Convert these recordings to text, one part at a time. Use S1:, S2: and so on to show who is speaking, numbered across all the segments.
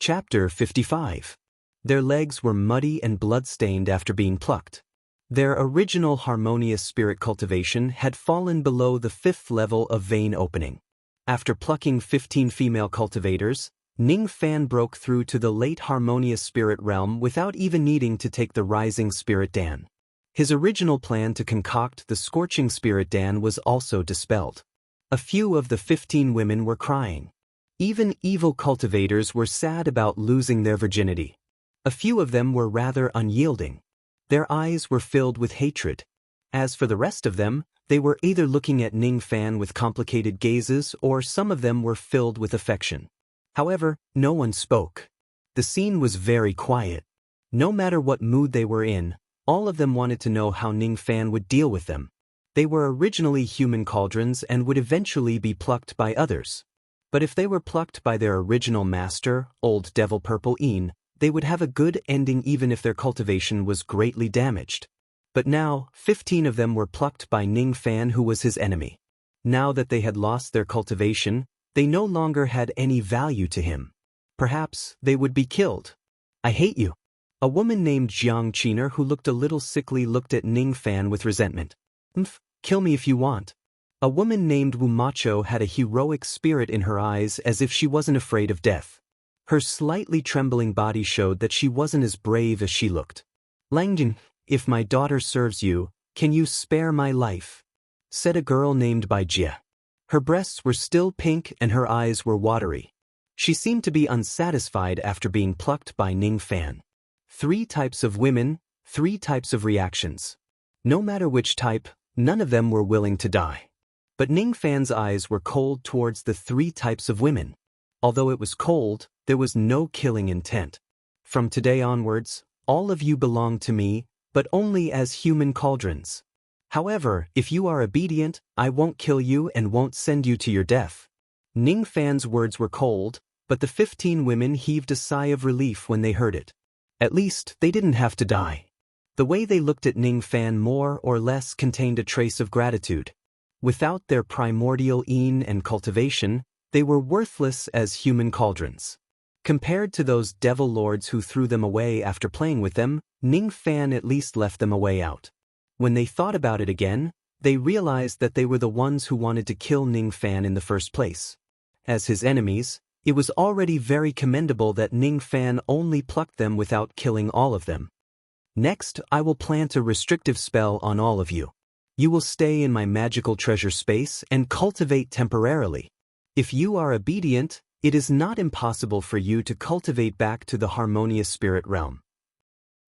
S1: Chapter 55. Their legs were muddy and blood-stained after being plucked. Their original harmonious spirit cultivation had fallen below the 5th level of vein opening. After plucking 15 female cultivators, Ning Fan broke through to the late harmonious spirit realm without even needing to take the rising spirit Dan. His original plan to concoct the scorching spirit Dan was also dispelled. A few of the 15 women were crying. Even evil cultivators were sad about losing their virginity. A few of them were rather unyielding. Their eyes were filled with hatred. As for the rest of them, they were either looking at Ning Fan with complicated gazes or some of them were filled with affection. However, no one spoke. The scene was very quiet. No matter what mood they were in, all of them wanted to know how Ning Fan would deal with them. They were originally human cauldrons and would eventually be plucked by others. But if they were plucked by their original master, Old Devil Purple Een, they would have a good ending even if their cultivation was greatly damaged. But now, 15 of them were plucked by Ning Fan, who was his enemy. Now that they had lost their cultivation, they no longer had any value to him. Perhaps they would be killed. "I hate you." A woman named Jiang Qiner, who looked a little sickly, looked at Ning Fan with resentment. Kill me if you want." A woman named Wu Macho had a heroic spirit in her eyes, as if she wasn't afraid of death. Her slightly trembling body showed that she wasn't as brave as she looked. "Langjin, if my daughter serves you, can you spare my life?" said a girl named Bai Jia. Her breasts were still pink and her eyes were watery. She seemed to be unsatisfied after being plucked by Ning Fan. 3 types of women, 3 types of reactions. No matter which type, none of them were willing to die. But Ning Fan's eyes were cold towards the 3 types of women. Although it was cold, there was no killing intent. "From today onwards, all of you belong to me, but only as human cauldrons. However, if you are obedient, I won't kill you and won't send you to your death." Ning Fan's words were cold, but the 15 women heaved a sigh of relief when they heard it. At least, they didn't have to die. The way they looked at Ning Fan more or less contained a trace of gratitude. Without their primordial Een and cultivation, they were worthless as human cauldrons. Compared to those devil lords who threw them away after playing with them, Ning Fan at least left them a way out. When they thought about it again, they realized that they were the ones who wanted to kill Ning Fan in the first place. As his enemies, it was already very commendable that Ning Fan only plucked them without killing all of them. "Next, I will plant a restrictive spell on all of you. You will stay in my magical treasure space and cultivate temporarily. If you are obedient, it is not impossible for you to cultivate back to the harmonious spirit realm.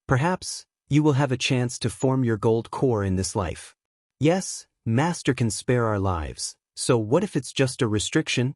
S1: Perhaps, you will have a chance to form your gold core in this life. Yes, Master can spare our lives, so what if it's just a restriction?"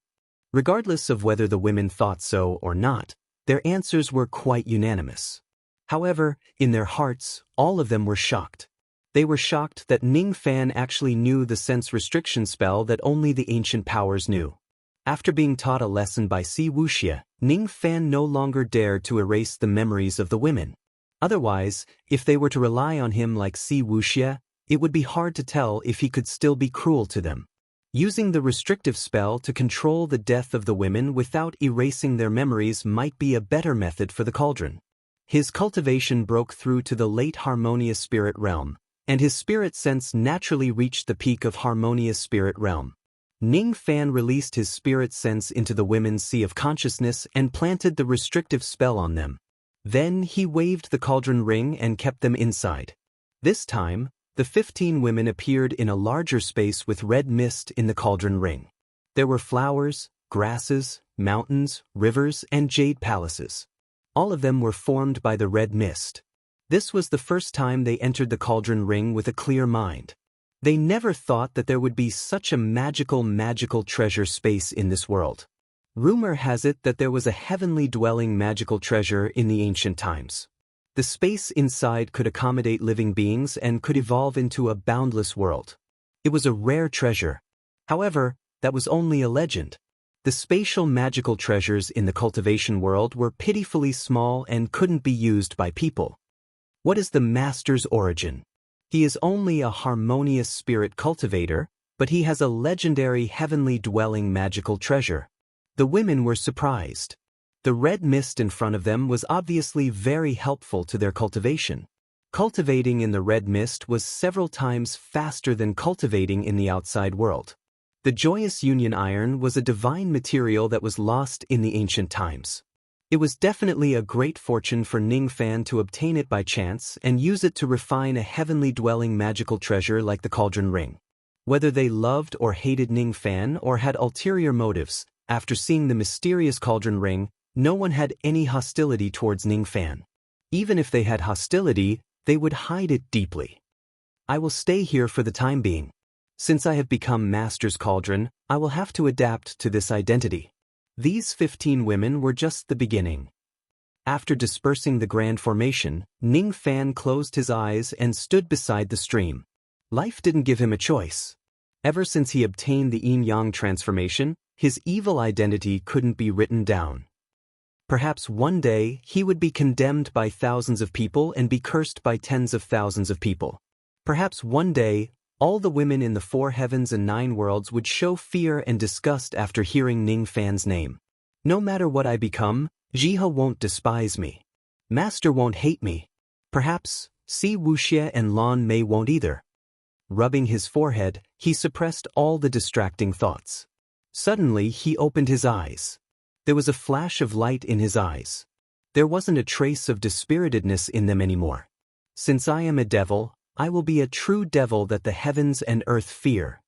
S1: Regardless of whether the women thought so or not, their answers were quite unanimous. However, in their hearts, all of them were shocked. They were shocked that Ning Fan actually knew the sense restriction spell that only the ancient powers knew. After being taught a lesson by Si Wuxia, Ning Fan no longer dared to erase the memories of the women. Otherwise, if they were to rely on him like Si Wuxia, it would be hard to tell if he could still be cruel to them. Using the restrictive spell to control the death of the women without erasing their memories might be a better method for the cauldron. His cultivation broke through to the late harmonious spirit realm, and his spirit sense naturally reached the peak of harmonious spirit realm. Ning Fan released his spirit sense into the women's sea of consciousness and planted the restrictive spell on them. Then he waved the cauldron ring and kept them inside. This time, the 15 women appeared in a larger space with red mist in the cauldron ring. There were flowers, grasses, mountains, rivers, and jade palaces. All of them were formed by the red mist. This was the first time they entered the cauldron ring with a clear mind. They never thought that there would be such a magical treasure space in this world. Rumor has it that there was a heavenly dwelling magical treasure in the ancient times. The space inside could accommodate living beings and could evolve into a boundless world. It was a rare treasure. However, that was only a legend. The spatial magical treasures in the cultivation world were pitifully small and couldn't be used by people. What is the Master's origin? He is only a harmonious spirit cultivator, but he has a legendary heavenly dwelling magical treasure. The women were surprised. The red mist in front of them was obviously very helpful to their cultivation. Cultivating in the red mist was several times faster than cultivating in the outside world. The joyous union iron was a divine material that was lost in the ancient times. It was definitely a great fortune for Ningfan to obtain it by chance and use it to refine a heavenly dwelling magical treasure like the cauldron ring. Whether they loved or hated Ningfan or had ulterior motives, after seeing the mysterious cauldron ring, no one had any hostility towards Ningfan. Even if they had hostility, they would hide it deeply. I will stay here for the time being. Since I have become Master's Cauldron, I will have to adapt to this identity. These 15 women were just the beginning. After dispersing the grand formation, Ningfan closed his eyes and stood beside the stream. Life didn't give him a choice. Ever since he obtained the yin-yang transformation, his evil identity couldn't be written down. Perhaps one day he would be condemned by thousands of people and be cursed by tens of thousands of people. Perhaps one day, all the women in the 4 heavens and 9 worlds would show fear and disgust after hearing Ningfan's name. No matter what I become, Jihe won't despise me. Master won't hate me. Perhaps Si Wuxie and Lan Mei won't either. Rubbing his forehead, he suppressed all the distracting thoughts. Suddenly he opened his eyes. There was a flash of light in his eyes. There wasn't a trace of dispiritedness in them anymore. Since I am a devil, I will be a true devil that the heavens and earth fear.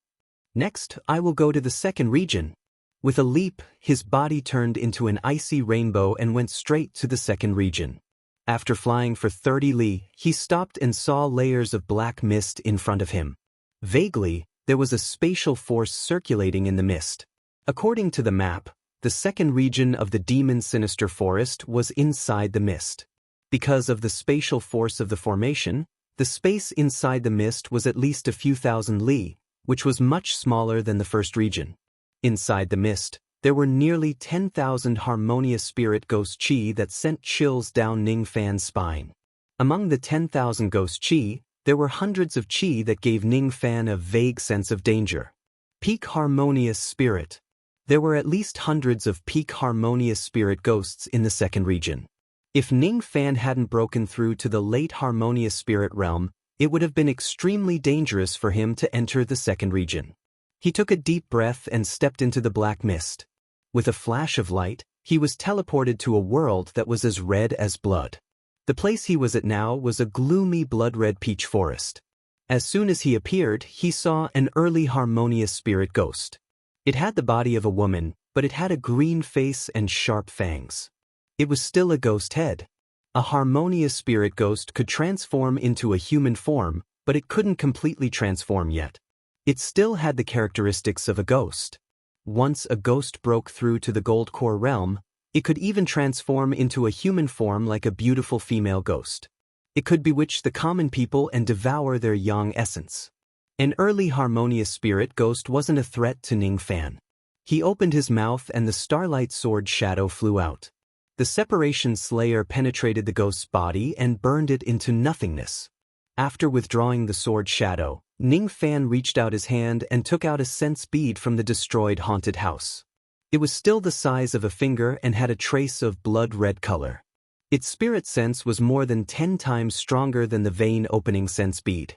S1: Next, I will go to the second region. With a leap, his body turned into an icy rainbow and went straight to the second region. After flying for 30 li, he stopped and saw layers of black mist in front of him. Vaguely, there was a spatial force circulating in the mist. According to the map, the second region of the demon sinister forest was inside the mist. Because of the spatial force of the formation, the space inside the mist was at least a few thousand li, which was much smaller than the first region. Inside the mist, there were nearly 10,000 harmonious spirit ghost chi that sent chills down Ningfan's spine. Among the 10,000 ghost chi, there were hundreds of chi that gave Ningfan a vague sense of danger. Peak harmonious spirit. There were at least hundreds of peak harmonious spirit ghosts in the second region. If Ningfan hadn't broken through to the late harmonious spirit realm, it would have been extremely dangerous for him to enter the second region. He took a deep breath and stepped into the black mist. With a flash of light, he was teleported to a world that was as red as blood. The place he was at now was a gloomy blood-red peach forest. As soon as he appeared, he saw an early harmonious spirit ghost. It had the body of a woman, but it had a green face and sharp fangs. It was still a ghost head. A harmonious spirit ghost could transform into a human form, but it couldn't completely transform yet. It still had the characteristics of a ghost. Once a ghost broke through to the gold core realm, it could even transform into a human form like a beautiful female ghost. It could bewitch the common people and devour their yang essence. An early harmonious spirit ghost wasn't a threat to Ningfan. He opened his mouth and the starlight sword shadow flew out. The separation slayer penetrated the ghost's body and burned it into nothingness. After withdrawing the sword shadow, Ningfan reached out his hand and took out a sense bead from the destroyed haunted house. It was still the size of a finger and had a trace of blood-red color. Its spirit sense was more than 10 times stronger than the vein-opening sense bead.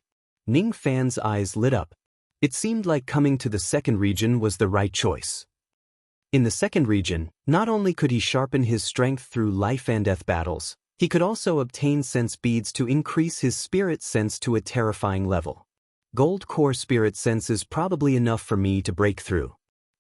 S1: Ningfan's eyes lit up. It seemed like coming to the second region was the right choice. In the second region, not only could he sharpen his strength through life and death battles, he could also obtain sense beads to increase his spirit sense to a terrifying level. Gold core spirit sense is probably enough for me to break through.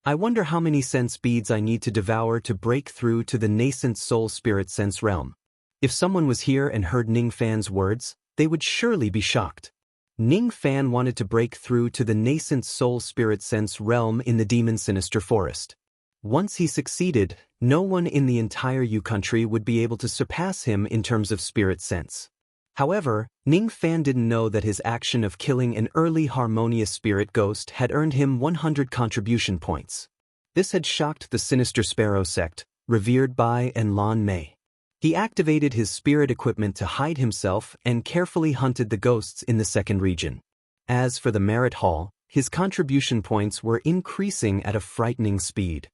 S1: I wonder how many sense beads I need to devour to break through to the nascent soul spirit sense realm. If someone was here and heard Ningfan's words, they would surely be shocked. Ningfan wanted to break through to the nascent soul spirit sense realm in the demon sinister forest. Once he succeeded, no one in the entire Yu country would be able to surpass him in terms of spirit sense. However, Ningfan didn't know that his action of killing an early harmonious spirit ghost had earned him 100 contribution points. This had shocked the Sinister Sparrow sect, revered by and Lan Mei. He activated his spirit equipment to hide himself and carefully hunted the ghosts in the second region. As for the merit hall, his contribution points were increasing at a frightening speed.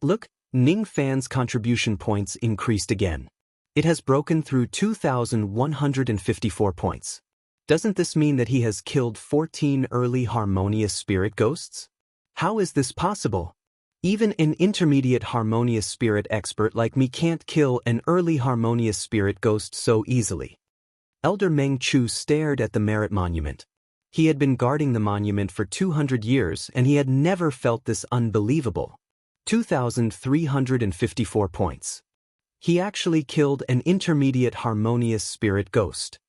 S1: Look, Ning Fan's contribution points increased again. It has broken through 2,154 points. Doesn't this mean that he has killed 14 early harmonious spirit ghosts? How is this possible? Even an intermediate harmonious spirit expert like me can't kill an early harmonious spirit ghost so easily. Elder Meng Chu stared at the merit monument. He had been guarding the monument for 200 years and he had never felt this unbelievable. 2,354 points. He actually killed an intermediate harmonious spirit ghost.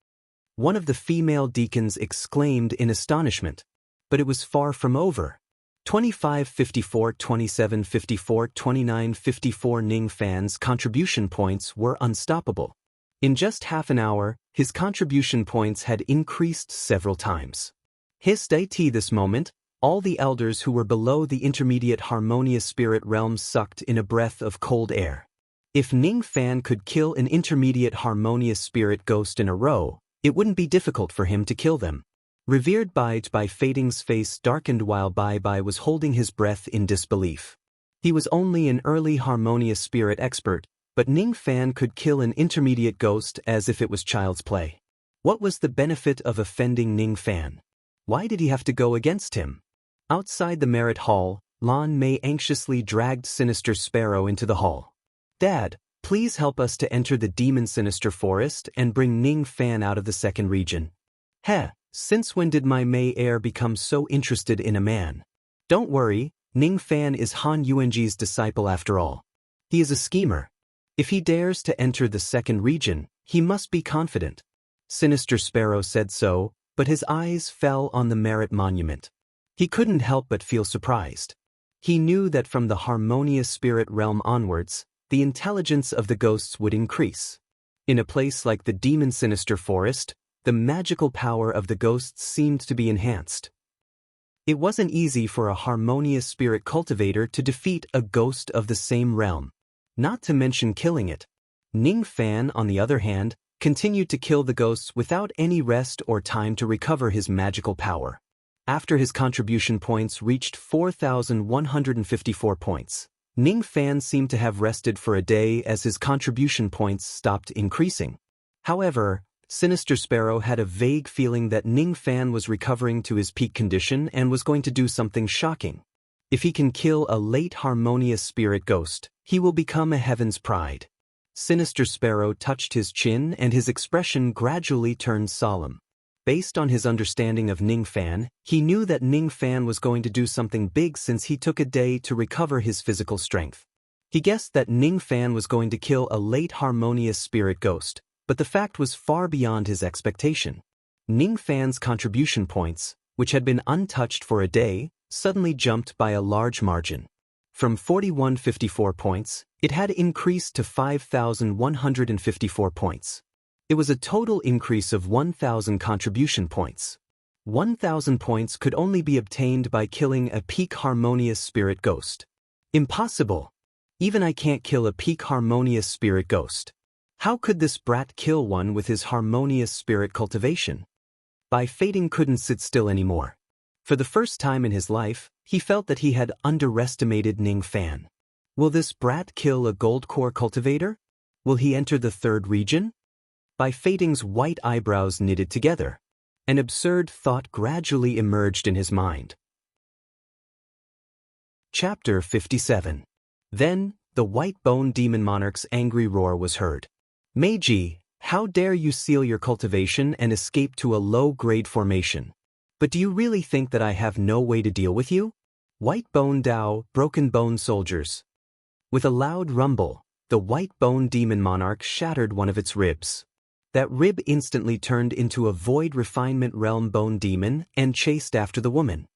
S1: One of the female deacons exclaimed in astonishment. But it was far from over. 2554, 2754, 2954 Ning Fan's contribution points were unstoppable. In just half an hour, his contribution points had increased several times. Hissed at this moment, all the elders who were below the intermediate harmonious spirit realm sucked in a breath of cold air. If Ning Fan could kill an intermediate harmonious spirit ghost in a row, it wouldn't be difficult for him to kill them. Revered Bai Fading's face darkened while Bai was holding his breath in disbelief. He was only an early harmonious spirit expert, but Ning Fan could kill an intermediate ghost as if it was child's play. What was the benefit of offending Ning Fan? Why did he have to go against him? Outside the merit hall, Lan Mei anxiously dragged Sinister Sparrow into the hall. Dad, please help us to enter the Demon Sinister Forest and bring Ning Fan out of the second region. Heh, since when did my Mei heir become so interested in a man? Don't worry, Ning Fan is Han Yuanji's disciple after all. He is a schemer. If he dares to enter the second region, he must be confident. Sinister Sparrow said so, but his eyes fell on the merit monument. He couldn't help but feel surprised. He knew that from the harmonious spirit realm onwards, the intelligence of the ghosts would increase. In a place like the Demon Sinister Forest, the magical power of the ghosts seemed to be enhanced. It wasn't easy for a harmonious spirit cultivator to defeat a ghost of the same realm. Not to mention killing it. Ning Fan, on the other hand, continued to kill the ghosts without any rest or time to recover his magical power. After his contribution points reached 4,154 points, Ning Fan seemed to have rested for a day as his contribution points stopped increasing. However, Sinister Sparrow had a vague feeling that Ning Fan was recovering to his peak condition and was going to do something shocking. If he can kill a late harmonious spirit ghost, he will become a heaven's pride. Sinister Sparrow touched his chin and his expression gradually turned solemn. Based on his understanding of Ning Fan, he knew that Ning Fan was going to do something big since he took a day to recover his physical strength. He guessed that Ning Fan was going to kill a late harmonious spirit ghost, but the fact was far beyond his expectation. Ning Fan's contribution points, which had been untouched for a day, suddenly jumped by a large margin. From 4,154 points, it had increased to 5,154 points. It was a total increase of 1,000 contribution points. 1,000 points could only be obtained by killing a peak harmonious spirit ghost. Impossible! Even I can't kill a peak harmonious spirit ghost. How could this brat kill one with his harmonious spirit cultivation? Bai Fading couldn't sit still anymore. For the first time in his life, he felt that he had underestimated Ning Fan. Will this brat kill a gold core cultivator? Will he enter the third region? Bai Fading's white eyebrows knitted together. An absurd thought gradually emerged in his mind. Chapter 57. Then, the white-bone demon monarch's angry roar was heard. Meiji, how dare you seal your cultivation and escape to a low-grade formation? But do you really think that I have no way to deal with you? White-bone Dao, broken-bone soldiers. With a loud rumble, the white-bone demon monarch shattered one of its ribs. That rib instantly turned into a void refinement realm bone demon and chased after the woman.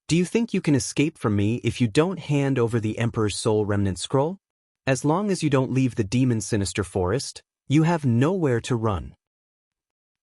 S1: Do you think you can escape from me if you don't hand over the Emperor's Soul Remnant Scroll? As long as you don't leave the Demon Sinister Forest, you have nowhere to run.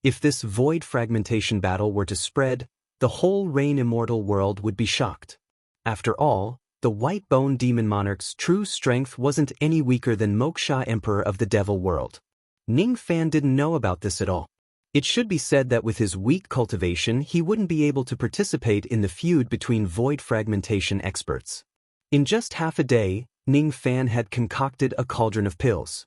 S1: If this void fragmentation battle were to spread, the whole Rain Immortal world would be shocked. After all, the white-bone demon monarch's true strength wasn't any weaker than Moksha Emperor of the Devil World. Ning Fan didn't know about this at all. It should be said that with his weak cultivation he wouldn't be able to participate in the feud between void fragmentation experts. In just half a day, Ning Fan had concocted a cauldron of pills.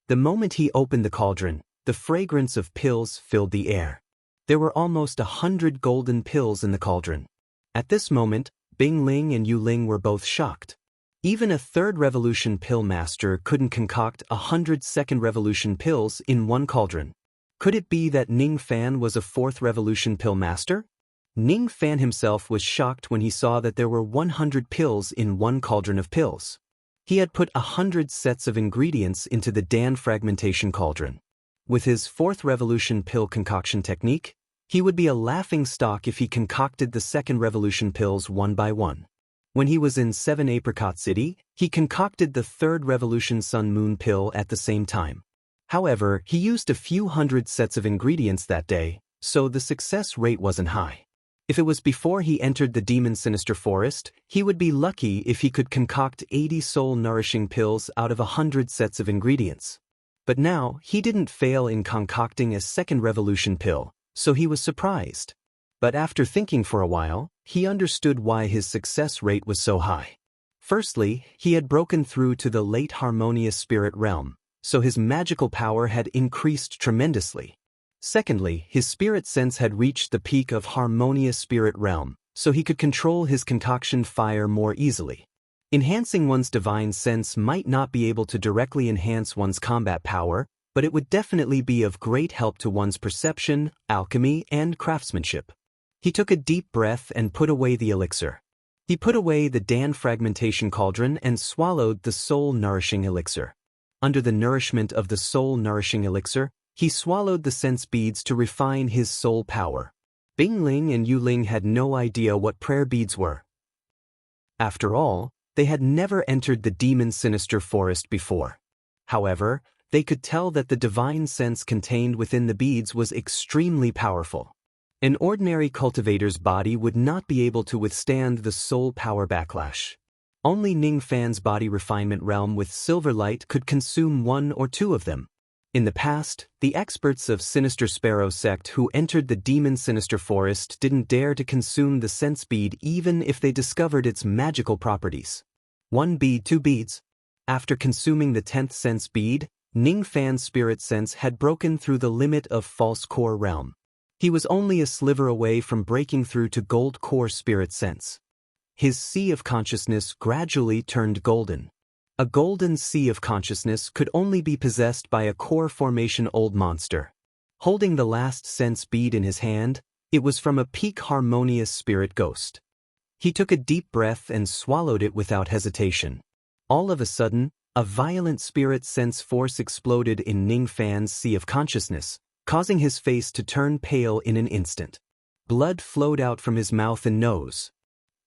S1: The moment he opened the cauldron, the fragrance of pills filled the air. There were almost 100 golden pills in the cauldron. At this moment, Bing Ling and Yu Ling were both shocked. Even a third revolution pill master couldn't concoct 100 second revolution pills in one cauldron. Could it be that Ning Fan was a fourth revolution pill master? Ning Fan himself was shocked when he saw that there were 100 pills in one cauldron of pills. He had put 100 sets of ingredients into the Dan fragmentation cauldron. With his fourth revolution pill concoction technique, he would be a laughing stock if he concocted the second revolution pills one by one. When he was in 7 Apricot City, he concocted the third revolution Sun Moon pill at the same time. However, he used a few hundred sets of ingredients that day, so the success rate wasn't high. If it was before he entered the Demon Sinister Forest, he would be lucky if he could concoct 80 soul-nourishing pills out of 100 sets of ingredients. But now, he didn't fail in concocting a second revolution pill, so he was surprised. But after thinking for a while, he understood why his success rate was so high. Firstly, he had broken through to the late harmonious spirit realm, so his magical power had increased tremendously. Secondly, his spirit sense had reached the peak of harmonious spirit realm, so he could control his concoction fire more easily. Enhancing one's divine sense might not be able to directly enhance one's combat power, but it would definitely be of great help to one's perception, alchemy, and craftsmanship. He took a deep breath and put away the elixir. He put away the Dan fragmentation cauldron and swallowed the soul-nourishing elixir. Under the nourishment of the soul-nourishing elixir, he swallowed the sense beads to refine his soul power. Bing Ling and Yu Ling had no idea what prayer beads were. After all, they had never entered the Demon Sinister Forest before. However, they could tell that the divine sense contained within the beads was extremely powerful. An ordinary cultivator's body would not be able to withstand the soul power backlash. Only Ning Fan's body refinement realm with silver light could consume one or two of them. In the past, the experts of Sinister Sparrow sect who entered the Demon Sinister Forest didn't dare to consume the sense bead even if they discovered its magical properties. 1 bead, 2 beads. After consuming the 10th sense bead, Ning Fan's spirit sense had broken through the limit of false core realm. He was only a sliver away from breaking through to gold core spirit sense. His sea of consciousness gradually turned golden. A golden sea of consciousness could only be possessed by a core formation old monster. Holding the last sense bead in his hand, it was from a peak harmonious spirit ghost. He took a deep breath and swallowed it without hesitation. All of a sudden, a violent spirit sense force exploded in Ning Fan's sea of consciousness, causing his face to turn pale in an instant. Blood flowed out from his mouth and nose.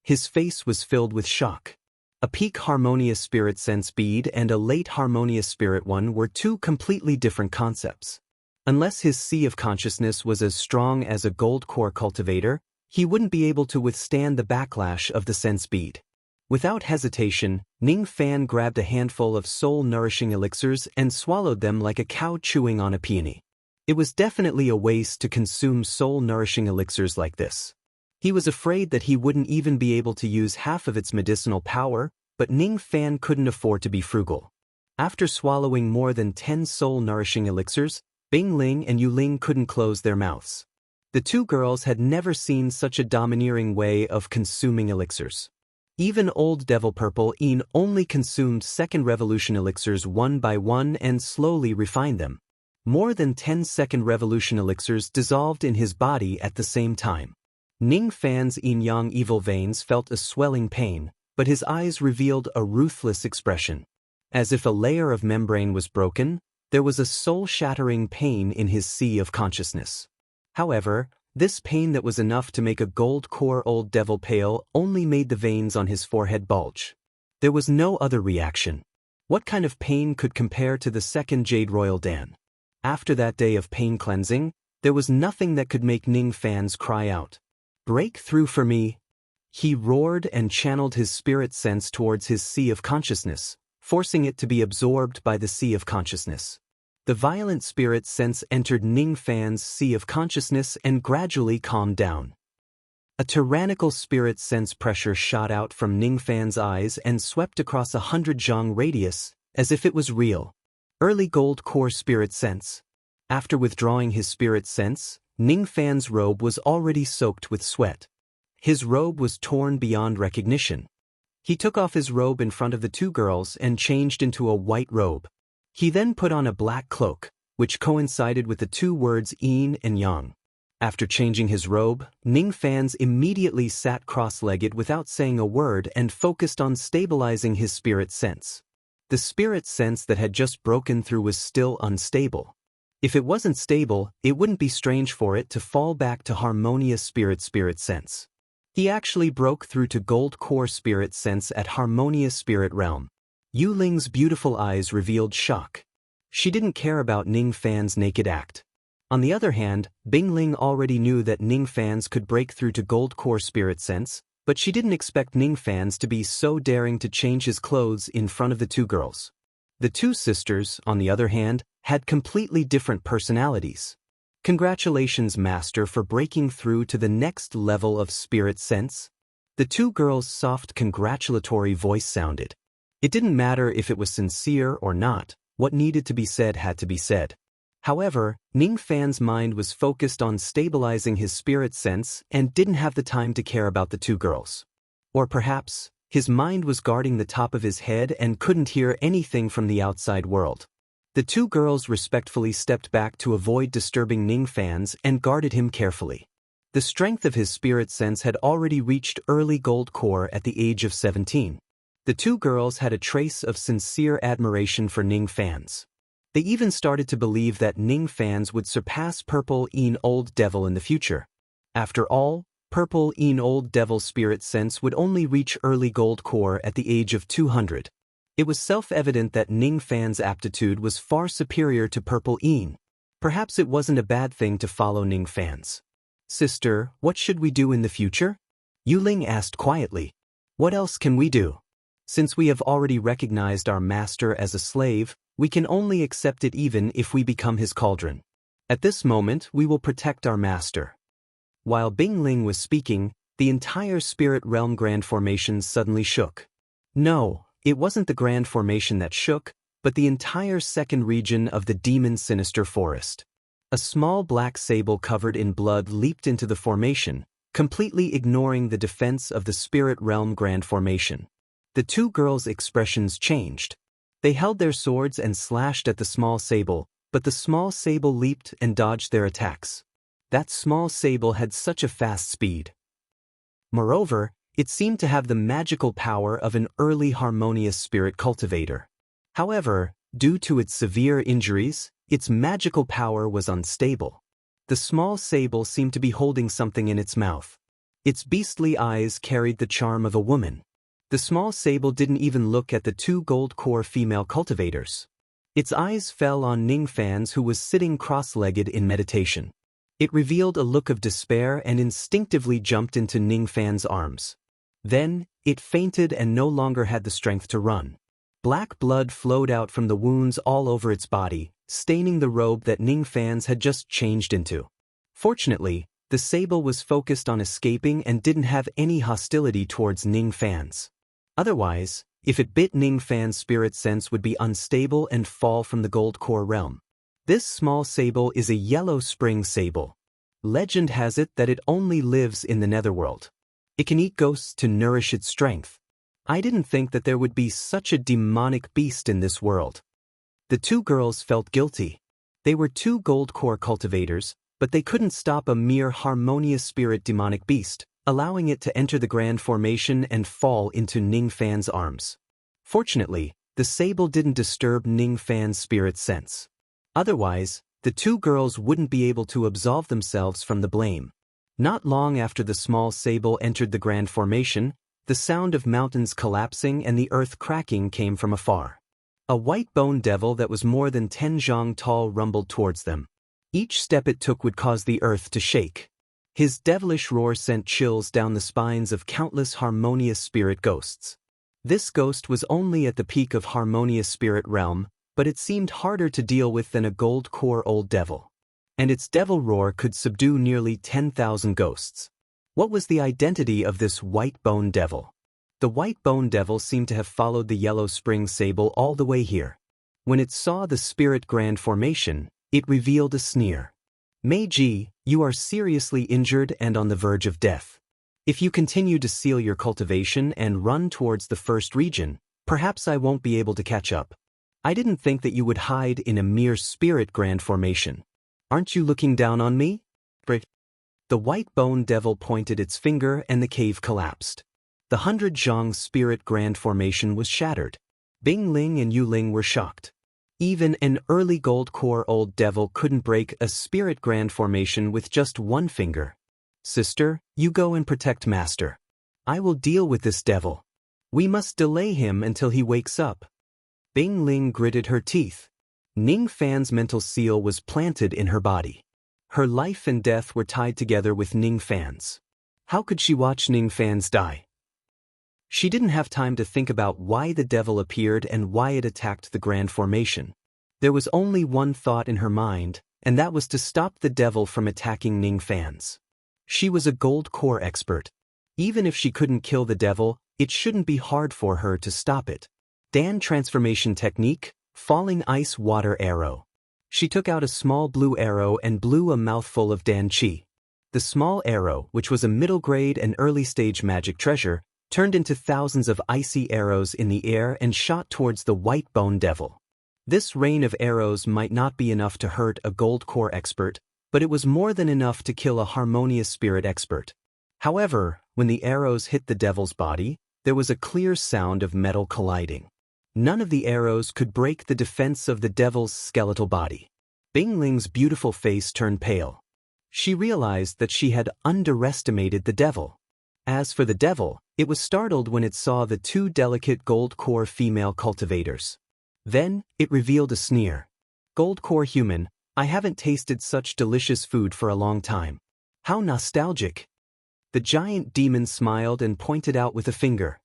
S1: His face was filled with shock. A peak harmonious spirit sense bead and a late harmonious spirit one were two completely different concepts. Unless his sea of consciousness was as strong as a gold core cultivator, he wouldn't be able to withstand the backlash of the sense bead. Without hesitation, Ning Fan grabbed a handful of soul-nourishing elixirs and swallowed them like a cow chewing on a peony. It was definitely a waste to consume soul-nourishing elixirs like this. He was afraid that he wouldn't even be able to use half of its medicinal power, but Ning Fan couldn't afford to be frugal. After swallowing more than 10 soul-nourishing elixirs, Bing Ling and Yu Ling couldn't close their mouths. The two girls had never seen such a domineering way of consuming elixirs. Even Old Devil Purple Een only consumed second revolution elixirs one by one and slowly refined them. More than 10 second revolution elixirs dissolved in his body at the same time. Ning Fan's yin-yang evil veins felt a swelling pain, but his eyes revealed a ruthless expression. As if a layer of membrane was broken, there was a soul-shattering pain in his sea of consciousness. However, this pain that was enough to make a gold core old devil pale only made the veins on his forehead bulge. There was no other reaction. What kind of pain could compare to the second Jade Royal Dan? After that day of pain cleansing, there was nothing that could make Ning Fan's cry out. "Break through for me!" He roared and channeled his spirit sense towards his sea of consciousness, forcing it to be absorbed by the sea of consciousness. The violent spirit sense entered Ning Fan's sea of consciousness and gradually calmed down. A tyrannical spirit sense pressure shot out from Ningfan's eyes and swept across 100 zhang radius, as if it was real. Early gold core spirit sense. After withdrawing his spirit sense, Ningfan's robe was already soaked with sweat. His robe was torn beyond recognition. He took off his robe in front of the two girls and changed into a white robe. He then put on a black cloak, which coincided with the two words yin and yang. After changing his robe, Ningfan's immediately sat cross-legged without saying a word and focused on stabilizing his spirit sense. The spirit sense that had just broken through was still unstable. If it wasn't stable, it wouldn't be strange for it to fall back to harmonious spirit sense. He actually broke through to gold core spirit sense at harmonious spirit realm. Yu Ling's beautiful eyes revealed shock. She didn't care about Ningfan's naked act. On the other hand, Bing Ling already knew that Ningfan's could break through to gold core spirit sense, but she didn't expect Ningfan's to be so daring to change his clothes in front of the two girls. The two sisters, on the other hand, had completely different personalities. Congratulations, Master, for breaking through to the next level of spirit sense. The two girls' soft congratulatory voice sounded. It didn't matter if it was sincere or not, what needed to be said had to be said. However, Ningfan's mind was focused on stabilizing his spirit sense and didn't have the time to care about the two girls. Or perhaps, his mind was guarding the top of his head and couldn't hear anything from the outside world. The two girls respectfully stepped back to avoid disturbing Ningfan's and guarded him carefully. The strength of his spirit sense had already reached early gold core at the age of 17. The two girls had a trace of sincere admiration for Ningfan's. They even started to believe that Ningfan's would surpass Purple Yin Old Devil in the future. After all, Purple Yin Old Devil spirit sense would only reach early gold core at the age of 200. It was self-evident that Ningfan's aptitude was far superior to Purple Yin. Perhaps it wasn't a bad thing to follow Ningfan's. Sister, what should we do in the future? Yu Ling asked quietly. What else can we do? Since we have already recognized our master as a slave, we can only accept it even if we become his cauldron. At this moment, we will protect our master. While Bing Ling was speaking, the entire spirit realm grand formation suddenly shook. No, it wasn't the grand formation that shook, but the entire second region of the demon sinister forest. A small black sable covered in blood leaped into the formation, completely ignoring the defense of the spirit realm grand formation. The two girls' expressions changed. They held their swords and slashed at the small sable, but the small sable leaped and dodged their attacks. That small sable had such a fast speed. Moreover, it seemed to have the magical power of an early harmonious spirit cultivator. However, due to its severe injuries, its magical power was unstable. The small sable seemed to be holding something in its mouth. Its beastly eyes carried the charm of a woman. The small sable didn't even look at the two gold core female cultivators. Its eyes fell on Ningfan's, who was sitting cross-legged in meditation. It revealed a look of despair and instinctively jumped into Ningfan's arms. Then, it fainted and no longer had the strength to run. Black blood flowed out from the wounds all over its body, staining the robe that Ningfan's had just changed into. Fortunately, the sable was focused on escaping and didn't have any hostility towards Ningfan's. Otherwise, if it bit Ningfan's spirit sense would be unstable and fall from the gold core realm. This small sable is a yellow spring sable. Legend has it that it only lives in the netherworld. It can eat ghosts to nourish its strength. I didn't think that there would be such a demonic beast in this world. The two girls felt guilty. They were two gold core cultivators, but they couldn't stop a mere harmonious spirit demonic beast, allowing it to enter the grand formation and fall into Ningfan's arms. Fortunately, the sable didn't disturb Ningfan's spirit sense. Otherwise, the two girls wouldn't be able to absolve themselves from the blame. Not long after the small sable entered the grand formation, the sound of mountains collapsing and the earth cracking came from afar. A white bone devil that was more than 10 zhang tall rumbled towards them. Each step it took would cause the earth to shake. His devilish roar sent chills down the spines of countless harmonious spirit ghosts. This ghost was only at the peak of harmonious spirit realm, but it seemed harder to deal with than a gold core old devil. And its devil roar could subdue nearly 10,000 ghosts. What was the identity of this white bone devil? The white bone devil seemed to have followed the yellow spring sable all the way here. When it saw the spirit grand formation, it revealed a sneer. Meiji, you are seriously injured and on the verge of death. If you continue to seal your cultivation and run towards the first region, perhaps I won't be able to catch up. I didn't think that you would hide in a mere spirit grand formation. Aren't you looking down on me? The white bone devil pointed its finger and the cave collapsed. The 100 zhang spirit grand formation was shattered. Bing Ling and Yu Ling were shocked. Even an early gold core old devil couldn't break a spirit grand formation with just one finger. Sister, you go and protect Master. I will deal with this devil. We must delay him until he wakes up. Bing Ling gritted her teeth. Ning Fan's mental seal was planted in her body. Her life and death were tied together with Ning Fan's. How could she watch Ning Fan's die? She didn't have time to think about why the devil appeared and why it attacked the grand formation. There was only one thought in her mind, and that was to stop the devil from attacking Ning Fan's. She was a gold core expert. Even if she couldn't kill the devil, it shouldn't be hard for her to stop it. Dan transformation technique, falling ice water arrow. She took out a small blue arrow and blew a mouthful of Dan Qi. The small arrow, which was a middle grade and early stage magic treasure, turned into thousands of icy arrows in the air and shot towards the white bone devil. This rain of arrows might not be enough to hurt a gold core expert, but it was more than enough to kill a harmonious spirit expert. However, when the arrows hit the devil's body, there was a clear sound of metal colliding. None of the arrows could break the defense of the devil's skeletal body. Bing Ling's beautiful face turned pale. She realized that she had underestimated the devil. As for the devil, it was startled when it saw the two delicate gold core female cultivators. Then, it revealed a sneer. Gold core human, I haven't tasted such delicious food for a long time. How nostalgic. The giant demon smiled and pointed out with a finger.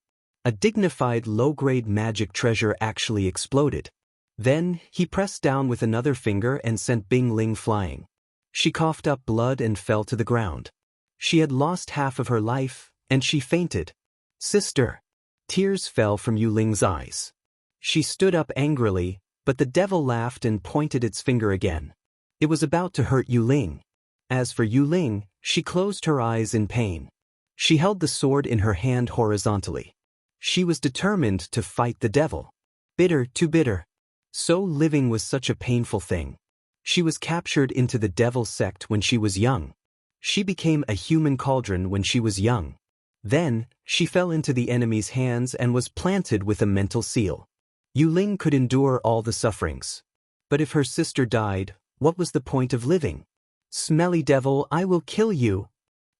S1: A dignified low-grade magic treasure actually exploded. Then, he pressed down with another finger and sent Bing Ling flying. She coughed up blood and fell to the ground. She had lost half of her life, and she fainted. Sister! Tears fell from Yu Ling's eyes. She stood up angrily, but the devil laughed and pointed its finger again. It was about to hurt Yu Ling. As for Yu Ling, she closed her eyes in pain. She held the sword in her hand horizontally. She was determined to fight the devil. Bitter, too bitter. So living was such a painful thing. She was captured into the devil sect when she was young. She became a human cauldron when she was young. Then, she fell into the enemy's hands and was planted with a mental seal. Yu Ling could endure all the sufferings. But if her sister died, what was the point of living? Smelly devil, I will kill you.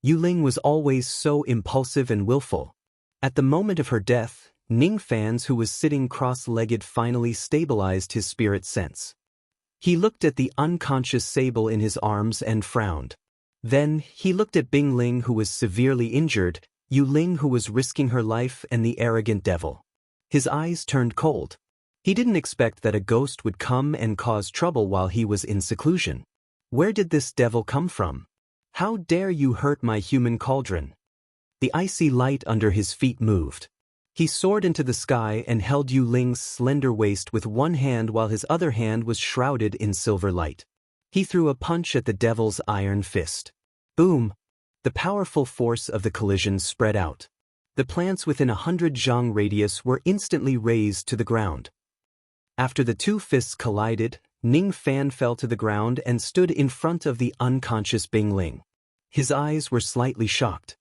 S1: Yu Ling was always so impulsive and willful. At the moment of her death, Ning Fan's, who was sitting cross-legged, finally stabilized his spirit sense. He looked at the unconscious sable in his arms and frowned. Then, he looked at Bing Ling, who was severely injured, Yu Ling, who was risking her life, and the arrogant devil. His eyes turned cold. He didn't expect that a ghost would come and cause trouble while he was in seclusion. Where did this devil come from? How dare you hurt my human cauldron? The icy light under his feet moved. He soared into the sky and held Yu Ling's slender waist with one hand while his other hand was shrouded in silver light. He threw a punch at the devil's iron fist. Boom! The powerful force of the collision spread out. The plants within 100 zhang radius were instantly razed to the ground. After the two fists collided, Ning Fan fell to the ground and stood in front of the unconscious Bing Ling. His eyes were slightly shocked.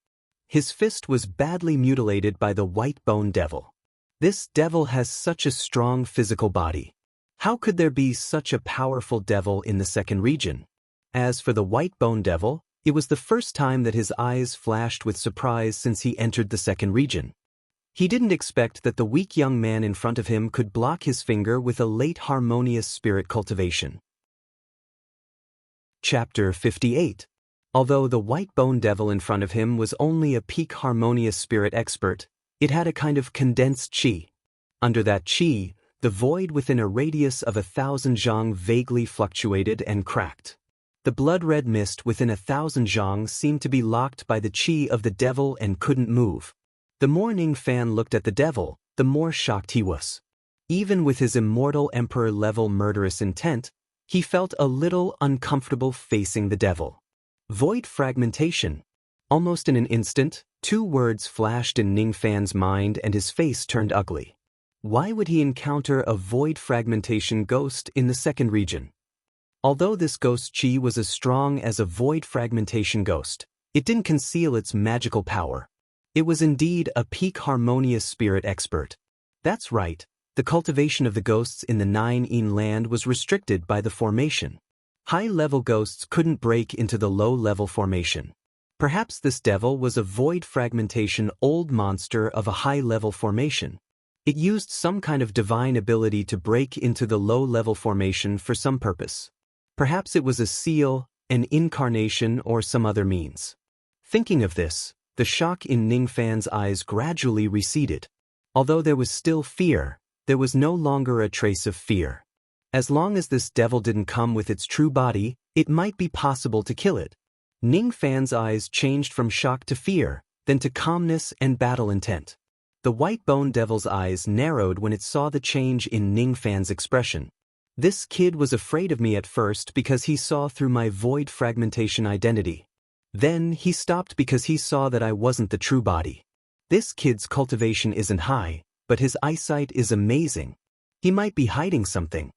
S1: His fist was badly mutilated by the white bone devil. This devil has such a strong physical body. How could there be such a powerful devil in the second region? As for the white bone devil, it was the first time that his eyes flashed with surprise since he entered the second region. He didn't expect that the weak young man in front of him could block his finger with a late harmonious spirit cultivation. Chapter 58. Although the white bone devil in front of him was only a peak harmonious spirit expert, it had a kind of condensed qi. Under that qi, the void within a radius of 1,000 zhang vaguely fluctuated and cracked. The blood-red mist within 1,000 zhang seemed to be locked by the qi of the devil and couldn't move. The more Ning Fan looked at the devil, the more shocked he was. Even with his immortal emperor-level murderous intent, he felt a little uncomfortable facing the devil. Void fragmentation. Almost in an instant, 2 words flashed in Ning Fan's mind and his face turned ugly. Why would he encounter a void fragmentation ghost in the second region? Although this ghost chi was as strong as a void fragmentation ghost, it didn't conceal its magical power. It was indeed a peak harmonious spirit expert. That's right, the cultivation of the ghosts in the 9-yin land was restricted by the formation. High-level ghosts couldn't break into the low-level formation. Perhaps this devil was a void fragmentation old monster of a high-level formation. It used some kind of divine ability to break into the low-level formation for some purpose. Perhaps it was a seal, an incarnation, or some other means. Thinking of this, the shock in Ning Fan's eyes gradually receded. Although there was still fear, there was no longer a trace of fear. As long as this devil didn't come with its true body, it might be possible to kill it. Ning Fan's eyes changed from shock to fear, then to calmness and battle intent. The white bone devil's eyes narrowed when it saw the change in Ning Fan's expression. This kid was afraid of me at first because he saw through my void fragmentation identity. Then he stopped because he saw that I wasn't the true body. This kid's cultivation isn't high, but his eyesight is amazing. He might be hiding something.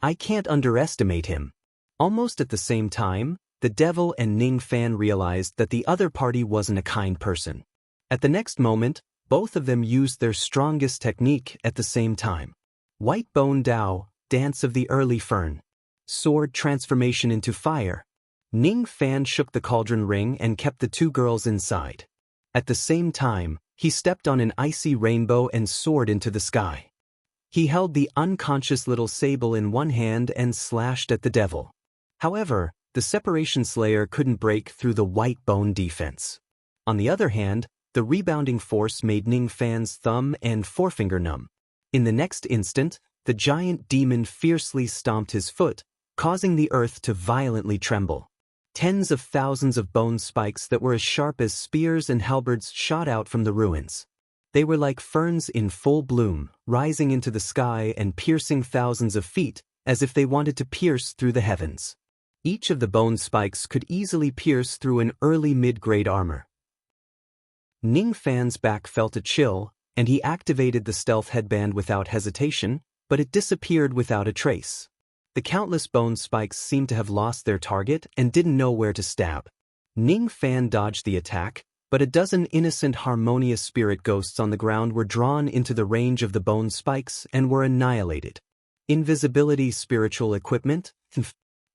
S1: I can't underestimate him. Almost at the same time, the devil and Ning Fan realized that the other party wasn't a kind person. At the next moment, both of them used their strongest technique at the same time. White Bone Dao, Dance of the Early Fern. Sword transformation into fire. Ning Fan shook the cauldron ring and kept the 2 girls inside. At the same time, he stepped on an icy rainbow and soared into the sky. He held the unconscious little sable in one hand and slashed at the devil. However, the Separation Slayer couldn't break through the white bone defense. On the other hand, the rebounding force made Ning Fan's thumb and forefinger numb. In the next instant, the giant demon fiercely stomped his foot, causing the earth to violently tremble. Tens of thousands of bone spikes that were as sharp as spears and halberds shot out from the ruins. They were like ferns in full bloom, rising into the sky and piercing thousands of feet, as if they wanted to pierce through the heavens. Each of the bone spikes could easily pierce through an early mid-grade armor. Ning Fan's back felt a chill, and he activated the stealth headband without hesitation, but it disappeared without a trace. The countless bone spikes seemed to have lost their target and didn't know where to stab. Ning Fan dodged the attack, but a dozen innocent harmonious spirit ghosts on the ground were drawn into the range of the bone spikes and were annihilated. Invisibility spiritual equipment?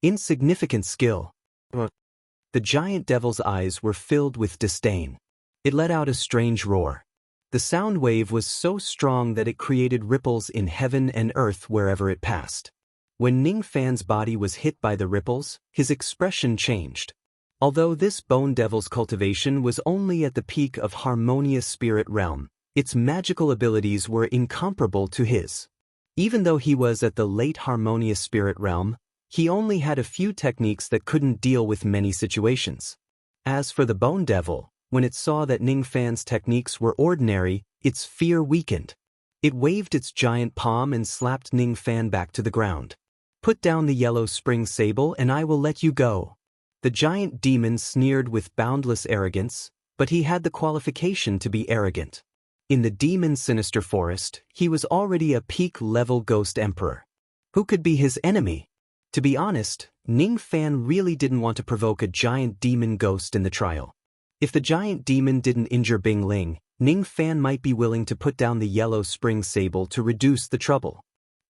S1: Insignificant skill. The giant devil's eyes were filled with disdain. It let out a strange roar. The sound wave was so strong that it created ripples in heaven and earth wherever it passed. When Ning Fan's body was hit by the ripples, his expression changed. Although this bone devil's cultivation was only at the peak of harmonious spirit realm, its magical abilities were incomparable to his. Even though he was at the late harmonious spirit realm, he only had a few techniques that couldn't deal with many situations. As for the bone devil, when it saw that Ning Fan's techniques were ordinary, its fear weakened. It waved its giant palm and slapped Ning Fan back to the ground. "Put down the yellow spring sable and I will let you go." The giant demon sneered with boundless arrogance, but he had the qualification to be arrogant. In the demon's sinister forest, he was already a peak-level ghost emperor. Who could be his enemy? To be honest, Ning Fan really didn't want to provoke a giant demon ghost in the trial. If the giant demon didn't injure Bing Ling, Ning Fan might be willing to put down the yellow spring sable to reduce the trouble.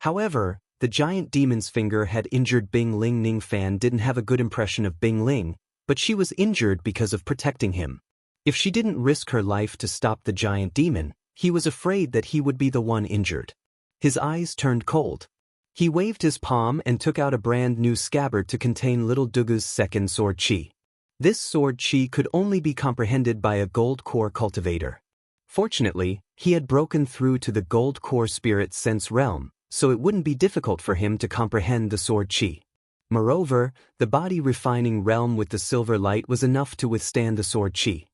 S1: However, the giant demon's finger had injured Bing Ling. Ning Fan didn't have a good impression of Bing Ling, but she was injured because of protecting him. If she didn't risk her life to stop the giant demon, he was afraid that he would be the one injured. His eyes turned cold. He waved his palm and took out a brand new scabbard to contain Little Dugu's second sword chi. This sword chi could only be comprehended by a gold core cultivator. Fortunately, he had broken through to the gold core spirit sense realm, so it wouldn't be difficult for him to comprehend the sword chi. Moreover, the body-refining realm with the silver light was enough to withstand the sword chi.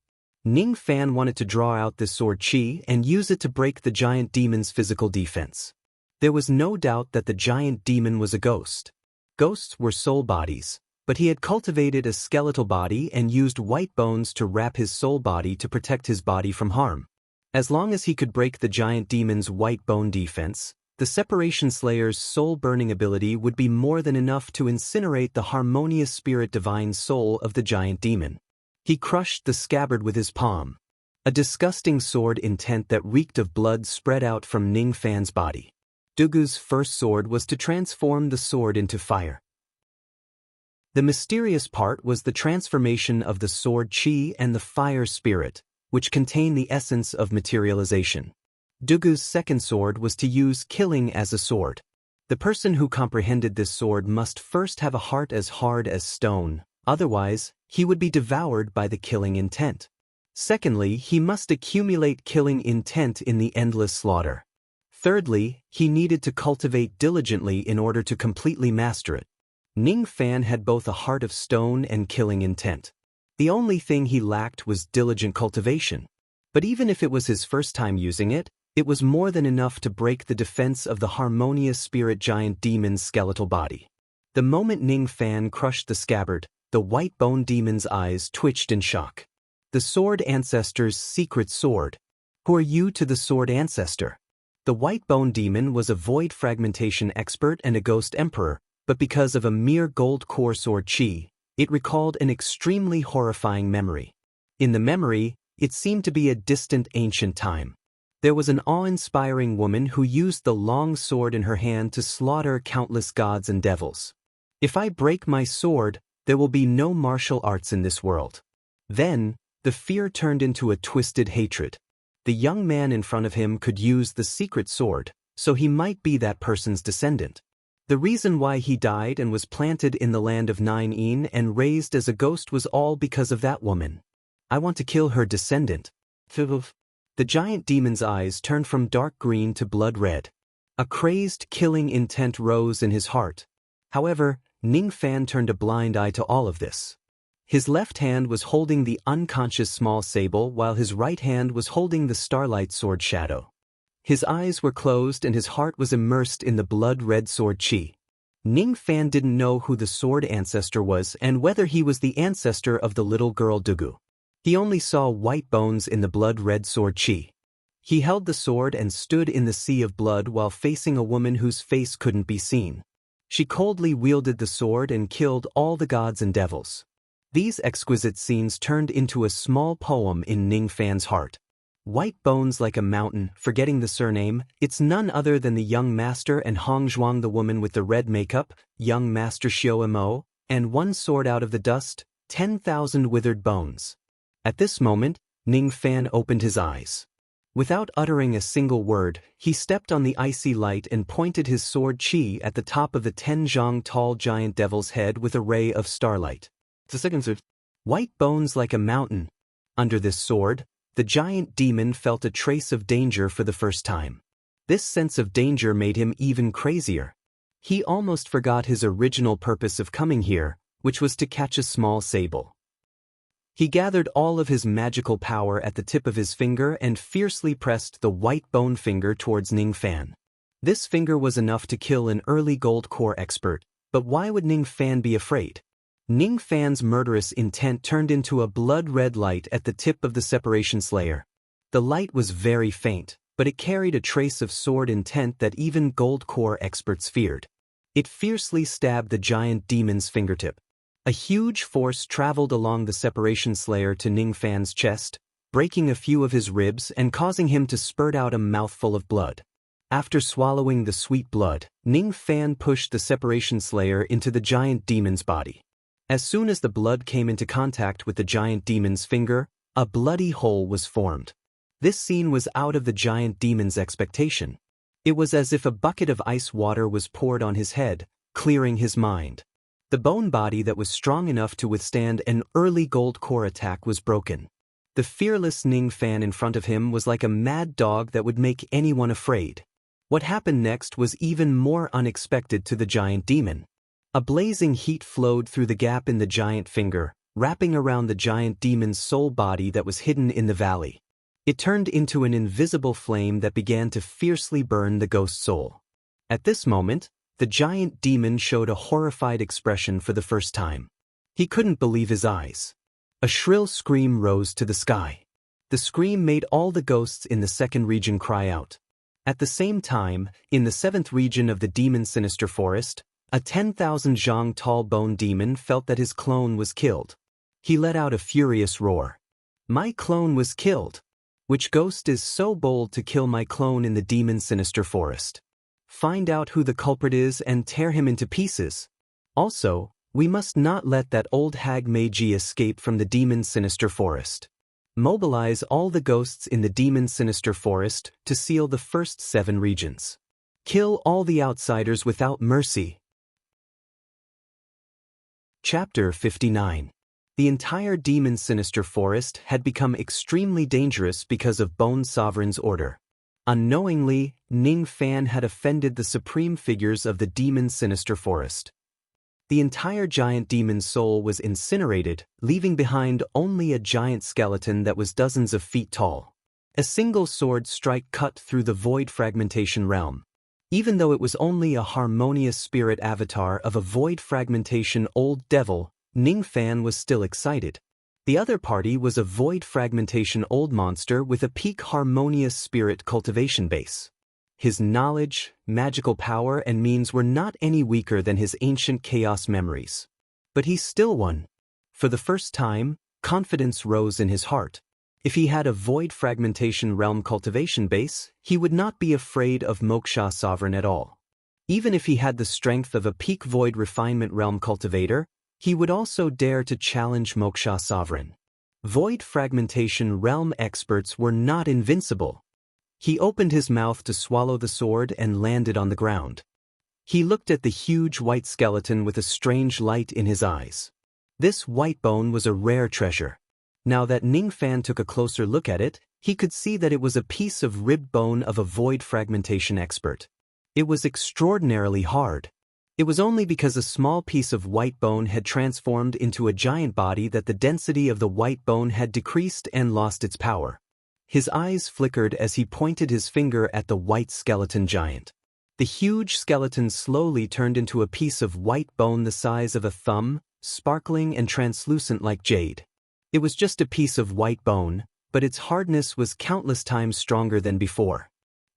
S1: Ning Fan wanted to draw out this sword chi and use it to break the giant demon's physical defense. There was no doubt that the giant demon was a ghost. Ghosts were soul bodies, but he had cultivated a skeletal body and used white bones to wrap his soul body to protect his body from harm. As long as he could break the giant demon's white bone defense, the Separation Slayer's soul-burning ability would be more than enough to incinerate the harmonious spirit divine soul of the giant demon. He crushed the scabbard with his palm. A disgusting sword intent that reeked of blood spread out from Ning Fan's body. Dugu's first sword was to transform the sword into fire. The mysterious part was the transformation of the sword chi and the fire spirit, which contain the essence of materialization. Dugu's second sword was to use killing as a sword. The person who comprehended this sword must first have a heart as hard as stone, otherwise, he would be devoured by the killing intent. Secondly, he must accumulate killing intent in the endless slaughter. Thirdly, he needed to cultivate diligently in order to completely master it. Ning Fan had both a heart of stone and killing intent. The only thing he lacked was diligent cultivation. But even if it was his first time using it, it was more than enough to break the defense of the harmonious spirit giant demon's skeletal body. The moment Ning Fan crushed the scabbard, the white bone demon's eyes twitched in shock. The Sword Ancestor's secret sword. Who are you to the Sword Ancestor? The white bone demon was a void fragmentation expert and a ghost emperor, but because of a mere gold core sword chi, it recalled an extremely horrifying memory. In the memory, it seemed to be a distant ancient time. There was an awe-inspiring woman who used the long sword in her hand to slaughter countless gods and devils. If I break my sword, there will be no martial arts in this world. Then, the fear turned into a twisted hatred. The young man in front of him could use the secret sword, so he might be that person's descendant. The reason why he died and was planted in the land of Nine Een and raised as a ghost was all because of that woman. I want to kill her descendant. The giant demon's eyes turned from dark green to blood red. A crazed, killing intent rose in his heart. However, Ning Fan turned a blind eye to all of this. His left hand was holding the unconscious small sable while his right hand was holding the starlight sword shadow. His eyes were closed and his heart was immersed in the blood-red sword chi. Ning Fan didn't know who the Sword Ancestor was and whether he was the ancestor of the little girl Dugu. He only saw white bones in the blood-red sword chi. He held the sword and stood in the sea of blood while facing a woman whose face couldn't be seen. She coldly wielded the sword and killed all the gods and devils. These exquisite scenes turned into a small poem in Ning Fan's heart. White bones like a mountain, forgetting the surname, it's none other than the young master and Hong Zhuang the woman with the red makeup, young master Xiao Mo, and one sword out of the dust, 10,000 withered bones. At this moment, Ning Fan opened his eyes. Without uttering a single word, he stepped on the icy light and pointed his sword chi at the top of the 10 zhang tall giant devil's head with a ray of starlight. White bones like a mountain. Under this sword, the giant demon felt a trace of danger for the first time. This sense of danger made him even crazier. He almost forgot his original purpose of coming here, which was to catch a small sable. He gathered all of his magical power at the tip of his finger and fiercely pressed the white bone finger towards Ning Fan. This finger was enough to kill an early gold core expert, but why would Ning Fan be afraid? Ning Fan's murderous intent turned into a blood-red light at the tip of the Separation Slayer. The light was very faint, but it carried a trace of sword intent that even gold core experts feared. It fiercely stabbed the giant demon's fingertip. A huge force traveled along the Separation Slayer to Ning Fan's chest, breaking a few of his ribs and causing him to spurt out a mouthful of blood. After swallowing the sweet blood, Ning Fan pushed the Separation Slayer into the giant demon's body. As soon as the blood came into contact with the giant demon's finger, a bloody hole was formed. This scene was out of the giant demon's expectation. It was as if a bucket of ice water was poured on his head, clearing his mind. The bone body that was strong enough to withstand an early gold core attack was broken. The fearless Ning Fan in front of him was like a mad dog that would make anyone afraid. What happened next was even more unexpected to the giant demon. A blazing heat flowed through the gap in the giant finger, wrapping around the giant demon's soul body that was hidden in the valley. It turned into an invisible flame that began to fiercely burn the ghost soul. At this moment, the giant demon showed a horrified expression for the first time. He couldn't believe his eyes. A shrill scream rose to the sky. The scream made all the ghosts in the second region cry out. At the same time, in the seventh region of the demon's sinister forest, a 10,000 zhang tall bone demon felt that his clone was killed. He let out a furious roar. My clone was killed. Which ghost is so bold to kill my clone in the demon's sinister forest? Find out who the culprit is and tear him into pieces. Also, we must not let that old hag Meiji escape from the demon's sinister forest. Mobilize all the ghosts in the demon's sinister forest to seal the first 7 regions. Kill all the outsiders without mercy. Chapter 59. The entire demon's sinister forest had become extremely dangerous because of Bone Sovereign's order. Unknowingly, Ning Fan had offended the supreme figures of the demon's sinister forest. The entire giant demon's soul was incinerated, leaving behind only a giant skeleton that was dozens of feet tall. A single sword strike cut through the void fragmentation realm. Even though it was only a harmonious spirit avatar of a void fragmentation old devil, Ning Fan was still excited. The other party was a void fragmentation old monster with a peak harmonious spirit cultivation base. His knowledge, magical power and means were not any weaker than his ancient chaos memories. But he still won. For the first time, confidence rose in his heart. If he had a void fragmentation realm cultivation base, he would not be afraid of Moksha Sovereign at all. Even if he had the strength of a peak void refinement realm cultivator, he would also dare to challenge Moksha Sovereign. Void fragmentation realm experts were not invincible. He opened his mouth to swallow the sword and landed on the ground. He looked at the huge white skeleton with a strange light in his eyes. This white bone was a rare treasure. Now that Ning Fan took a closer look at it, he could see that it was a piece of rib bone of a void fragmentation expert. It was extraordinarily hard. It was only because a small piece of white bone had transformed into a giant body that the density of the white bone had decreased and lost its power. His eyes flickered as he pointed his finger at the white skeleton giant. The huge skeleton slowly turned into a piece of white bone the size of a thumb, sparkling and translucent like jade. It was just a piece of white bone, but its hardness was countless times stronger than before.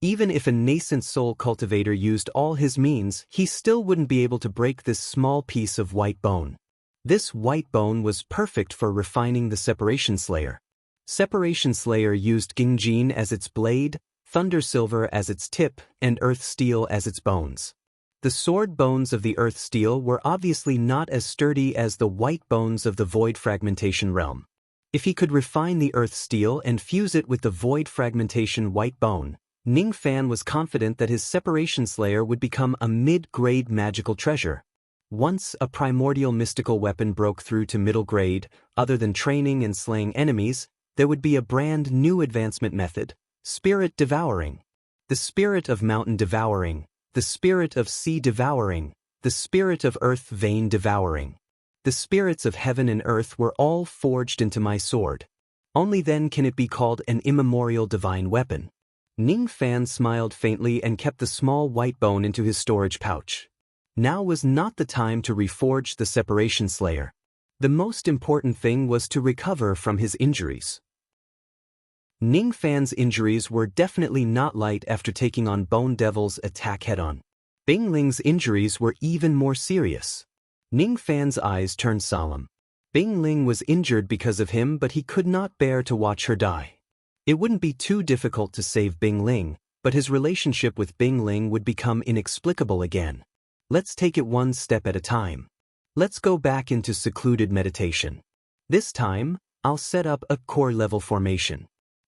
S1: Even if a nascent soul cultivator used all his means, he still wouldn't be able to break this small piece of white bone. This white bone was perfect for refining the Separation Slayer. Separation Slayer used Gingjin as its blade, Thunder Silver as its tip, and Earth Steel as its bones. The sword bones of the Earth Steel were obviously not as sturdy as the white bones of the Void Fragmentation realm. If he could refine the Earth Steel and fuse it with the Void Fragmentation white bone, Ning Fan was confident that his Separation Slayer would become a mid-grade magical treasure. Once a primordial mystical weapon broke through to middle grade, other than training and slaying enemies, there would be a brand new advancement method: Spirit Devouring. The Spirit of Mountain Devouring, the Spirit of Sea Devouring, the Spirit of Earth Vein Devouring. The spirits of heaven and earth were all forged into my sword. Only then can it be called an immemorial divine weapon. Ning Fan smiled faintly and kept the small white bone into his storage pouch. Now was not the time to reforge the Separation Slayer. The most important thing was to recover from his injuries. Ning Fan's injuries were definitely not light after taking on Bone Devil's attack head-on. Bing Ling's injuries were even more serious. Ning Fan's eyes turned solemn. Bing Ling was injured because of him, but he could not bear to watch her die. It wouldn't be too difficult to save Bing Ling, but his relationship with Bing Ling would become inexplicable again. Let's take it one step at a time. Let's go back into secluded meditation. This time, I'll set up a core level formation.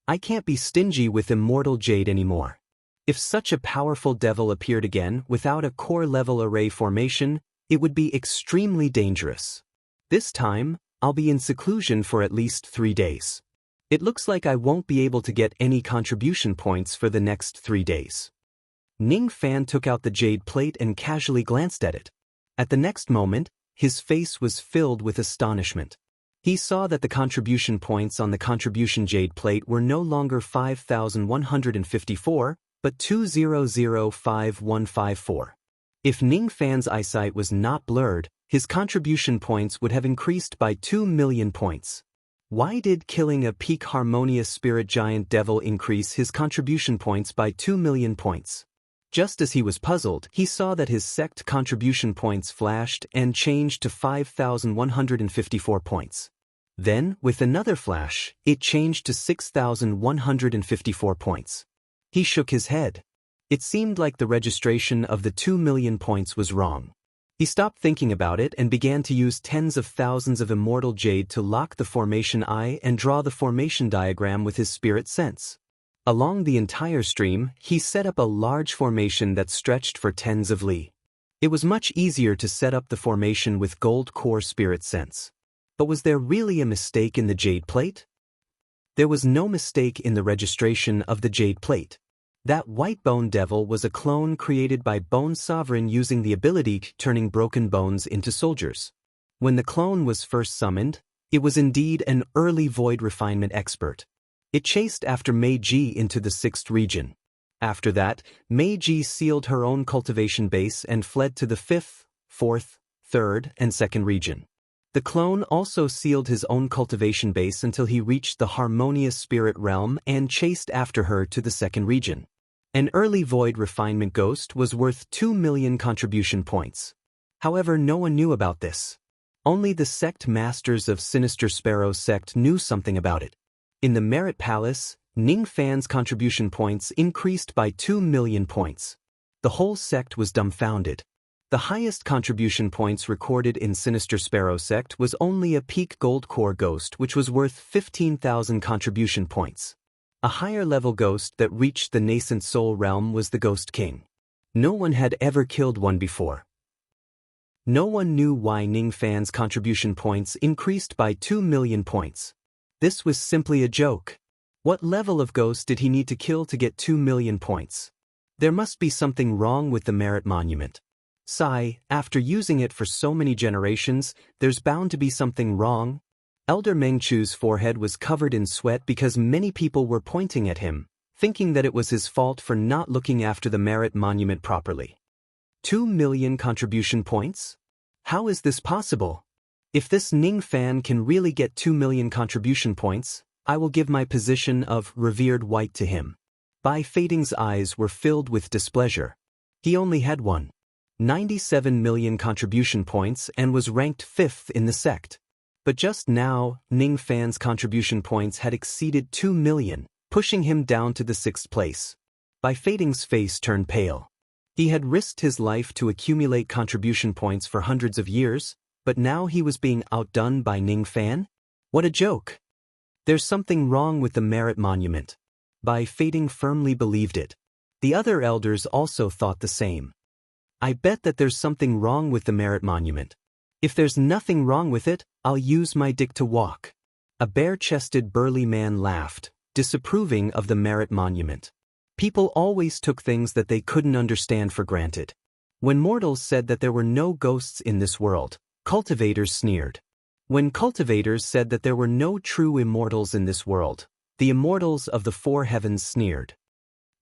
S1: I can't be stingy with immortal jade anymore. If such a powerful devil appeared again without a core level array formation, it would be extremely dangerous. This time, I'll be in seclusion for at least 3 days. It looks like I won't be able to get any contribution points for the next 3 days. Ning Fan took out the jade plate and casually glanced at it. At the next moment, his face was filled with astonishment. He saw that the contribution points on the contribution jade plate were no longer 5,154, but 2005154. If Ning Fan's eyesight was not blurred, his contribution points would have increased by 2 million points. Why did killing a peak harmonious spirit giant devil increase his contribution points by 2 million points? Just as he was puzzled, he saw that his sect contribution points flashed and changed to 5,154 points. Then, with another flash, it changed to 6,154 points. He shook his head. It seemed like the registration of the 2 million points was wrong. He stopped thinking about it and began to use tens of thousands of immortal jade to lock the formation eye and draw the formation diagram with his spirit sense. Along the entire stream, he set up a large formation that stretched for tens of li. It was much easier to set up the formation with gold core spirit sense. But was there really a mistake in the jade plate? There was no mistake in the registration of the jade plate. That white bone devil was a clone created by Bone Sovereign using the ability turning broken bones into soldiers. When the clone was first summoned, it was indeed an early void refinement expert. It chased after Meiji into the 6th region. After that, Meiji sealed her own cultivation base and fled to the 5th, 4th, 3rd, and 2nd region. The clone also sealed his own cultivation base until he reached the harmonious spirit realm and chased after her to the 2nd region. An early void refinement ghost was worth 2 million contribution points. However, no one knew about this. Only the sect masters of Sinister Sparrow sect knew something about it. In the Merit Palace, Ning Fan's contribution points increased by 2 million points. The whole sect was dumbfounded. The highest contribution points recorded in Sinister Sparrow sect was only a peak gold core ghost which was worth 15,000 contribution points. A higher level ghost that reached the nascent soul realm was the Ghost King. No one had ever killed one before. No one knew why Ning Fan's contribution points increased by 2 million points. This was simply a joke. What level of ghost did he need to kill to get 2 million points? There must be something wrong with the merit monument. Sigh, after using it for so many generations, there's bound to be something wrong. Elder Mengchu's forehead was covered in sweat because many people were pointing at him, thinking that it was his fault for not looking after the merit monument properly. 2 million contribution points? How is this possible? If this Ning Fan can really get 2 million contribution points, I will give my position of revered white to him. Bai Fading's eyes were filled with displeasure. He only had 97 million contribution points and was ranked 5th in the sect. But just now, Ning Fan's contribution points had exceeded 2 million, pushing him down to the 6th place. Bai Fading's face turned pale. He had risked his life to accumulate contribution points for hundreds of years, but now he was being outdone by Ning Fan? What a joke! There's something wrong with the merit monument. Bai Fading firmly believed it. The other elders also thought the same. I bet that there's something wrong with the merit monument. If there's nothing wrong with it, I'll use my dick to walk. A bare-chested burly man laughed, disapproving of the merit monument. People always took things that they couldn't understand for granted. When mortals said that there were no ghosts in this world, cultivators sneered. When cultivators said that there were no true immortals in this world, the immortals of the 4 heavens sneered.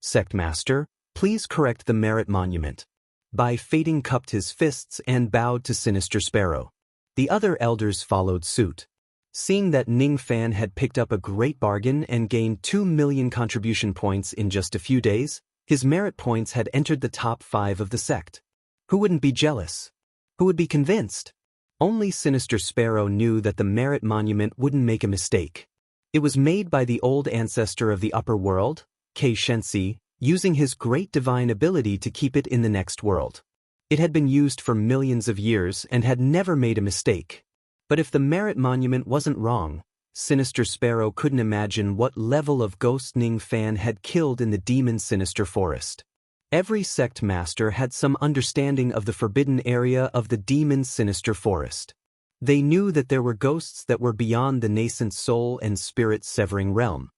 S1: Sectmaster, please correct the merit monument. Bai Fading cupped his fists and bowed to Sinister Sparrow. The other elders followed suit. Seeing that Ning Fan had picked up a great bargain and gained 2 million contribution points in just a few days, his merit points had entered the top 5 of the sect. Who wouldn't be jealous? Who would be convinced? Only Sinister Sparrow knew that the merit monument wouldn't make a mistake. It was made by the old ancestor of the upper world, Kei Shensi, using his great divine ability to keep it in the next world. It had been used for millions of years and had never made a mistake. But if the merit monument wasn't wrong, Sinister Sparrow couldn't imagine what level of ghost Ning Fan had killed in the demon Sinister Forest. Every sect master had some understanding of the forbidden area of the demon Sinister Forest. They knew that there were ghosts that were beyond the nascent soul and spirit severing realm.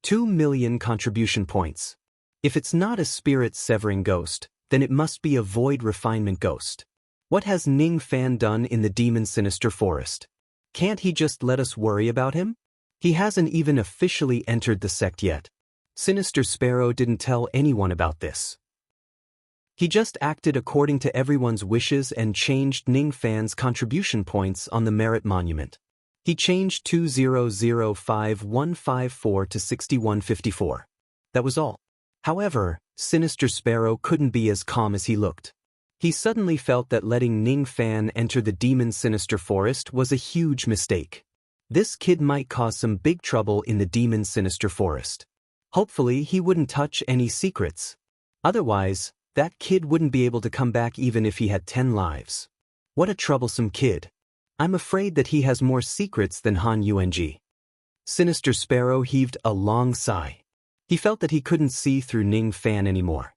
S1: 2 million contribution points. If it's not a spirit severing ghost, then it must be a void refinement ghost. What has Ning Fan done in the demon sinister forest? Can't he just let us worry about him? He hasn't even officially entered the sect yet. Sinister Sparrow didn't tell anyone about this. He just acted according to everyone's wishes and changed Ning Fan's contribution points on the merit monument. He changed 2005-154 to 6154. That was all. However, Sinister Sparrow couldn't be as calm as he looked. He suddenly felt that letting Ning Fan enter the demon sinister forest was a huge mistake. This kid might cause some big trouble in the demon sinister forest. Hopefully he wouldn't touch any secrets. Otherwise, that kid wouldn't be able to come back even if he had 10 lives. What a troublesome kid. I'm afraid that he has more secrets than Han Yuanji. Sinister Sparrow heaved a long sigh. He felt that he couldn't see through Ning Fan anymore.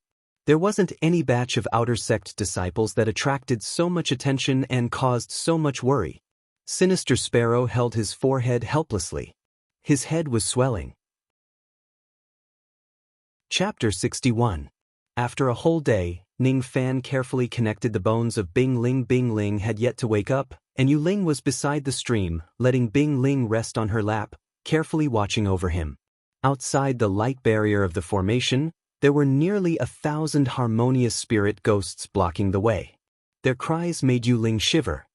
S1: There wasn't any batch of outer sect disciples that attracted so much attention and caused so much worry. Sinister Sparrow held his forehead helplessly. His head was swelling. Chapter 61. After a whole day, Ning Fan carefully connected the bones of Bing Ling. Bing Ling had yet to wake up, and Yu Ling was beside the stream, letting Bing Ling rest on her lap, carefully watching over him. Outside the light barrier of the formation, there were nearly 1,000 harmonious spirit ghosts blocking the way. Their cries made Yu Ling shiver.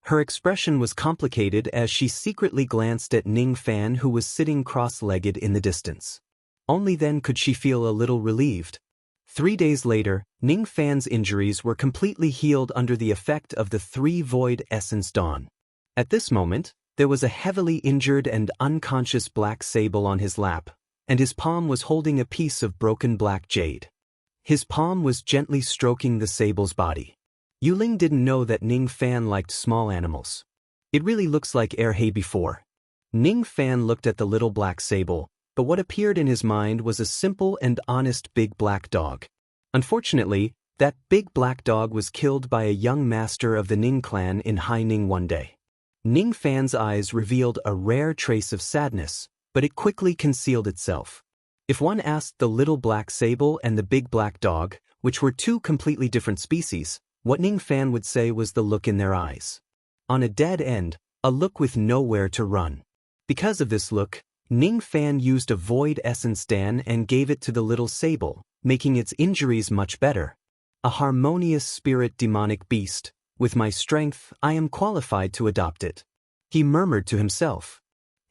S1: Her expression was complicated as she secretly glanced at Ning Fan, who was sitting cross-legged in the distance. Only then could she feel a little relieved. 3 days later, Ning Fan's injuries were completely healed under the effect of the 3 Void Essence Dawn. At this moment, there was a heavily injured and unconscious black sable on his lap, and his palm was holding a piece of broken black jade. His palm was gently stroking the sable's body. Yu Ling didn't know that Ning Fan liked small animals. It really looks like Erhei before. Ning Fan looked at the little black sable, but what appeared in his mind was a simple and honest big black dog. Unfortunately, that big black dog was killed by a young master of the Ning clan in Hai Ning one day. Ning Fan's eyes revealed a rare trace of sadness, but it quickly concealed itself. If one asked the little black sable and the big black dog, which were 2 completely different species, what Ning Fan would say was the look in their eyes. On a dead end, a look with nowhere to run. Because of this look, Ning Fan used a Void Essence Dan and gave it to the little sable, making its injuries much better. A harmonious spirit demonic beast. With my strength, I am qualified to adopt it. He murmured to himself.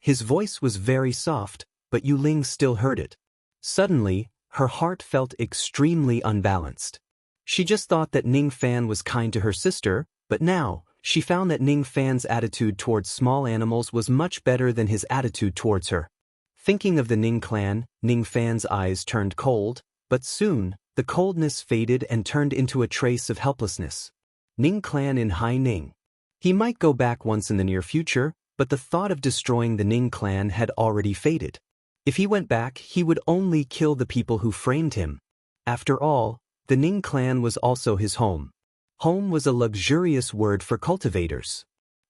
S1: His voice was very soft, but Yu Ling still heard it. Suddenly, her heart felt extremely unbalanced. She just thought that Ning Fan was kind to her sister, but now, she found that Ning Fan's attitude towards small animals was much better than his attitude towards her. Thinking of the Ning clan, Ning Fan's eyes turned cold, but soon, the coldness faded and turned into a trace of helplessness. Ning clan in Hai Ning. He might go back once in the near future, but the thought of destroying the Ning clan had already faded. If he went back, he would only kill the people who framed him. After all, the Ning clan was also his home. Home was a luxurious word for cultivators.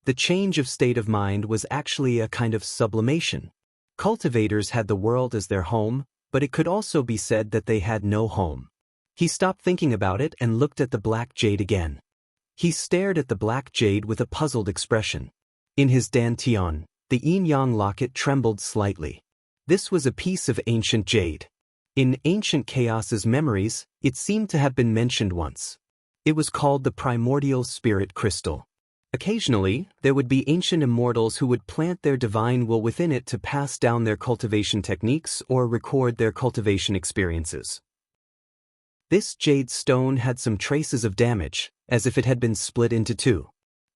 S1: The change of state of mind was actually a kind of sublimation. Cultivators had the world as their home, but it could also be said that they had no home. He stopped thinking about it and looked at the black jade again. He stared at the black jade with a puzzled expression. In his dantian, the yin-yang locket trembled slightly. This was a piece of ancient jade. In Ancient Chaos's memories, it seemed to have been mentioned once. It was called the primordial spirit crystal. Occasionally, there would be ancient immortals who would plant their divine will within it to pass down their cultivation techniques or record their cultivation experiences. This jade stone had some traces of damage, as if it had been split into 2.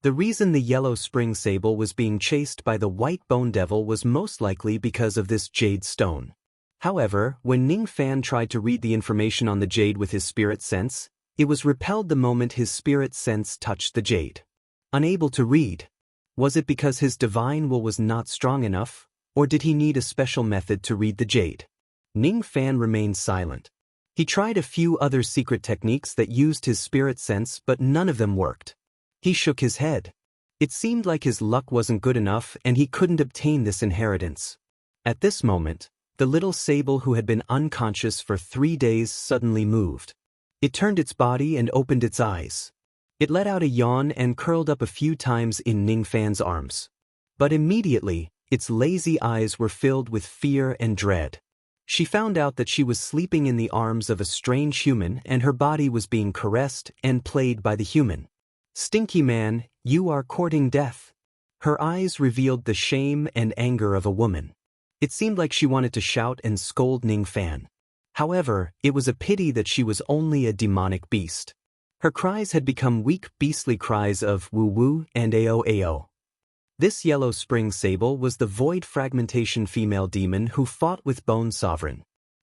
S1: The reason the yellow spring sable was being chased by the white bone devil was most likely because of this jade stone. However, when Ning Fan tried to read the information on the jade with his spirit sense, it was repelled the moment his spirit sense touched the jade. Unable to read. Was it because his divine will was not strong enough, or did he need a special method to read the jade? Ning Fan remained silent. He tried a few other secret techniques that used his spirit sense, but none of them worked. He shook his head. It seemed like his luck wasn't good enough and he couldn't obtain this inheritance. At this moment, the little sable who had been unconscious for 3 days suddenly moved. It turned its body and opened its eyes. It let out a yawn and curled up a few times in Ning Fan's arms. But immediately, its lazy eyes were filled with fear and dread. She found out that she was sleeping in the arms of a strange human and her body was being caressed and played by the human. "Stinky man, you are courting death." Her eyes revealed the shame and anger of a woman. It seemed like she wanted to shout and scold Ning Fan. However, it was a pity that she was only a demonic beast. Her cries had become weak beastly cries of woo-woo and ao-ao. This yellow spring sable was the void fragmentation female demon who fought with Bone Sovereign.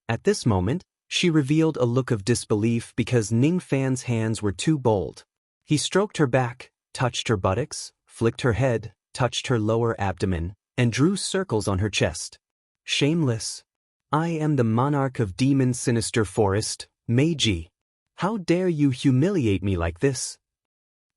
S1: At this moment, she revealed a look of disbelief because Ning Fan's hands were too bold. He stroked her back, touched her buttocks, flicked her head, touched her lower abdomen, and drew circles on her chest. "Shameless. I am the monarch of Demon Sinister Forest, Meiji. How dare you humiliate me like this?"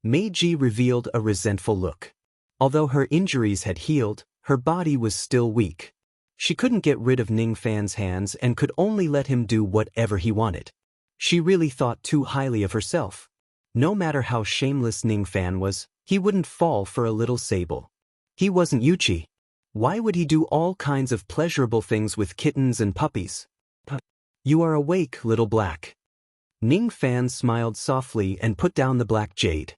S1: Meiji revealed a resentful look. Although her injuries had healed, her body was still weak. She couldn't get rid of Ning Fan's hands and could only let him do whatever he wanted. She really thought too highly of herself. No matter how shameless Ning Fan was, he wouldn't fall for a little sable. He wasn't Yuchi. Why would he do all kinds of pleasurable things with kittens and puppies? "You are awake, little black." Ning Fan smiled softly and put down the black jade.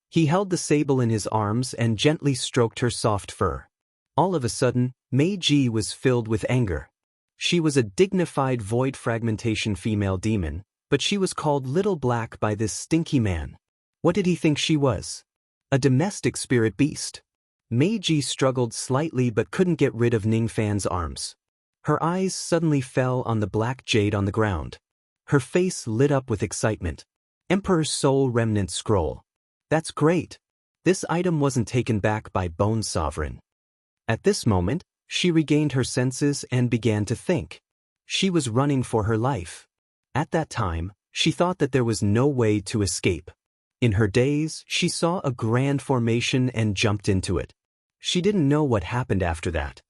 S1: He held the sable in his arms and gently stroked her soft fur. All of a sudden, Meiji was filled with anger. She was a dignified void fragmentation female demon, but she was called Little Black by this stinky man. What did he think she was? A domestic spirit beast. Meiji struggled slightly but couldn't get rid of Ning Fan's arms. Her eyes suddenly fell on the black jade on the ground. Her face lit up with excitement. Emperor's Soul Remnant Scroll. That's great. This item wasn't taken back by Bone Sovereign. At this moment, she regained her senses and began to think. She was running for her life. At that time, she thought that there was no way to escape. In her daze, she saw a grand formation and jumped into it. She didn't know what happened after that.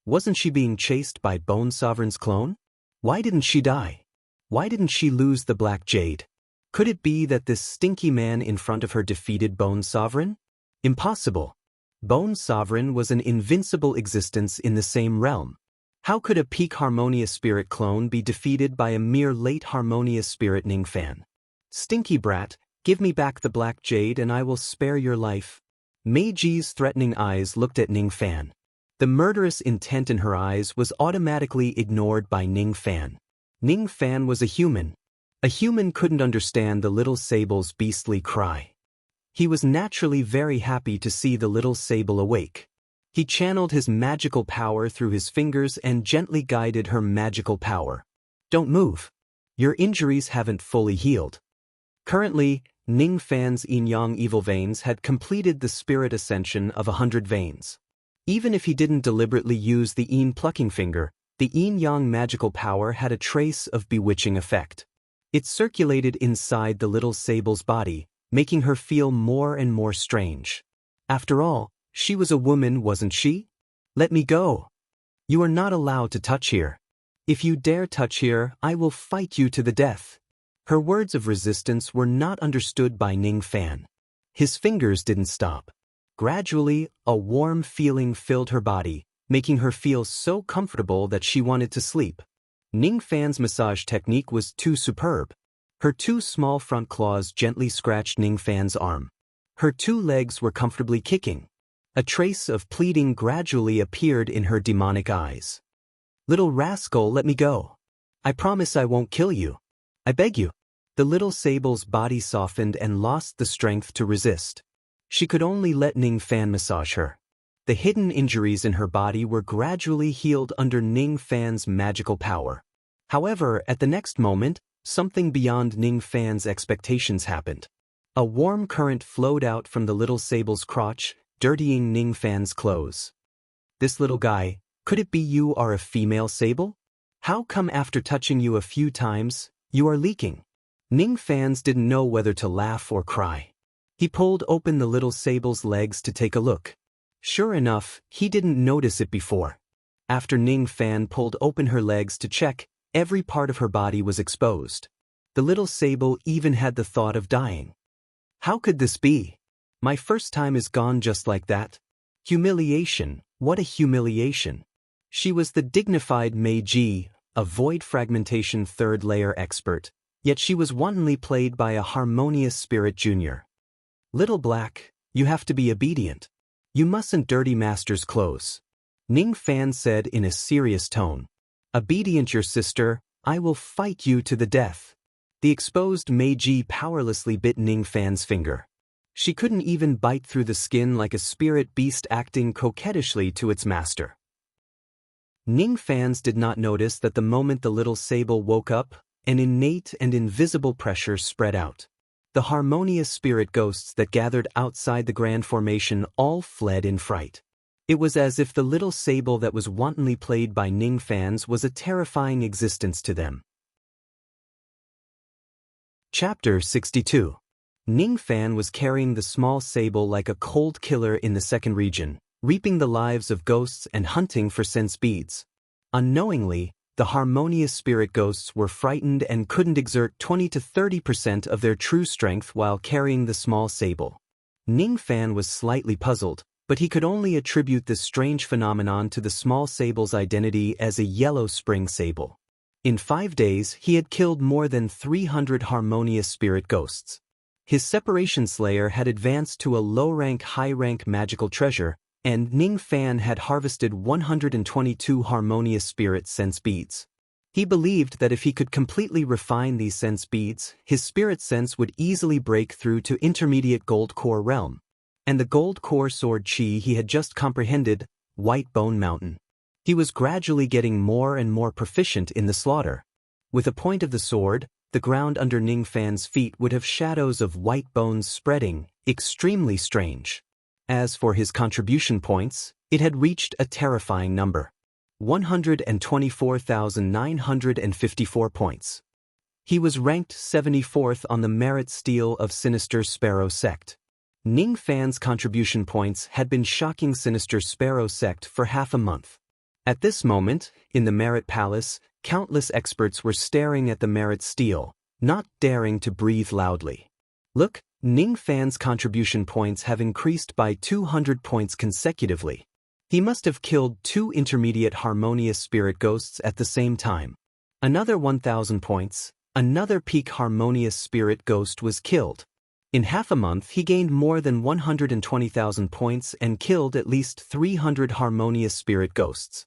S1: Wasn't she being chased by Bone Sovereign's clone? Why didn't she die? Why didn't she lose the black jade? Could it be that this stinky man in front of her defeated Bone Sovereign? Impossible. Bone Sovereign was an invincible existence in the same realm. How could a peak Harmonious Spirit clone be defeated by a mere late Harmonious Spirit Ning Fan? "Stinky brat, give me back the black jade and I will spare your life." Meiji's threatening eyes looked at Ning Fan. The murderous intent in her eyes was automatically ignored by Ning Fan. Ning Fan was a human. A human couldn't understand the little sable's beastly cry. He was naturally very happy to see the little sable awake. He channeled his magical power through his fingers and gently guided her magical power. "Don't move. Your injuries haven't fully healed." Currently, Ning Fan's yin-yang evil veins had completed the spirit ascension of 100 veins. Even if he didn't deliberately use the yin plucking finger, the yin-yang magical power had a trace of bewitching effect. It circulated inside the little sable's body, making her feel more and more strange. After all, she was a woman, wasn't she? "Let me go. You are not allowed to touch here. If you dare touch here, I will fight you to the death." Her words of resistance were not understood by Ning Fan. His fingers didn't stop. Gradually, a warm feeling filled her body, making her feel so comfortable that she wanted to sleep. Ning Fan's massage technique was too superb. Her two small front claws gently scratched Ning Fan's arm. Her two legs were comfortably kicking. A trace of pleading gradually appeared in her demonic eyes. "Little rascal, let me go. I promise I won't kill you. I beg you." The little sable's body softened and lost the strength to resist. She could only let Ning Fan massage her. The hidden injuries in her body were gradually healed under Ning Fan's magical power. However, at the next moment, something beyond Ning Fan's expectations happened. A warm current flowed out from the little sable's crotch, dirtying Ning Fan's clothes. "This little guy, could it be you are a female sable? How come after touching you a few times, you are leaking?" Ning Fan's didn't know whether to laugh or cry. He pulled open the little sable's legs to take a look. Sure enough, he didn't notice it before. After Ning Fan pulled open her legs to check, every part of her body was exposed. The little sable even had the thought of dying. How could this be? My first time is gone just like that. Humiliation, what a humiliation. She was the dignified Meiji, a void fragmentation third-layer expert, yet she was wantonly played by a harmonious spirit junior. Little Black, you have to be obedient. You mustn't dirty master's clothes. Ning Fan said in a serious tone. Obedient, your sister, I will fight you to the death. The exposed Meiji powerlessly bit Ning Fan's finger. She couldn't even bite through the skin like a spirit beast acting coquettishly to its master. Ning Fans did not notice that the moment the little sable woke up, an innate and invisible pressure spread out. The harmonious spirit ghosts that gathered outside the grand formation all fled in fright. It was as if the little sable that was wantonly played by Ning Fans was a terrifying existence to them. Chapter 62. Ning Fan was carrying the small sable like a cold killer in the second region, reaping the lives of ghosts and hunting for sense beads. Unknowingly, the harmonious spirit ghosts were frightened and couldn't exert 20 to 30% of their true strength while carrying the small sable. Ning Fan was slightly puzzled, but he could only attribute this strange phenomenon to the small sable's identity as a yellow spring sable. In 5 days, he had killed more than 300 harmonious spirit ghosts. His separation slayer had advanced to a low-rank, high-rank magical treasure, and Ning Fan had harvested 122 harmonious spirit sense beads. He believed that if he could completely refine these sense beads, his spirit sense would easily break through to intermediate gold core realm. And the gold core sword chi he had just comprehended, White Bone Mountain. He was gradually getting more and more proficient in the slaughter. With the point of the sword, the ground under Ning Fan's feet would have shadows of white bones spreading, extremely strange. As for his contribution points, it had reached a terrifying number. 124,954 points. He was ranked 74th on the merit stele of Sinister Sparrow Sect. Ning Fan's contribution points had been shocking Sinister Sparrow Sect for half a month. At this moment, in the Merit Palace, countless experts were staring at the merit stele, not daring to breathe loudly. Look, Ning Fan's contribution points have increased by 200 points consecutively. He must have killed 2 intermediate harmonious spirit ghosts at the same time. Another 1,000 points, another peak harmonious spirit ghost was killed. In half a month he gained more than 120,000 points and killed at least 300 harmonious spirit ghosts.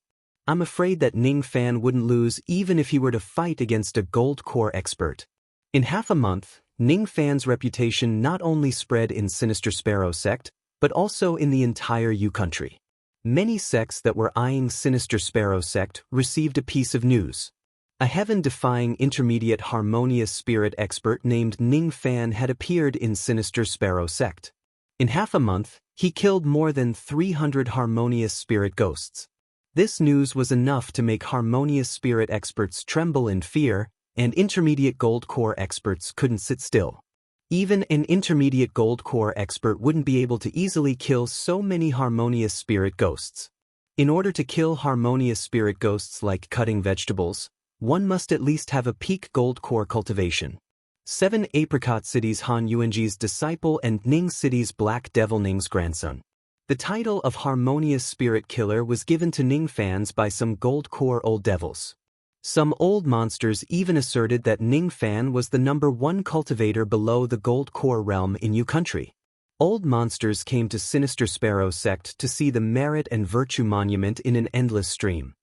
S1: I'm afraid that Ning Fan wouldn't lose even if he were to fight against a gold core expert. In half a month, Ning Fan's reputation not only spread in Sinister Sparrow Sect, but also in the entire U country. Many sects that were eyeing Sinister Sparrow Sect received a piece of news. A heaven-defying intermediate harmonious spirit expert named Ning Fan had appeared in Sinister Sparrow Sect. In half a month, he killed more than 300 harmonious spirit ghosts. This news was enough to make harmonious spirit experts tremble in fear, and intermediate gold core experts couldn't sit still. Even an intermediate gold core expert wouldn't be able to easily kill so many harmonious spirit ghosts. In order to kill harmonious spirit ghosts like cutting vegetables, one must at least have a peak gold core cultivation. 7 Apricot City's Han Yuanji's disciple and Ning City's Black Devil Ning's grandson. The title of Harmonious Spirit Killer was given to Ning Fans by some gold core old devils. Some old monsters even asserted that Ning Fan was the #1 cultivator below the gold core realm in U country. Old monsters came to Sinister Sparrow Sect to see the merit and virtue monument in an endless stream.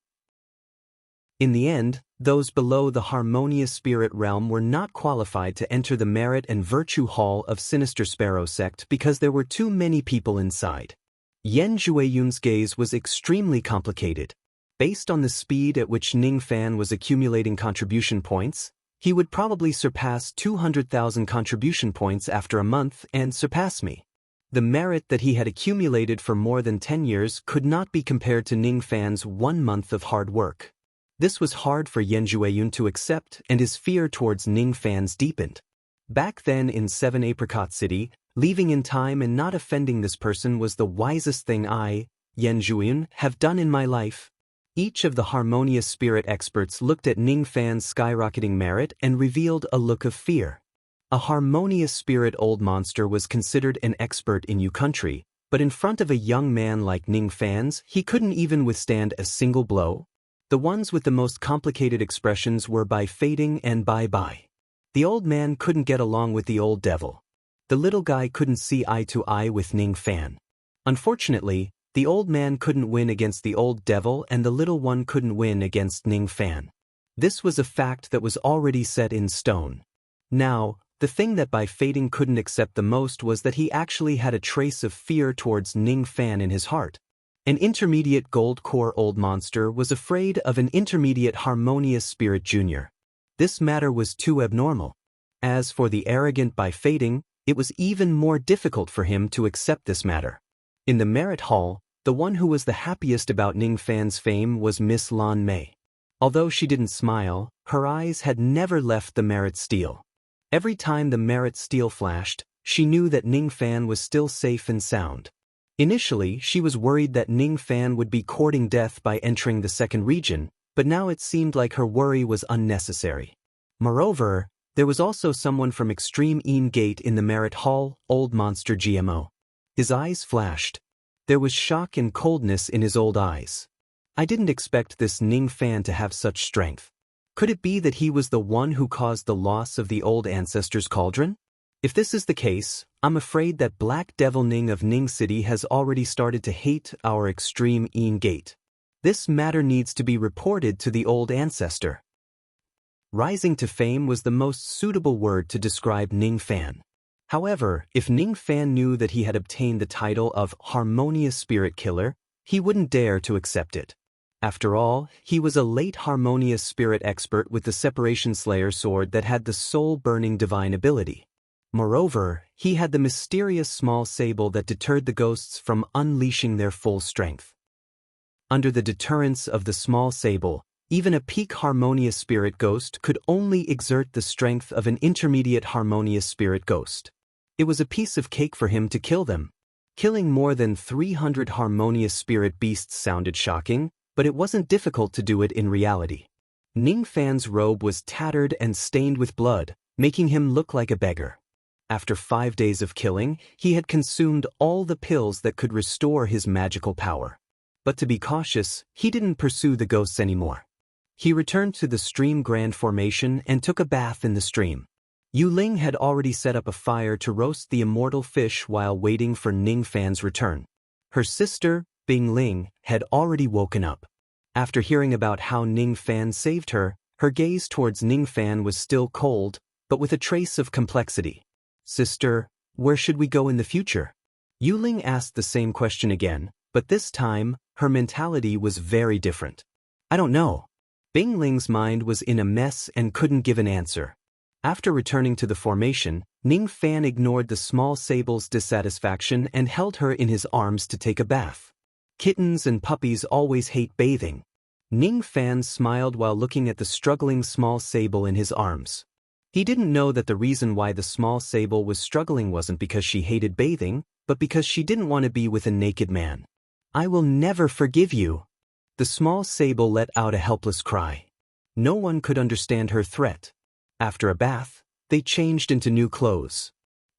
S1: In the end, those below the harmonious spirit realm were not qualified to enter the merit and virtue hall of Sinister Sparrow Sect because there were too many people inside. Yan Zhuiyun's gaze was extremely complicated. Based on the speed at which Ning Fan was accumulating contribution points, he would probably surpass 200,000 contribution points after a month and surpass me. The merit that he had accumulated for more than 10 years could not be compared to Ning Fan's 1 month of hard work. This was hard for Yan Zhuiyun to accept, and his fear towards Ning Fans deepened. Back then in 7 Apricot City, leaving in time and not offending this person was the wisest thing I, Yan Zhuiyun, have done in my life. Each of the harmonious spirit experts looked at Ning Fan's skyrocketing merit and revealed a look of fear. A harmonious spirit old monster was considered an expert in Yu country, but in front of a young man like Ning Fan's, he couldn't even withstand a single blow. The ones with the most complicated expressions were by fading and bye-bye. The old man couldn't get along with the old devil. The little guy couldn't see eye to eye with Ning Fan. Unfortunately, the old man couldn't win against the old devil and the little one couldn't win against Ning Fan. This was a fact that was already set in stone. Now, the thing that by fading couldn't accept the most was that he actually had a trace of fear towards Ning Fan in his heart. An intermediate gold core old monster was afraid of an intermediate harmonious spirit junior. This matter was too abnormal. As for the arrogant by fading, it was even more difficult for him to accept this matter. In the merit hall, the one who was the happiest about Ning Fan's fame was Miss Lan Mei. Although she didn't smile, her eyes had never left the merit steel. Every time the merit steel flashed, she knew that Ning Fan was still safe and sound. Initially, she was worried that Ning Fan would be courting death by entering the second region, but now it seemed like her worry was unnecessary. Moreover, there was also someone from Extreme Een Gate in the merit hall, old monster GMO. His eyes flashed. There was shock and coldness in his old eyes. I didn't expect this Ning Fan to have such strength. Could it be that he was the one who caused the loss of the old ancestors' cauldron? If this is the case, I'm afraid that Black Devil Ning of Ning City has already started to hate our Extreme Een Gate. This matter needs to be reported to the old ancestor. Rising to fame was the most suitable word to describe Ning Fan. However, if Ning Fan knew that he had obtained the title of Harmonious Spirit Killer, he wouldn't dare to accept it. After all, he was a late harmonious spirit expert with the Separation Slayer sword that had the soul-burning divine ability. Moreover, he had the mysterious small sable that deterred the ghosts from unleashing their full strength. Under the deterrence of the small sable, even a peak harmonious spirit ghost could only exert the strength of an intermediate harmonious spirit ghost. It was a piece of cake for him to kill them. Killing more than 300 harmonious spirit beasts sounded shocking, but it wasn't difficult to do it in reality. Ning Fan's robe was tattered and stained with blood, making him look like a beggar. After 5 days of killing, he had consumed all the pills that could restore his magical power. But to be cautious, he didn't pursue the ghosts anymore. He returned to the stream Grand Formation and took a bath in the stream. Yu Ling had already set up a fire to roast the immortal fish while waiting for Ning Fan's return. Her sister, Bing Ling, had already woken up. After hearing about how Ning Fan saved her, her gaze towards Ning Fan was still cold, but with a trace of complexity. "Sister, where should we go in the future?" Yu Ling asked the same question again, but this time, her mentality was very different. "I don't know." Bing Ling's mind was in a mess and couldn't give an answer. After returning to the formation, Ning Fan ignored the small sable's dissatisfaction and held her in his arms to take a bath. Kittens and puppies always hate bathing. Ning Fan smiled while looking at the struggling small sable in his arms. He didn't know that the reason why the small sable was struggling wasn't because she hated bathing, but because she didn't want to be with a naked man. "I will never forgive you." The small sable let out a helpless cry. No one could understand her threat. After a bath, they changed into new clothes.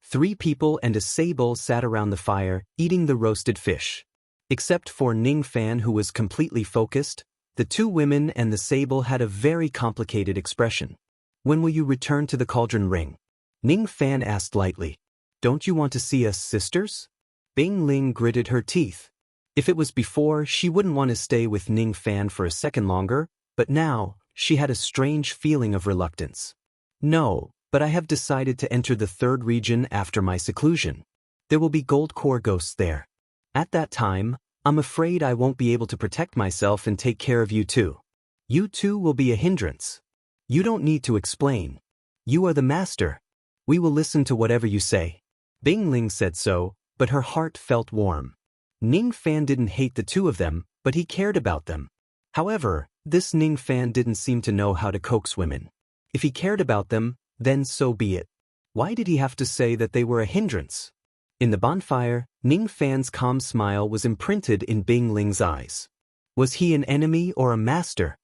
S1: 3 people and a sable sat around the fire, eating the roasted fish. Except for Ning Fan, who was completely focused, the 2 women and the sable had a very complicated expression. "When will you return to the cauldron ring?" Ning Fan asked lightly. "Don't you want to see us sisters?" Bing Ling gritted her teeth. If it was before, she wouldn't want to stay with Ning Fan for a second longer, but now, she had a strange feeling of reluctance. "No, but I have decided to enter the 3rd region after my seclusion. There will be gold core ghosts there. At that time, I'm afraid I won't be able to protect myself and take care of you too. You two will be a hindrance. You don't need to explain. You are the master. We will listen to whatever you say." Bing Ling said so, but her heart felt warm. Ning Fan didn't hate the 2 of them, but he cared about them. However, this Ning Fan didn't seem to know how to coax women. If he cared about them, then so be it. Why did he have to say that they were a hindrance? In the bonfire, Ning Fan's calm smile was imprinted in Bing Ling's eyes. Was he an enemy or a master?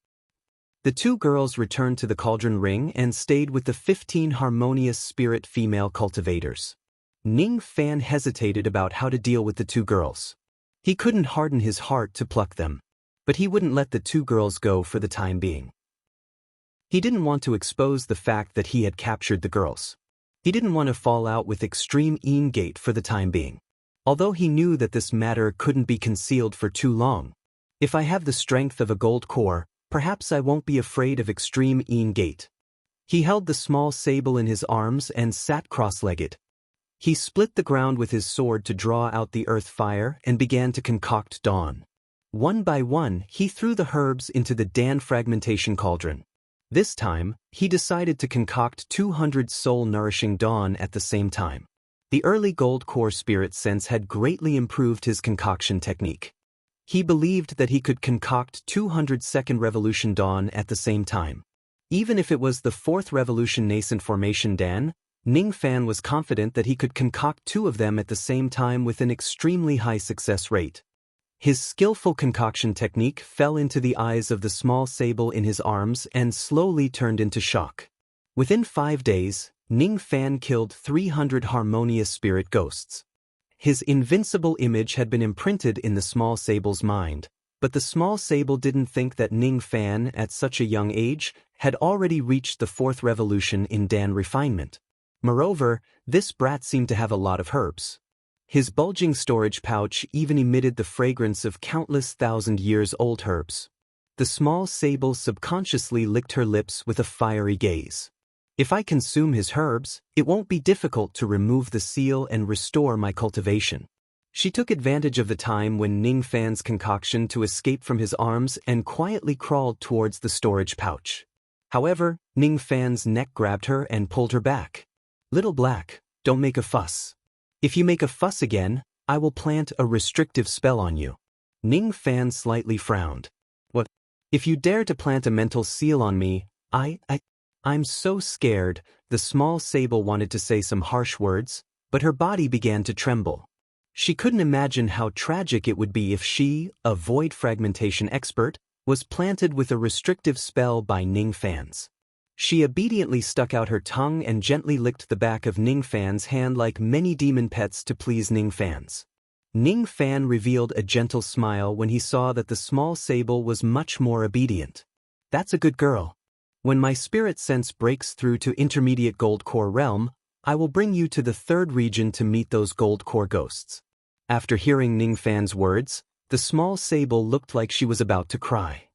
S1: The two girls returned to the cauldron ring and stayed with the 15 harmonious spirit female cultivators. Ning Fan hesitated about how to deal with the two girls. He couldn't harden his heart to pluck them, but he wouldn't let the two girls go for the time being. He didn't want to expose the fact that he had captured the girls. He didn't want to fall out with Extreme Gate for the time being. Although he knew that this matter couldn't be concealed for too long. If I have the strength of a gold core, perhaps I won't be afraid of Extreme Gate. He held the small sable in his arms and sat cross-legged. He split the ground with his sword to draw out the earth fire and began to concoct dawn. One by one, he threw the herbs into the Dan fragmentation cauldron. This time, he decided to concoct 200 soul-nourishing dawn at the same time. The early gold core spirit sense had greatly improved his concoction technique. He believed that he could concoct 200 second revolution dawn at the same time. Even if it was the fourth revolution nascent formation Dan, Ning Fan was confident that he could concoct two of them at the same time with an extremely high success rate. His skillful concoction technique fell into the eyes of the small sable in his arms and slowly turned into shock. Within 5 days, Ning Fan killed 300 harmonious spirit ghosts. His invincible image had been imprinted in the small sable's mind, but the small sable didn't think that Ning Fan, at such a young age, had already reached the fourth revolution in Dan refinement. Moreover, this brat seemed to have a lot of herbs. His bulging storage pouch even emitted the fragrance of countless thousand-years-old herbs. The small sable subconsciously licked her lips with a fiery gaze. If I consume his herbs, it won't be difficult to remove the seal and restore my cultivation. She took advantage of the time when Ning Fan's concoction to escape from his arms and quietly crawled towards the storage pouch. However, Ning Fan's neck grabbed her and pulled her back. "Little Black, don't make a fuss. If you make a fuss again, I will plant a restrictive spell on you." Ning Fan slightly frowned. "What? If you dare to plant a mental seal on me, I'm so scared." The small sable wanted to say some harsh words, but her body began to tremble. She couldn't imagine how tragic it would be if she, a void fragmentation expert, was planted with a restrictive spell by Ning Fan's. She obediently stuck out her tongue and gently licked the back of Ning Fan's hand like many demon pets to please Ning Fan's. Ning Fan revealed a gentle smile when he saw that the small sable was much more obedient. "That's a good girl. When my spirit sense breaks through to intermediate gold core realm, I will bring you to the third region to meet those gold core ghosts." After hearing Ning Fan's words, the small sable looked like she was about to cry.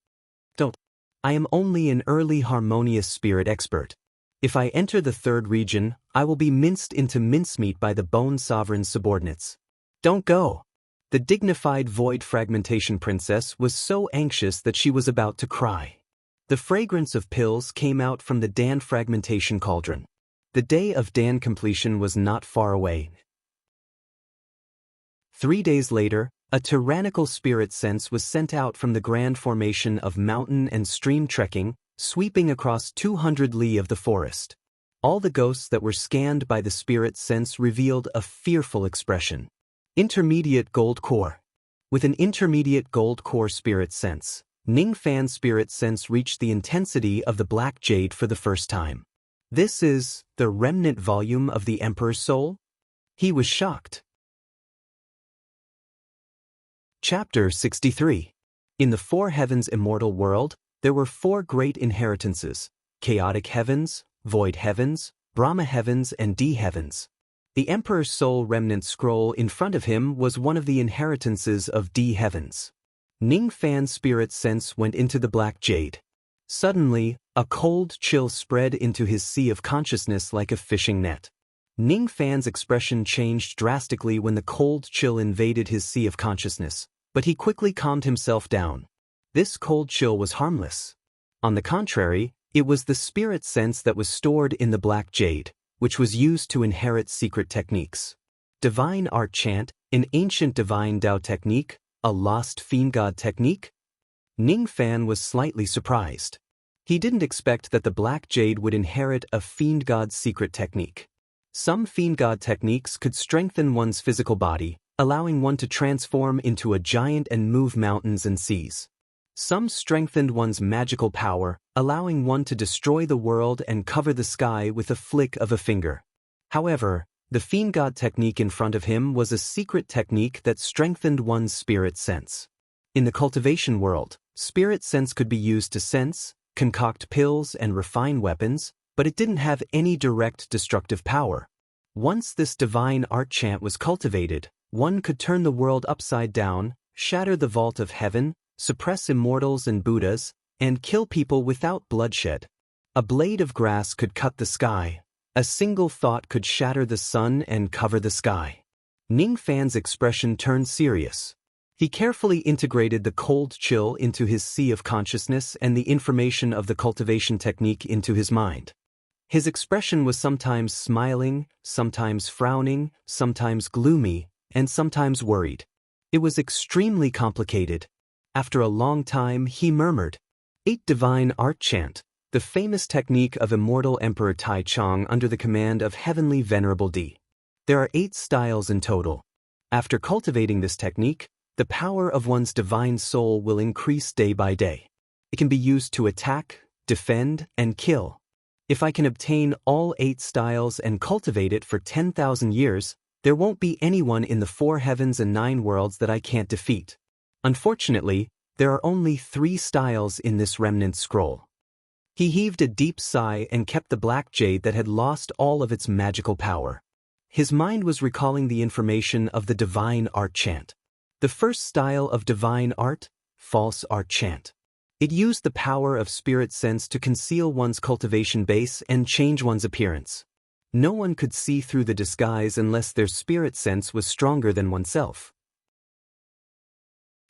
S1: "Don't. I am only an early harmonious spirit expert. If I enter the third region, I will be minced into mincemeat by the Bone Sovereign's subordinates. Don't go." The dignified void fragmentation princess was so anxious that she was about to cry. The fragrance of pills came out from the Dan fragmentation cauldron. The day of Dan completion was not far away. 3 days later, a tyrannical spirit sense was sent out from the grand formation of mountain and stream trekking, sweeping across 200 li of the forest. All the ghosts that were scanned by the spirit sense revealed a fearful expression. Intermediate gold core. With an intermediate gold core spirit sense, Ning Fan's spirit sense reached the intensity of the black jade for the first time. "This is the remnant volume of the Emperor's soul?" He was shocked. Chapter 63. In the four heavens immortal world, there were 4 great inheritances: chaotic heavens, void heavens, Brahma heavens, and D heavens. The Emperor's soul remnant scroll in front of him was one of the inheritances of D heavens. Ning Fan's spirit sense went into the black jade. Suddenly, a cold chill spread into his sea of consciousness like a fishing net. Ning Fan's expression changed drastically when the cold chill invaded his sea of consciousness, but he quickly calmed himself down. This cold chill was harmless. On the contrary, it was the spirit sense that was stored in the black jade, which was used to inherit secret techniques. Divine Art Chant, an ancient divine Tao technique, a lost fiend god technique? Ning Fan was slightly surprised. He didn't expect that the black jade would inherit a fiend god's secret technique. Some fiend god techniques could strengthen one's physical body, allowing one to transform into a giant and move mountains and seas. Some strengthened one's magical power, allowing one to destroy the world and cover the sky with a flick of a finger. However, the fiend god technique in front of him was a secret technique that strengthened one's spirit sense. In the cultivation world, spirit sense could be used to sense, concoct pills and refine weapons, but it didn't have any direct destructive power. Once this divine art chant was cultivated, one could turn the world upside down, shatter the vault of heaven, suppress immortals and Buddhas, and kill people without bloodshed. A blade of grass could cut the sky. A single thought could shatter the sun and cover the sky. Ning Fan's expression turned serious. He carefully integrated the cold chill into his sea of consciousness and the information of the cultivation technique into his mind. His expression was sometimes smiling, sometimes frowning, sometimes gloomy, and sometimes worried. It was extremely complicated. After a long time, he murmured, 8 Divine Art Chant, the famous technique of immortal Emperor Tai Chong under the command of Heavenly Venerable D. There are 8 styles in total. After cultivating this technique, the power of one's divine soul will increase day by day. It can be used to attack, defend, and kill. If I can obtain all 8 styles and cultivate it for 10,000 years, there won't be anyone in the 4 heavens and 9 worlds that I can't defeat. Unfortunately, there are only 3 styles in this remnant scroll. He heaved a deep sigh and kept the black jade that had lost all of its magical power. His mind was recalling the information of the divine art chant. The first style of divine art, false art chant. It used the power of spirit sense to conceal one's cultivation base and change one's appearance. No one could see through the disguise unless their spirit sense was stronger than oneself.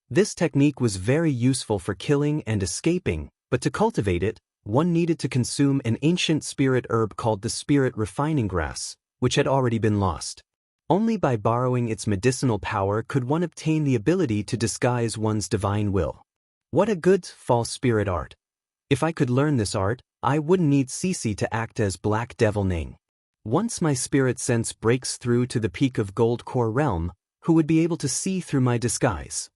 S1: This technique was very useful for killing and escaping, but to cultivate it, one needed to consume an ancient spirit herb called the spirit refining grass, which had already been lost. Only by borrowing its medicinal power could one obtain the ability to disguise one's divine will. What a good false spirit art. If I could learn this art, I wouldn't need Cece to act as Black Devil Ning. Once my spirit sense breaks through to the peak of Gold Core Realm, who would be able to see through my disguise?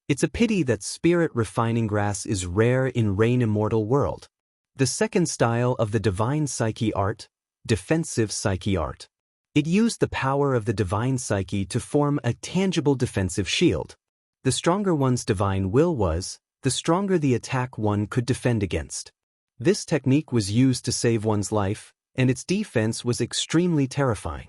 S1: It's a pity that spirit refining grass is rare in Rain Immortal World. The second style of the divine psyche art, defensive psyche art. It used the power of the divine psyche to form a tangible defensive shield. The stronger one's divine will was, the stronger the attack one could defend against. This technique was used to save one's life, and its defense was extremely terrifying.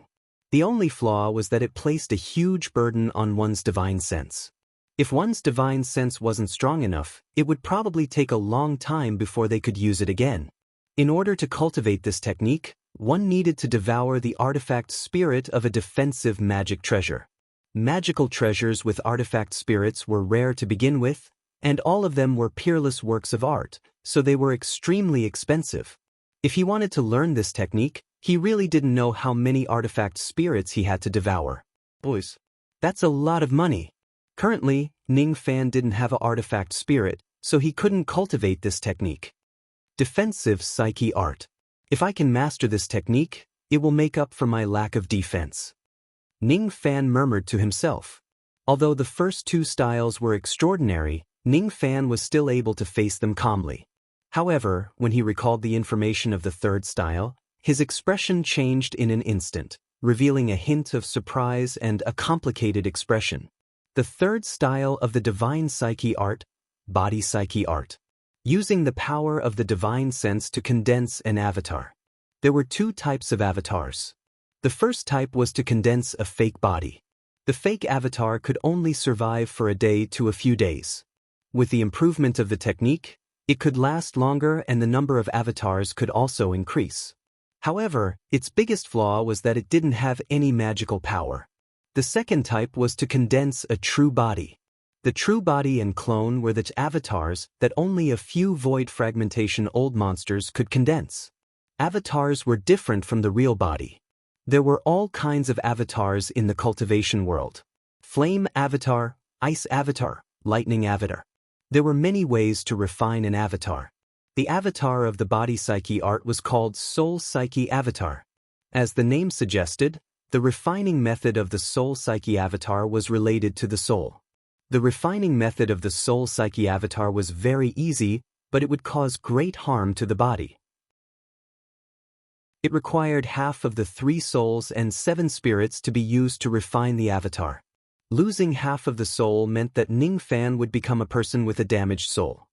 S1: The only flaw was that it placed a huge burden on one's divine sense. If one's divine sense wasn't strong enough, it would probably take a long time before they could use it again. In order to cultivate this technique, one needed to devour the artifact spirit of a defensive magic treasure. Magical treasures with artifact spirits were rare to begin with, and all of them were peerless works of art, so they were extremely expensive. If he wanted to learn this technique, he really didn't know how many artifact spirits he had to devour. Boys, that's a lot of money. Currently, Ning Fan didn't have an artifact spirit, so he couldn't cultivate this technique. Defensive psyche art. If I can master this technique, it will make up for my lack of defense. Ning Fan murmured to himself. Although the first 2 styles were extraordinary, Ning Fan was still able to face them calmly. However, when he recalled the information of the 3rd style, his expression changed in an instant, revealing a hint of surprise and a complicated expression. The 3rd style of the divine psyche art, body psyche art. Using the power of the divine sense to condense an avatar. There were 2 types of avatars. The first type was to condense a fake body. The fake avatar could only survive for a day to a few days. With the improvement of the technique, it could last longer and the number of avatars could also increase. However, its biggest flaw was that it didn't have any magical power. The second type was to condense a true body. The true body and clone were the avatars that only a few void fragmentation old monsters could condense. Avatars were different from the real body. There were all kinds of avatars in the cultivation world. Flame avatar, ice avatar, lightning avatar. There were many ways to refine an avatar. The avatar of the body psyche art was called soul psyche avatar. As the name suggested, the refining method of the soul psyche avatar was related to the soul. The refining method of the soul psyche avatar was very easy, but it would cause great harm to the body. It required half of the 3 souls and 7 spirits to be used to refine the avatar. Losing half of the soul meant that Ning Fan would become a person with a damaged soul.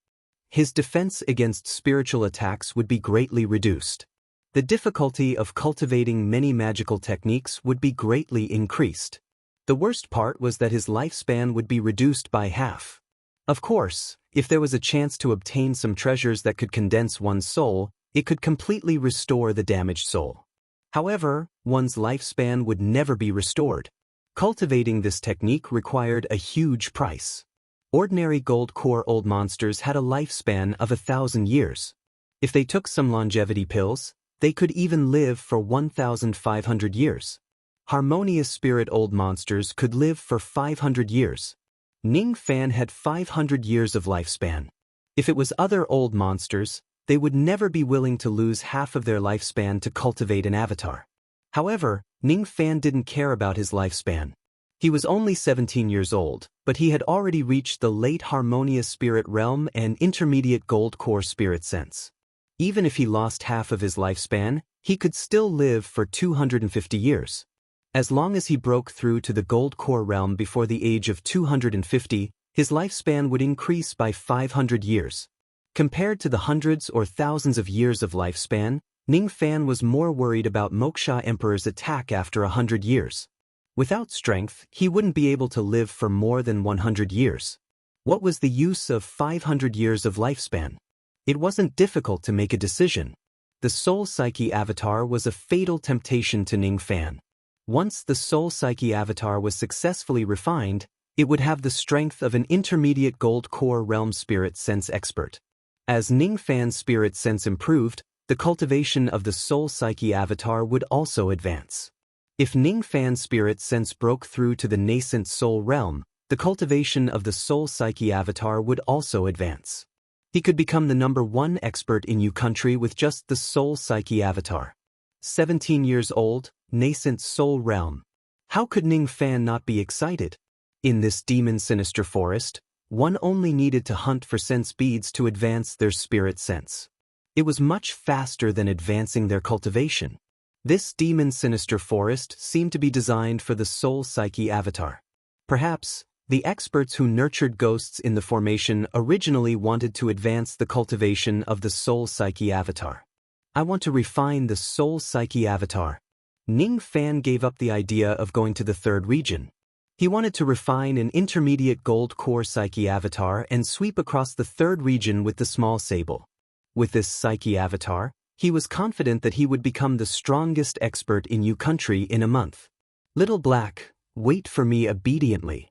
S1: His defense against spiritual attacks would be greatly reduced. The difficulty of cultivating many magical techniques would be greatly increased. The worst part was that his lifespan would be reduced by half. Of course, if there was a chance to obtain some treasures that could condense one's soul, it could completely restore the damaged soul. However, one's lifespan would never be restored. Cultivating this technique required a huge price. Ordinary gold core old monsters had a lifespan of 1,000 years. If they took some longevity pills, they could even live for 1,500 years. Harmonious spirit old monsters could live for 500 years. Ning Fan had 500 years of lifespan. If it was other old monsters, they would never be willing to lose half of their lifespan to cultivate an avatar. However, Ning Fan didn't care about his lifespan. He was only 17 years old, but he had already reached the late harmonious spirit realm and intermediate gold core spirit sense. Even if he lost half of his lifespan, he could still live for 250 years. As long as he broke through to the gold core realm before the age of 250, his lifespan would increase by 500 years. Compared to the hundreds or thousands of years of lifespan, Ning Fan was more worried about Moksha Emperor's attack after 100 years. Without strength, he wouldn't be able to live for more than 100 years. What was the use of 500 years of lifespan? It wasn't difficult to make a decision. The Soul Psyche avatar was a fatal temptation to Ning Fan. Once the Soul Psyche avatar was successfully refined, it would have the strength of an intermediate gold core realm spirit sense expert. As Ning Fan's spirit sense improved, the cultivation of the Soul Psyche avatar would also advance. If Ning Fan's spirit sense broke through to the nascent soul realm, the cultivation of the Soul Psyche avatar would also advance. He could become the #1 expert in U country with just the Soul Psyche avatar. 17 years old, nascent soul realm. How could Ning Fan not be excited? In this demon sinister forest, one only needed to hunt for sense beads to advance their spirit sense. It was much faster than advancing their cultivation. This demon sinister forest seemed to be designed for the Soul Psyche avatar. Perhaps, the experts who nurtured ghosts in the formation originally wanted to advance the cultivation of the Soul Psyche avatar. I want to refine the Soul Psyche avatar. Ning Fan gave up the idea of going to the 3rd region. He wanted to refine an intermediate gold core psyche avatar and sweep across the 3rd region with the small sable. With this psyche avatar, he was confident that he would become the strongest expert in U country in a month. Little Black, wait for me obediently.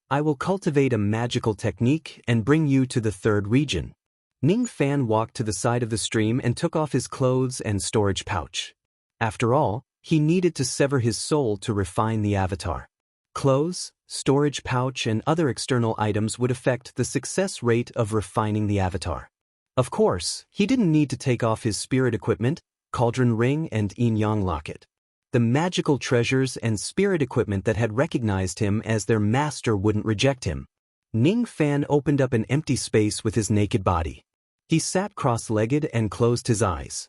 S1: I will cultivate a magical technique and bring you to the 3rd region. Ning Fan walked to the side of the stream and took off his clothes and storage pouch. After all, he needed to sever his soul to refine the avatar. Clothes, storage pouch and other external items would affect the success rate of refining the avatar. Of course, he didn't need to take off his spirit equipment, cauldron ring and yin-yang locket. The magical treasures and spirit equipment that had recognized him as their master wouldn't reject him. Ning Fan opened up an empty space with his naked body. He sat cross-legged and closed his eyes.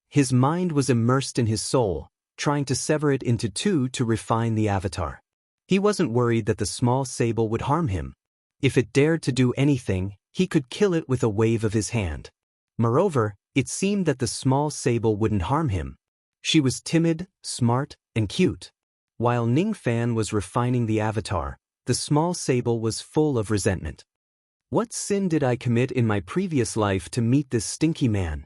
S1: His mind was immersed in his soul, trying to sever it into 2 to refine the avatar. He wasn't worried that the small sable would harm him. If it dared to do anything, he could kill it with a wave of his hand. Moreover, it seemed that the small sable wouldn't harm him. She was timid, smart, and cute. While Ning Fan was refining the avatar, the small sable was full of resentment. What sin did I commit in my previous life to meet this stinky man?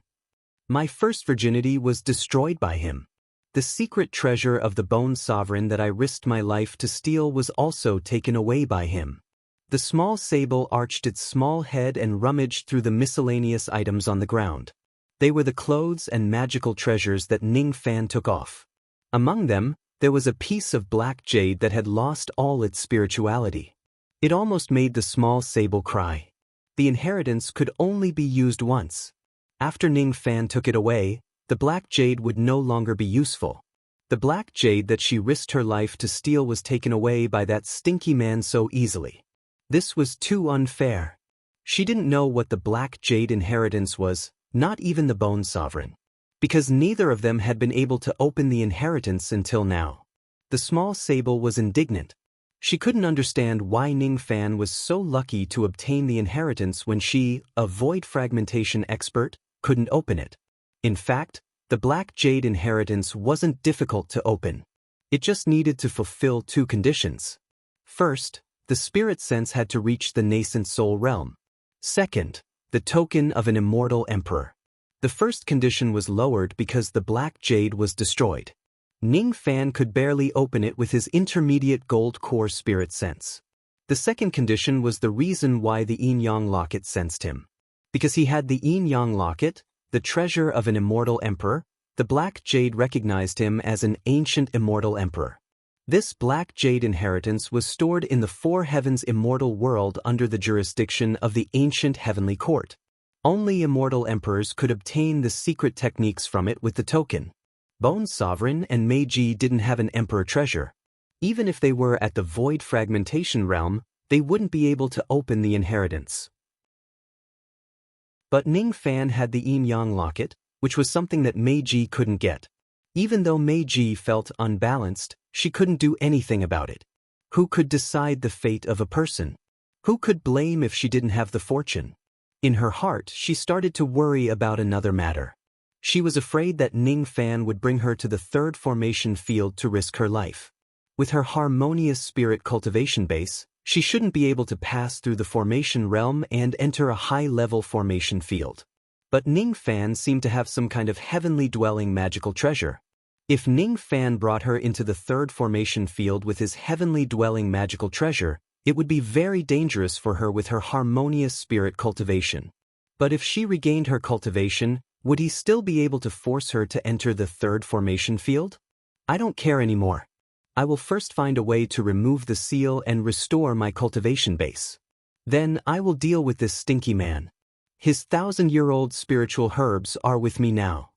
S1: My first virginity was destroyed by him. The secret treasure of the Bone Sovereign that I risked my life to steal was also taken away by him. The small sable arched its small head and rummaged through the miscellaneous items on the ground. They were the clothes and magical treasures that Ning Fan took off. Among them, there was a piece of black jade that had lost all its spirituality. It almost made the small sable cry. The inheritance could only be used once. After Ning Fan took it away, the black jade would no longer be useful. The black jade that she risked her life to steal was taken away by that stinky man so easily. This was too unfair. She didn't know what the black jade inheritance was, not even the Bone Sovereign. Because neither of them had been able to open the inheritance until now. The small sable was indignant. She couldn't understand why Ning Fan was so lucky to obtain the inheritance when she, a void fragmentation expert, couldn't open it. In fact, the black jade inheritance wasn't difficult to open. It just needed to fulfill two conditions. First, the spirit sense had to reach the nascent soul realm. Second, the token of an immortal emperor. The first condition was lowered because the black jade was destroyed. Ning Fan could barely open it with his intermediate gold core spirit sense. The second condition was the reason why the Yin-Yang locket sensed him. Because he had the Yin-Yang locket, the treasure of an immortal emperor, the black jade recognized him as an ancient immortal emperor. This black jade inheritance was stored in the Four Heavens immortal world under the jurisdiction of the ancient heavenly court. Only immortal emperors could obtain the secret techniques from it with the token. Bone Sovereign and Meiji didn't have an emperor treasure. Even if they were at the void fragmentation realm, they wouldn't be able to open the inheritance. But Ning Fan had the Yin-Yang locket, which was something that Meiji couldn't get. Even though Meiji felt unbalanced, she couldn't do anything about it. Who could decide the fate of a person? Who could blame if she didn't have the fortune? In her heart, she started to worry about another matter. She was afraid that Ning Fan would bring her to the third formation field to risk her life. With her harmonious spirit cultivation base, she shouldn't be able to pass through the formation realm and enter a high-level formation field. But Ning Fan seemed to have some kind of heavenly dwelling magical treasure. If Ning Fan brought her into the third formation field with his heavenly dwelling magical treasure, it would be very dangerous for her with her harmonious spirit cultivation. But if she regained her cultivation, would he still be able to force her to enter the third formation field? I don't care anymore. I will first find a way to remove the seal and restore my cultivation base. Then I will deal with this stinky man. His 1,000-year-old spiritual herbs are with me now.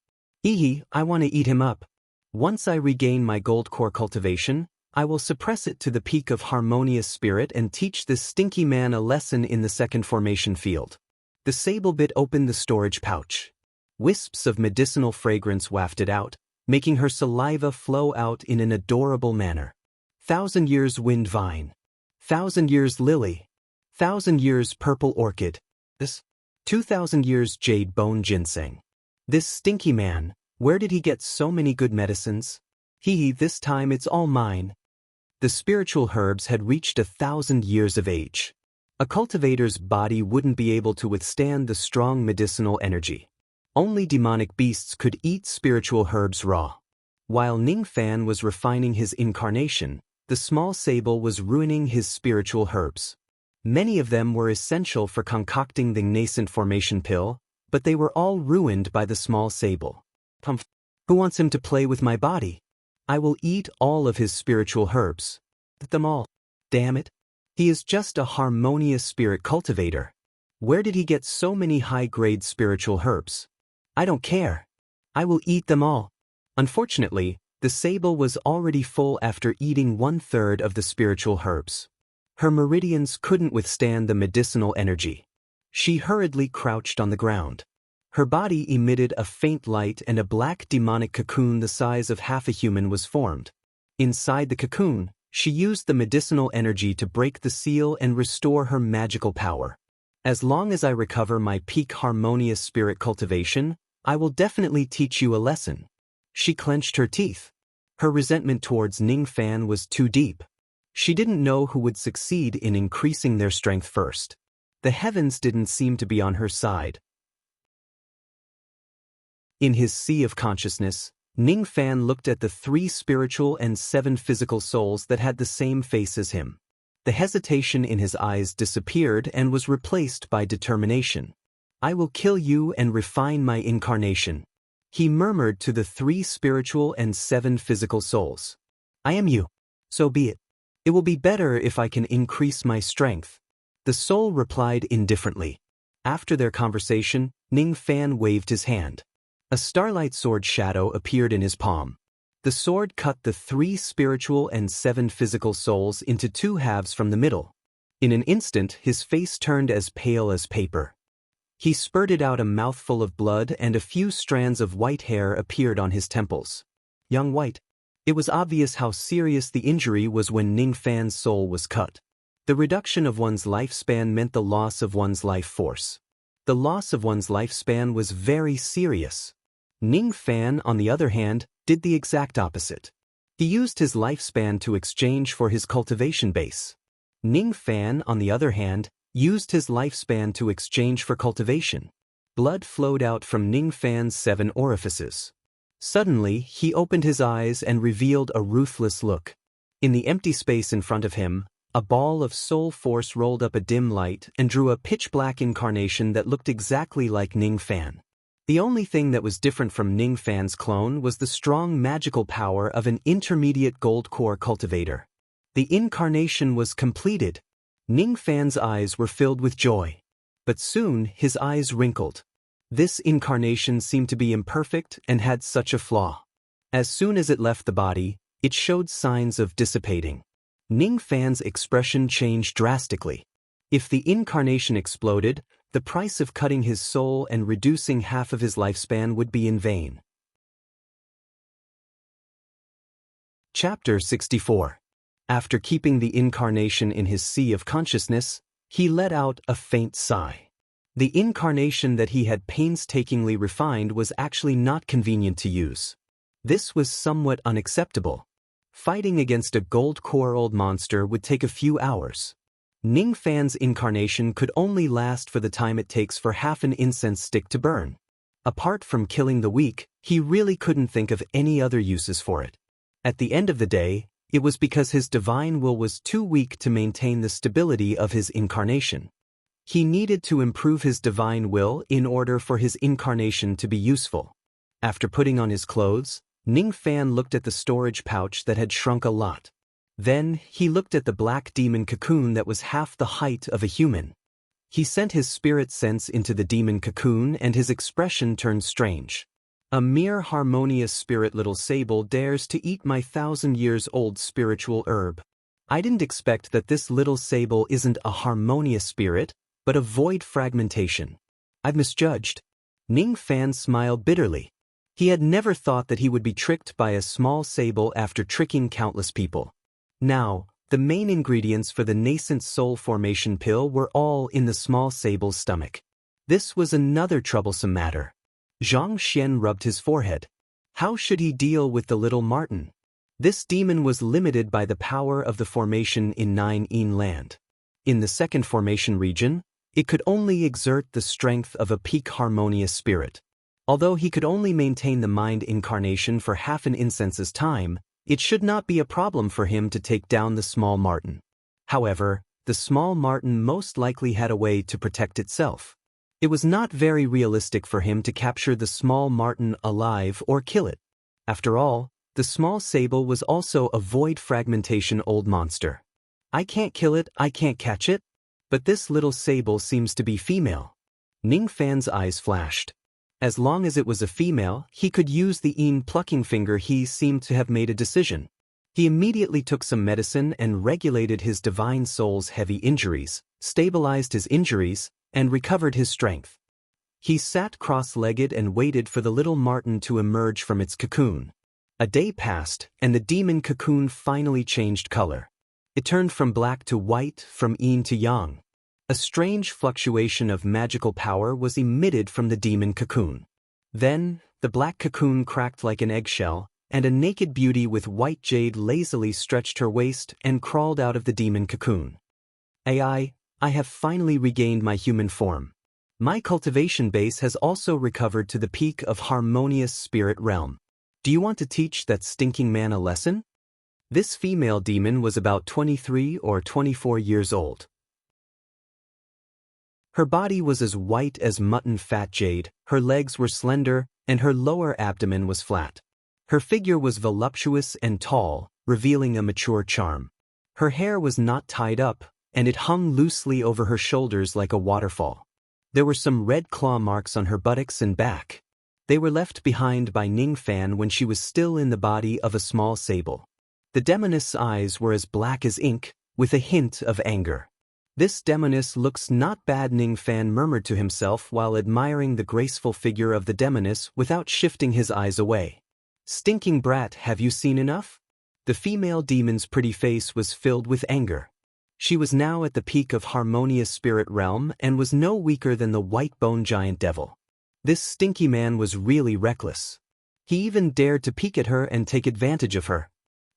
S1: I want to eat him up. Once I regain my gold core cultivation, I will suppress it to the peak of harmonious spirit and teach this stinky man a lesson in the second formation field. The sable bit opened the storage pouch. Wisps of medicinal fragrance wafted out, making her saliva flow out in an adorable manner. 1,000 years wind vine. 1,000 years lily. 1,000 years purple orchid. 2,000 years jade bone ginseng. This stinky man, where did he get so many good medicines? This time it's all mine. The spiritual herbs had reached 1,000 years of age. A cultivator's body wouldn't be able to withstand the strong medicinal energy. Only demonic beasts could eat spiritual herbs raw. While Ning Fan was refining his incarnation, the small sable was ruining his spiritual herbs. Many of them were essential for concocting the nascent formation pill, but they were all ruined by the small sable. Who wants him to play with my body? I will eat all of his spiritual herbs. Them all. Damn it. He is just a harmonious spirit cultivator. Where did he get so many high-grade spiritual herbs? I don't care. I will eat them all. Unfortunately, the sable was already full after eating 1/3 of the spiritual herbs. Her meridians couldn't withstand the medicinal energy. She hurriedly crouched on the ground. Her body emitted a faint light and a black demonic cocoon the size of half a human was formed. Inside the cocoon, she used the medicinal energy to break the seal and restore her magical power. As long as I recover my peak harmonious spirit cultivation, I will definitely teach you a lesson. She clenched her teeth. Her resentment towards Ning Fan was too deep. She didn't know who would succeed in increasing their strength first. The heavens didn't seem to be on her side. In his sea of consciousness, Ning Fan looked at the 3 spiritual and 7 physical souls that had the same face as him. The hesitation in his eyes disappeared and was replaced by determination. I will kill you and refine my incarnation. He murmured to the 3 spiritual and 7 physical souls. I am you. So be it. It will be better if I can increase my strength. The soul replied indifferently. After their conversation, Ning Fan waved his hand. A starlight sword shadow appeared in his palm. The sword cut the 3 spiritual and 7 physical souls into 2 halves from the middle. In an instant, his face turned as pale as paper. He spurted out a mouthful of blood and a few strands of white hair appeared on his temples. Young White. It was obvious how serious the injury was when Ning Fan's soul was cut. The reduction of one's lifespan meant the loss of one's life force. The loss of one's lifespan was very serious. Ning Fan, on the other hand, did the exact opposite. He used his lifespan to exchange for his cultivation base. Ning Fan, on the other hand, used his lifespan to exchange for cultivation. Blood flowed out from Ning Fan's 7 orifices. Suddenly, he opened his eyes and revealed a ruthless look. In the empty space in front of him, a ball of soul force rolled up a dim light and drew a pitch-black incarnation that looked exactly like Ning Fan. The only thing that was different from Ning Fan's clone was the strong magical power of an intermediate gold core cultivator. The incarnation was completed. Ning Fan's eyes were filled with joy. But soon his eyes wrinkled. This incarnation seemed to be imperfect and had such a flaw. As soon as it left the body, it showed signs of dissipating. Ning Fan's expression changed drastically. If the incarnation exploded, the price of cutting his soul and reducing half of his lifespan would be in vain. Chapter 64. After keeping the incarnation in his sea of consciousness, he let out a faint sigh. The incarnation that he had painstakingly refined was actually not convenient to use. This was somewhat unacceptable. Fighting against a gold core old monster would take a few hours. Ning Fan's incarnation could only last for the time it takes for half an incense stick to burn. Apart from killing the weak, he really couldn't think of any other uses for it. At the end of the day, it was because his divine will was too weak to maintain the stability of his incarnation. He needed to improve his divine will in order for his incarnation to be useful. After putting on his clothes, Ning Fan looked at the storage pouch that had shrunk a lot. Then, he looked at the black demon cocoon that was half the height of a human. He sent his spirit sense into the demon cocoon and his expression turned strange. A mere harmonious spirit little sable dares to eat my 1,000-years-old spiritual herb. I didn't expect that this little sable isn't a harmonious spirit, but a void fragmentation. I've misjudged. Ning Fan smiled bitterly. He had never thought that he would be tricked by a small sable after tricking countless people. Now, the main ingredients for the nascent soul formation pill were all in the small sable's stomach. This was another troublesome matter. Zhang Xian rubbed his forehead. How should he deal with the little Martin? This demon was limited by the power of the formation in 9 Yin land. In the second formation region, it could only exert the strength of a peak harmonious spirit. Although he could only maintain the mind incarnation for half an incense's time, it should not be a problem for him to take down the small Martin. However, the small Martin most likely had a way to protect itself. It was not very realistic for him to capture the small Martin alive or kill it. After all, the small sable was also a void fragmentation old monster. I can't kill it, I can't catch it. But this little sable seems to be female. Ning Fan's eyes flashed. As long as it was a female, he could use the Yin plucking finger. He seemed to have made a decision. He immediately took some medicine and regulated his divine soul's heavy injuries, stabilized his injuries, and recovered his strength. He sat cross-legged and waited for the little Martin to emerge from its cocoon. A day passed, and the demon cocoon finally changed color. It turned from black to white, from yin to yang. A strange fluctuation of magical power was emitted from the demon cocoon. Then, the black cocoon cracked like an eggshell, and a naked beauty with white jade lazily stretched her waist and crawled out of the demon cocoon. I have finally regained my human form. My cultivation base has also recovered to the peak of harmonious spirit realm. Do you want to teach that stinking man a lesson? This female demon was about 23 or 24 years old. Her body was as white as mutton fat jade, her legs were slender, and her lower abdomen was flat. Her figure was voluptuous and tall, revealing a mature charm. Her hair was not tied up, and it hung loosely over her shoulders like a waterfall. There were some red claw marks on her buttocks and back. They were left behind by Ning Fan when she was still in the body of a small sable. The demoness' eyes were as black as ink, with a hint of anger. "This demoness looks not bad," Ning Fan murmured to himself while admiring the graceful figure of the demoness without shifting his eyes away. "Stinking brat, have you seen enough?" The female demon's pretty face was filled with anger. She was now at the peak of harmonious spirit realm and was no weaker than the white bone giant devil. This stinky man was really reckless. He even dared to peek at her and take advantage of her.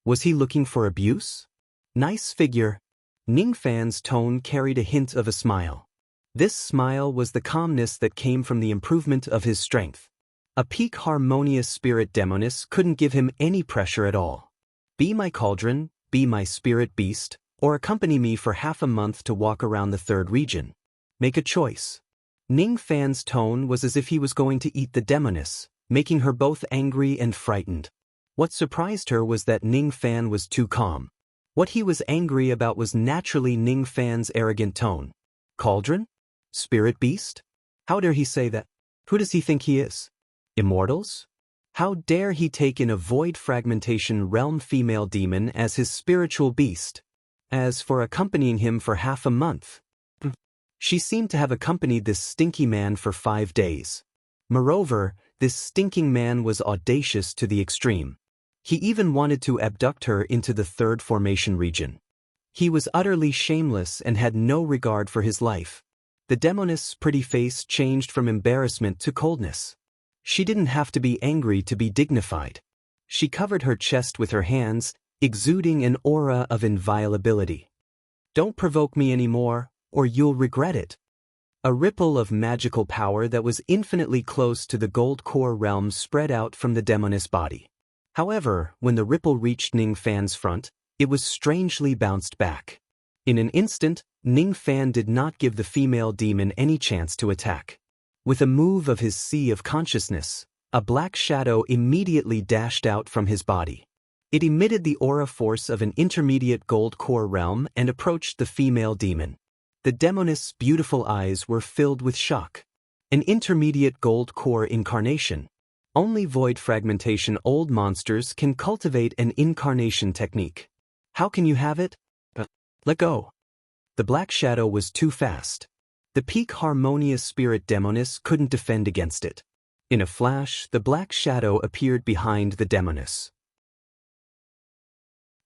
S1: Was he looking for abuse? "Nice figure." Ning Fan's tone carried a hint of a smile. This smile was the calmness that came from the improvement of his strength. A peak harmonious spirit demoness couldn't give him any pressure at all. "Be my cauldron, be my spirit beast, or accompany me for half a month to walk around the third region. Make a choice." Ning Fan's tone was as if he was going to eat the demoness, making her both angry and frightened. What surprised her was that Ning Fan was too calm. What he was angry about was naturally Ning Fan's arrogant tone. Cauldron? Spirit beast? How dare he say that? Who does he think he is? Immortals? How dare he take in a void fragmentation realm female demon as his spiritual beast? As for accompanying him for half a month, she seemed to have accompanied this stinky man for 5 days. Moreover, this stinking man was audacious to the extreme. He even wanted to abduct her into the third formation region. He was utterly shameless and had no regard for his life. The demoness' pretty face changed from embarrassment to coldness. She didn't have to be angry to be dignified. She covered her chest with her hands, exuding an aura of inviolability. "Don't provoke me anymore, or you'll regret it." A ripple of magical power that was infinitely close to the gold core realm spread out from the demoness body. However, when the ripple reached Ning Fan's front, it was strangely bounced back. In an instant, Ning Fan did not give the female demon any chance to attack. With a move of his sea of consciousness, a black shadow immediately dashed out from his body. It emitted the aura force of an intermediate gold core realm and approached the female demon. The demoness' beautiful eyes were filled with shock. An intermediate gold core incarnation. Only void fragmentation old monsters can cultivate an incarnation technique. How can you have it? Let go. The black shadow was too fast. The peak harmonious spirit demoness couldn't defend against it. In a flash, the black shadow appeared behind the demoness.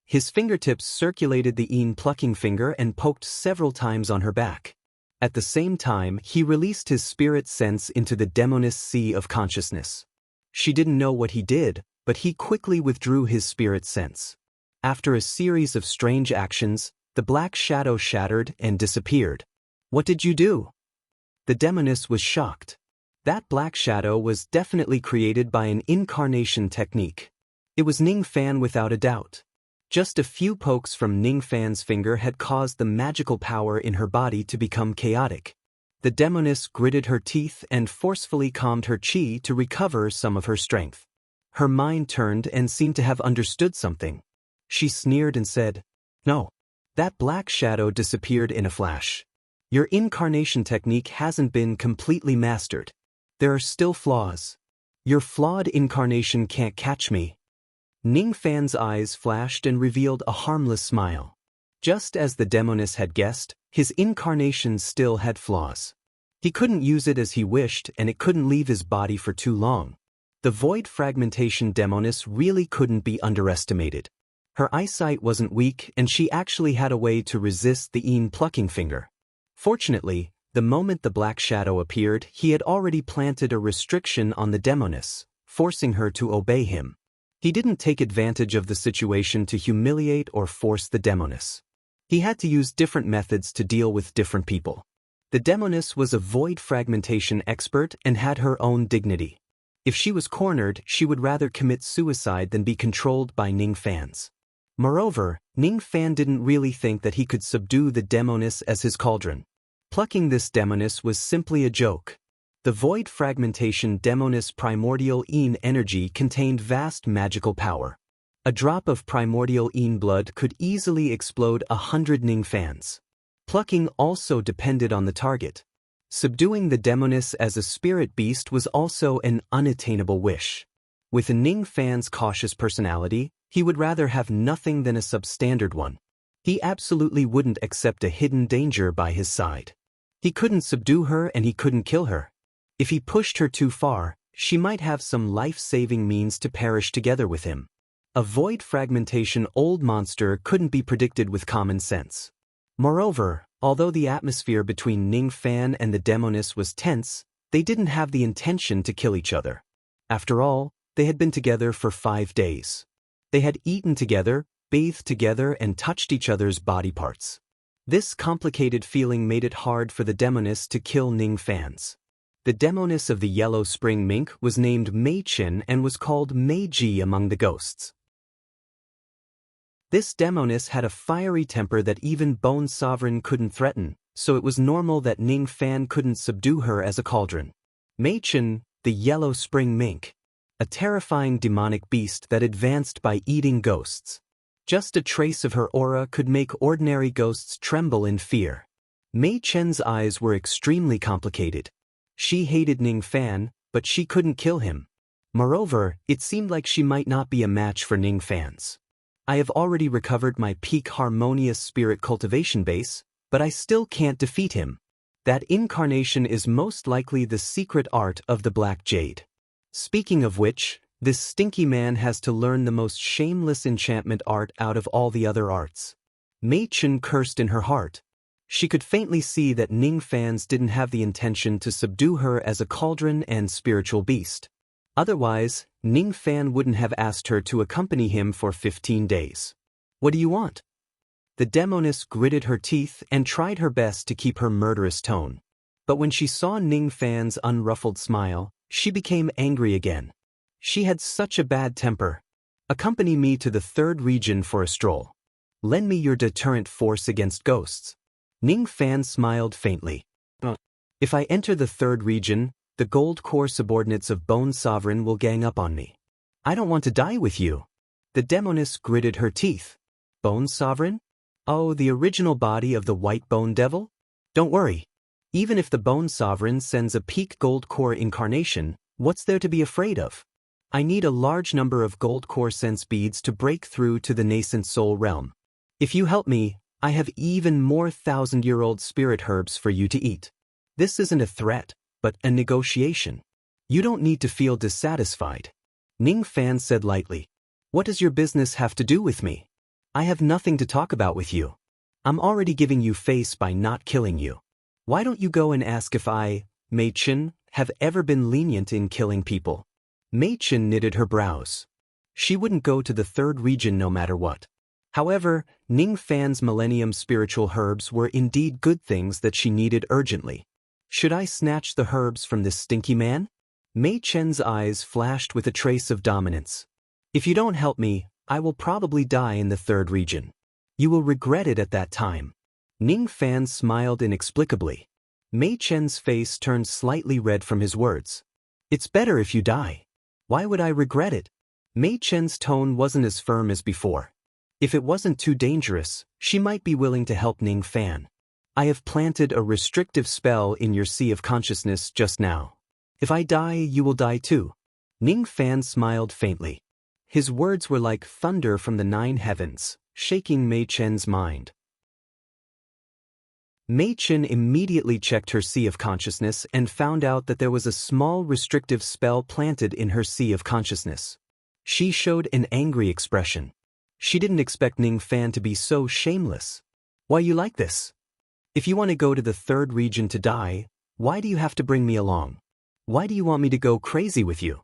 S1: His fingertips circulated the plucking finger and poked several times on her back. At the same time, he released his spirit sense into the demoness' sea of consciousness. She didn't know what he did, but he quickly withdrew his spirit sense. After a series of strange actions, the black shadow shattered and disappeared. "What did you do?" The demoness was shocked. That black shadow was definitely created by an incarnation technique. It was Ning Fan without a doubt. Just a few pokes from Ning Fan's finger had caused the magical power in her body to become chaotic. The demoness gritted her teeth and forcefully calmed her chi to recover some of her strength. Her mind turned and seemed to have understood something. She sneered and said, "No." That black shadow disappeared in a flash. "Your incarnation technique hasn't been completely mastered. There are still flaws. Your flawed incarnation can't catch me." Ning Fan's eyes flashed and revealed a harmless smile. Just as the demoness had guessed, his incarnation still had flaws. He couldn't use it as he wished and it couldn't leave his body for too long. The void fragmentation demoness really couldn't be underestimated. Her eyesight wasn't weak and she actually had a way to resist the plucking finger. Fortunately, the moment the black shadow appeared, he had already planted a restriction on the demoness, forcing her to obey him. He didn't take advantage of the situation to humiliate or force the demoness. He had to use different methods to deal with different people. The demoness was a void fragmentation expert and had her own dignity. If she was cornered, she would rather commit suicide than be controlled by Ning Fan's. Moreover, Ning Fan didn't really think that he could subdue the demoness as his cauldron. Plucking this demoness was simply a joke. The void fragmentation demoness primordial energy contained vast magical power. A drop of primordial blood could easily explode 100 Ning Fans. Plucking also depended on the target. Subduing the demoness as a spirit beast was also an unattainable wish. With Ning Fan's cautious personality, he would rather have nothing than a substandard one. He absolutely wouldn't accept a hidden danger by his side. He couldn't subdue her and he couldn't kill her. If he pushed her too far, she might have some life-saving means to perish together with him. A void fragmentation old monster couldn't be predicted with common sense. Moreover, although the atmosphere between Ning Fan and the demoness was tense, they didn't have the intention to kill each other. After all, they had been together for 5 days. They had eaten together, bathed together and touched each other's body parts. This complicated feeling made it hard for the demoness to kill Ning Fan's. The demoness of the Yellow Spring Mink was named Mei Qin and was called Mei Ji among the ghosts. This demoness had a fiery temper that even Bone Sovereign couldn't threaten, so it was normal that Ning Fan couldn't subdue her as a cauldron. Mei Qin, the Yellow Spring Mink. A terrifying demonic beast that advanced by eating ghosts. Just a trace of her aura could make ordinary ghosts tremble in fear. Mei Chen's eyes were extremely complicated. She hated Ning Fan, but she couldn't kill him. Moreover, it seemed like she might not be a match for Ning Fan's. I have already recovered my peak harmonious spirit cultivation base, but I still can't defeat him. That incarnation is most likely the secret art of the Black Jade. Speaking of which, this stinky man has to learn the most shameless enchantment art out of all the other arts. Mei Chen cursed in her heart. She could faintly see that Ning Fan's didn't have the intention to subdue her as a cauldron and spiritual beast. Otherwise, Ning Fan wouldn't have asked her to accompany him for 15 days. What do you want? The demoness gritted her teeth and tried her best to keep her murderous tone. But when she saw Ning Fan's unruffled smile, she became angry again. She had such a bad temper. Accompany me to the 3rd region for a stroll. Lend me your deterrent force against ghosts. Ning Fan smiled faintly. If I enter the 3rd region, the Gold Core subordinates of Bone Sovereign will gang up on me. I don't want to die with you. The demoness gritted her teeth. Bone Sovereign? Oh, the original body of the White Bone Devil? Don't worry. Even if the Bone Sovereign sends a peak Gold Core incarnation, what's there to be afraid of? I need a large number of Gold Core sense beads to break through to the nascent soul realm. If you help me, I have even more 1,000-year-old spirit herbs for you to eat. This isn't a threat, but a negotiation. You don't need to feel dissatisfied. Ning Fan said lightly. What does your business have to do with me? I have nothing to talk about with you. I'm already giving you face by not killing you. Why don't you go and ask if I, Mei Chen, have ever been lenient in killing people? Mei Chen knitted her brows. She wouldn't go to the 3rd region no matter what. However, Ning Fan's Millennium spiritual herbs were indeed good things that she needed urgently. Should I snatch the herbs from this stinky man? Mei Chen's eyes flashed with a trace of dominance. If you don't help me, I will probably die in the 3rd region. You will regret it at that time. Ning Fan smiled inexplicably. Mei Chen's face turned slightly red from his words. It's better if you die. Why would I regret it? Mei Chen's tone wasn't as firm as before. If it wasn't too dangerous, she might be willing to help Ning Fan. I have planted a restrictive spell in your sea of consciousness just now. If I die, you will die too. Ning Fan smiled faintly. His words were like thunder from the 9 heavens, shaking Mei Chen's mind. Mei Chen immediately checked her sea of consciousness and found out that there was a small restrictive spell planted in her sea of consciousness. She showed an angry expression. She didn't expect Ning Fan to be so shameless. Why you like this? If you want to go to the 3rd region to die, why do you have to bring me along? Why do you want me to go crazy with you?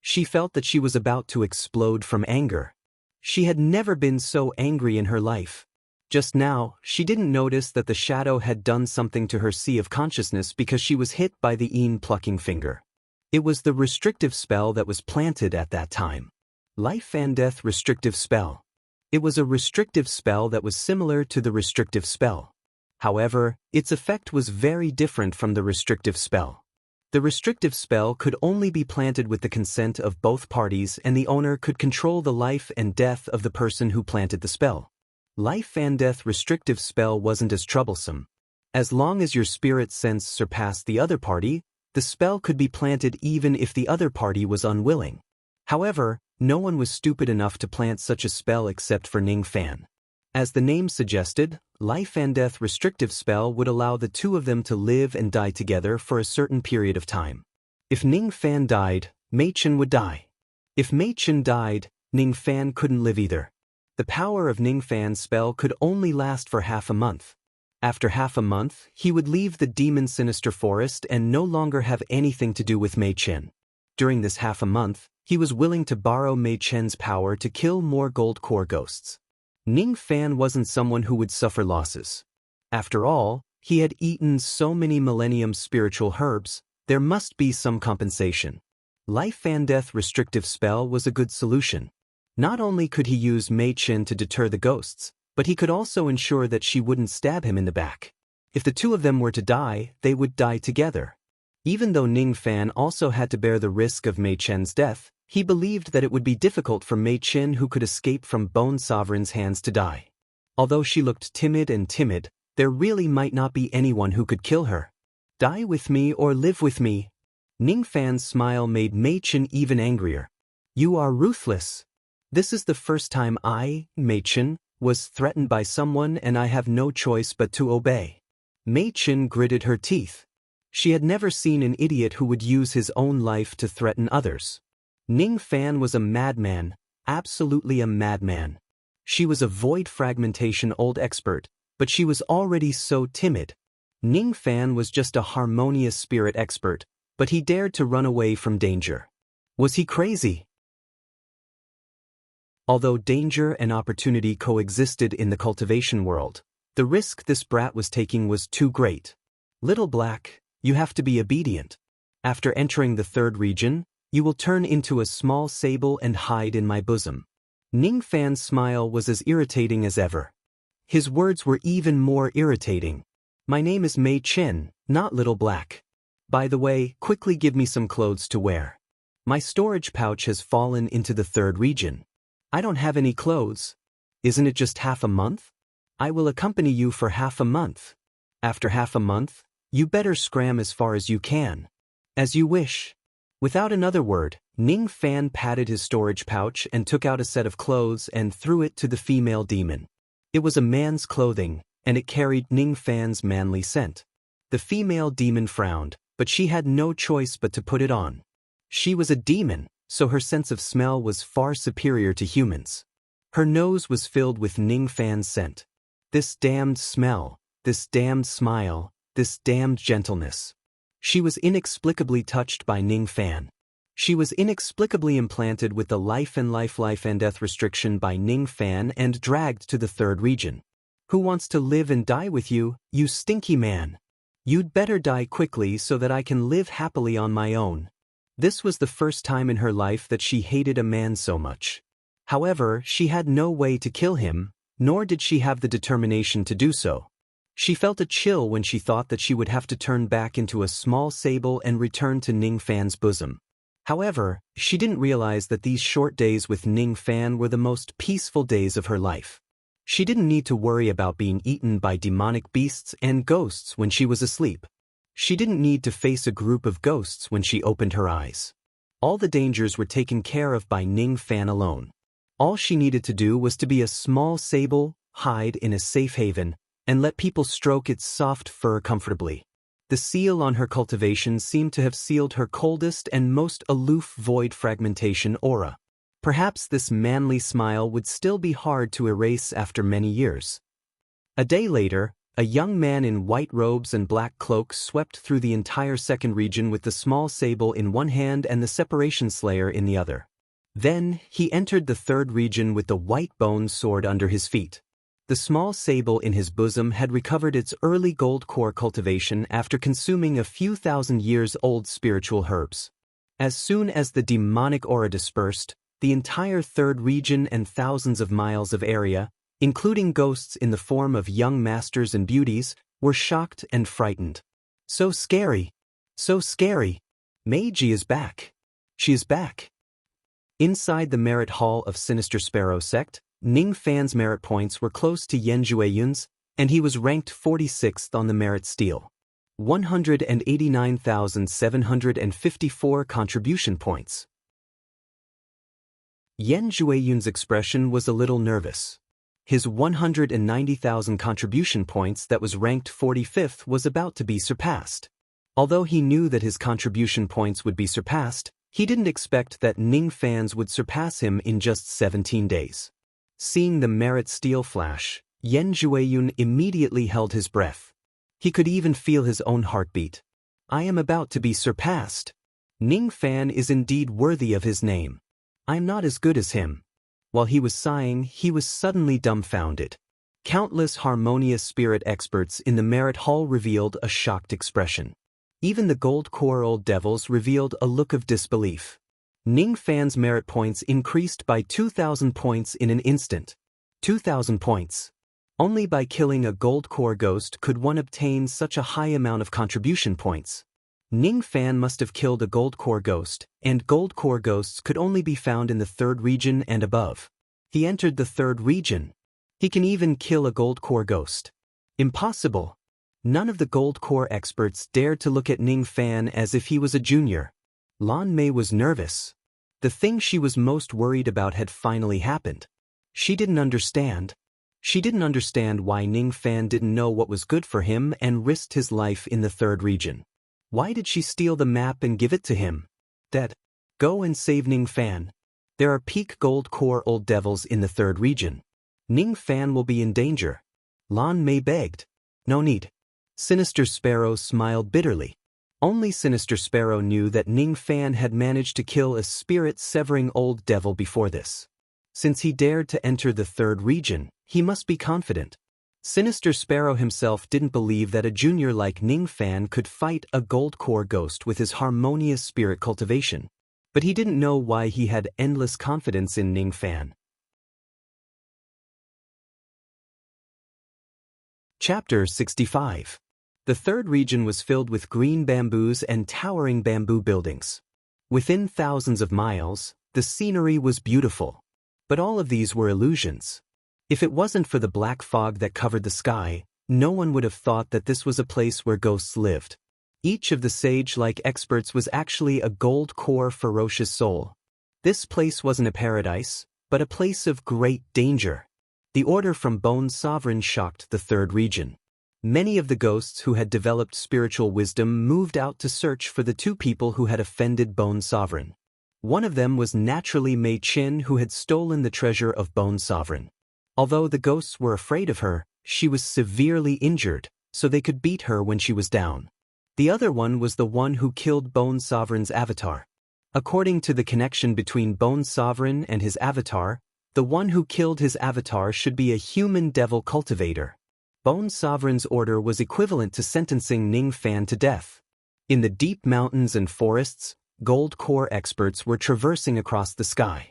S1: She felt that she was about to explode from anger. She had never been so angry in her life. Just now, she didn't notice that the shadow had done something to her sea of consciousness because she was hit by the plucking finger. It was the restrictive spell that was planted at that time. Life and Death Restrictive Spell. It was a restrictive spell that was similar to the restrictive spell. However, its effect was very different from the restrictive spell. The restrictive spell could only be planted with the consent of both parties and the owner could control the life and death of the person who planted the spell. Life and Death Restrictive Spell wasn't as troublesome. As long as your spirit sense surpassed the other party, the spell could be planted even if the other party was unwilling. However, no one was stupid enough to plant such a spell except for Ning Fan. As the name suggested, life and death restrictive spell would allow the two of them to live and die together for a certain period of time. If Ning Fan died, Mei Chen would die. If Mei Chen died, Ning Fan couldn't live either. The power of Ning Fan's spell could only last for half a month. After half a month, he would leave the demon sinister forest and no longer have anything to do with Mei Chen. During this half a month, he was willing to borrow Mei Chen's power to kill more gold core ghosts. Ning Fan wasn't someone who would suffer losses. After all, he had eaten so many millennium spiritual herbs, there must be some compensation. Life and death restrictive spell was a good solution. Not only could he use Mei Chen to deter the ghosts, but he could also ensure that she wouldn't stab him in the back. If the two of them were to die, they would die together. Even though Ning Fan also had to bear the risk of Mei Chen's death, he believed that it would be difficult for Mei Chen, who could escape from Bone Sovereign's hands, to die. Although she looked timid, there really might not be anyone who could kill her. Die with me or live with me. Ning Fan's smile made Mei Chen even angrier. You are ruthless. This is the first time I, Mei Chen, was threatened by someone, and I have no choice but to obey. Mei Chen gritted her teeth. She had never seen an idiot who would use his own life to threaten others. Ning Fan was a madman, absolutely a madman. She was a void fragmentation old expert, but she was already so timid. Ning Fan was just a harmonious spirit expert, but he dared to run away from danger. Was he crazy? Although danger and opportunity coexisted in the cultivation world, the risk this brat was taking was too great. Little Black, you have to be obedient. After entering the third region, you will turn into a small sable and hide in my bosom. Ning Fan's smile was as irritating as ever. His words were even more irritating. My name is Mei Chen, not Little Black. By the way, quickly give me some clothes to wear. My storage pouch has fallen into the third region. I don't have any clothes. Isn't it just half a month? I will accompany you for half a month. After half a month, you better scram as far as you can. As you wish. Without another word, Ning Fan patted his storage pouch and took out a set of clothes and threw it to the female demon. It was a man's clothing, and it carried Ning Fan's manly scent. The female demon frowned, but she had no choice but to put it on. She was a demon, so her sense of smell was far superior to humans. Her nose was filled with Ning Fan's scent. This damned smell, this damned smile, this damned gentleness. She was inexplicably touched by Ning Fan. She was inexplicably implanted with the life and death restriction by Ning Fan and dragged to the third region. Who wants to live and die with you, you stinky man? You'd better die quickly so that I can live happily on my own. This was the first time in her life that she hated a man so much. However, she had no way to kill him, nor did she have the determination to do so. She felt a chill when she thought that she would have to turn back into a small sable and return to Ning Fan's bosom. However, she didn't realize that these short days with Ning Fan were the most peaceful days of her life. She didn't need to worry about being eaten by demonic beasts and ghosts when she was asleep. She didn't need to face a group of ghosts when she opened her eyes. All the dangers were taken care of by Ning Fan alone. All she needed to do was to be a small sable, hide in a safe haven, and let people stroke its soft fur comfortably. The seal on her cultivation seemed to have sealed her coldest and most aloof void fragmentation aura. Perhaps this manly smile would still be hard to erase after many years. A day later, a young man in white robes and black cloak swept through the entire second region with the small sable in one hand and the separation slayer in the other. Then, he entered the third region with the white bone sword under his feet. The small sable in his bosom had recovered its early gold core cultivation after consuming a few thousand years old spiritual herbs. As soon as the demonic aura dispersed, the entire third region and thousands of miles of area, including ghosts in the form of young masters and beauties, were shocked and frightened. So scary! So scary! Meiji is back. She is back. Inside the merit hall of Sinister Sparrow sect, Ning Fan's merit points were close to Yen Jueyun's, and he was ranked 46th on the merit scale. 189,754 contribution points. Yan Zhuiyun's expression was a little nervous. His 190,000 contribution points that was ranked 45th was about to be surpassed. Although he knew that his contribution points would be surpassed, he didn't expect that Ning fans would surpass him in just 17 days. Seeing the merit steel flash, Yan Zhuiyun immediately held his breath. He could even feel his own heartbeat. I am about to be surpassed. Ning fan is indeed worthy of his name. I am not as good as him. While he was sighing, he was suddenly dumbfounded. Countless harmonious spirit experts in the merit hall revealed a shocked expression. Even the gold core old devils revealed a look of disbelief. Ning fan's merit points increased by 2,000 points in an instant. 2,000 points. Only by killing a gold core ghost could one obtain such a high amount of contribution points. Ning fan must have killed a gold core ghost, and gold core ghosts could only be found in the 3rd region and above. He entered the 3rd region. He can even kill a gold core ghost. Impossible. None of the gold core experts dared to look at Ning fan as if he was a junior. Lan Mei was nervous. The thing she was most worried about had finally happened. She didn't understand. She didn't understand why Ning fan didn't know what was good for him and risked his life in the 3rd region. Why did she steal the map and give it to him? Dad, go and save Ning fan. There are peak gold core old devils in the 3rd region. Ning fan will be in danger. Lan Mei begged. No need. Sinister Sparrow smiled bitterly. Only Sinister Sparrow knew that Ning fan had managed to kill a spirit-severing old devil before this. Since he dared to enter the 3rd region, he must be confident. Sinister Sparrow himself didn't believe that a junior like Ning fan could fight a gold core ghost with his harmonious spirit cultivation. But he didn't know why he had endless confidence in Ning fan. Chapter 65. The 3rd region was filled with green bamboos and towering bamboo buildings. Within thousands of miles, the scenery was beautiful. But all of these were illusions. If it wasn't for the black fog that covered the sky, no one would have thought that this was a place where ghosts lived. Each of the sage-like experts was actually a gold core ferocious soul. This place wasn't a paradise, but a place of great danger. The order from Bone Sovereign shocked the 3rd region. Many of the ghosts who had developed spiritual wisdom moved out to search for the 2 people who had offended Bone Sovereign. One of them was naturally Mei Qin, who had stolen the treasure of Bone Sovereign. Although the ghosts were afraid of her, she was severely injured, so they could beat her when she was down. The other one was the one who killed Bone Sovereign's avatar. According to the connection between Bone Sovereign and his avatar, the one who killed his avatar should be a human devil cultivator. Bone Sovereign's order was equivalent to sentencing Ning fan to death. In the deep mountains and forests, gold core experts were traversing across the sky.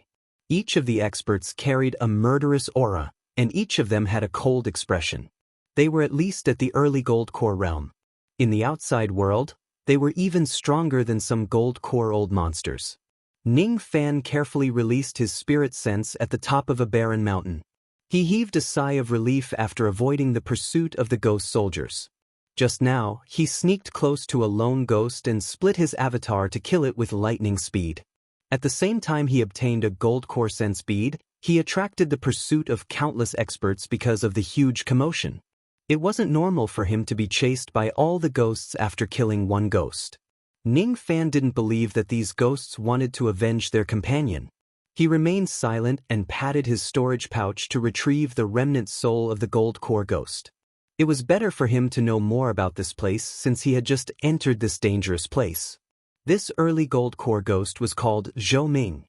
S1: Each of the experts carried a murderous aura, and each of them had a cold expression. They were at least at the early gold core realm. In the outside world, they were even stronger than some gold core old monsters. Ning fan carefully released his spirit sense at the top of a barren mountain. He heaved a sigh of relief after avoiding the pursuit of the ghost soldiers. Just now, he sneaked close to a lone ghost and split his avatar to kill it with lightning speed. At the same time he obtained a gold core sense bead, he attracted the pursuit of countless experts because of the huge commotion. It wasn't normal for him to be chased by all the ghosts after killing one ghost. Ning fan didn't believe that these ghosts wanted to avenge their companion. He remained silent and patted his storage pouch to retrieve the remnant soul of the gold core ghost. It was better for him to know more about this place since he had just entered this dangerous place. This early gold core ghost was called Zhou Ming.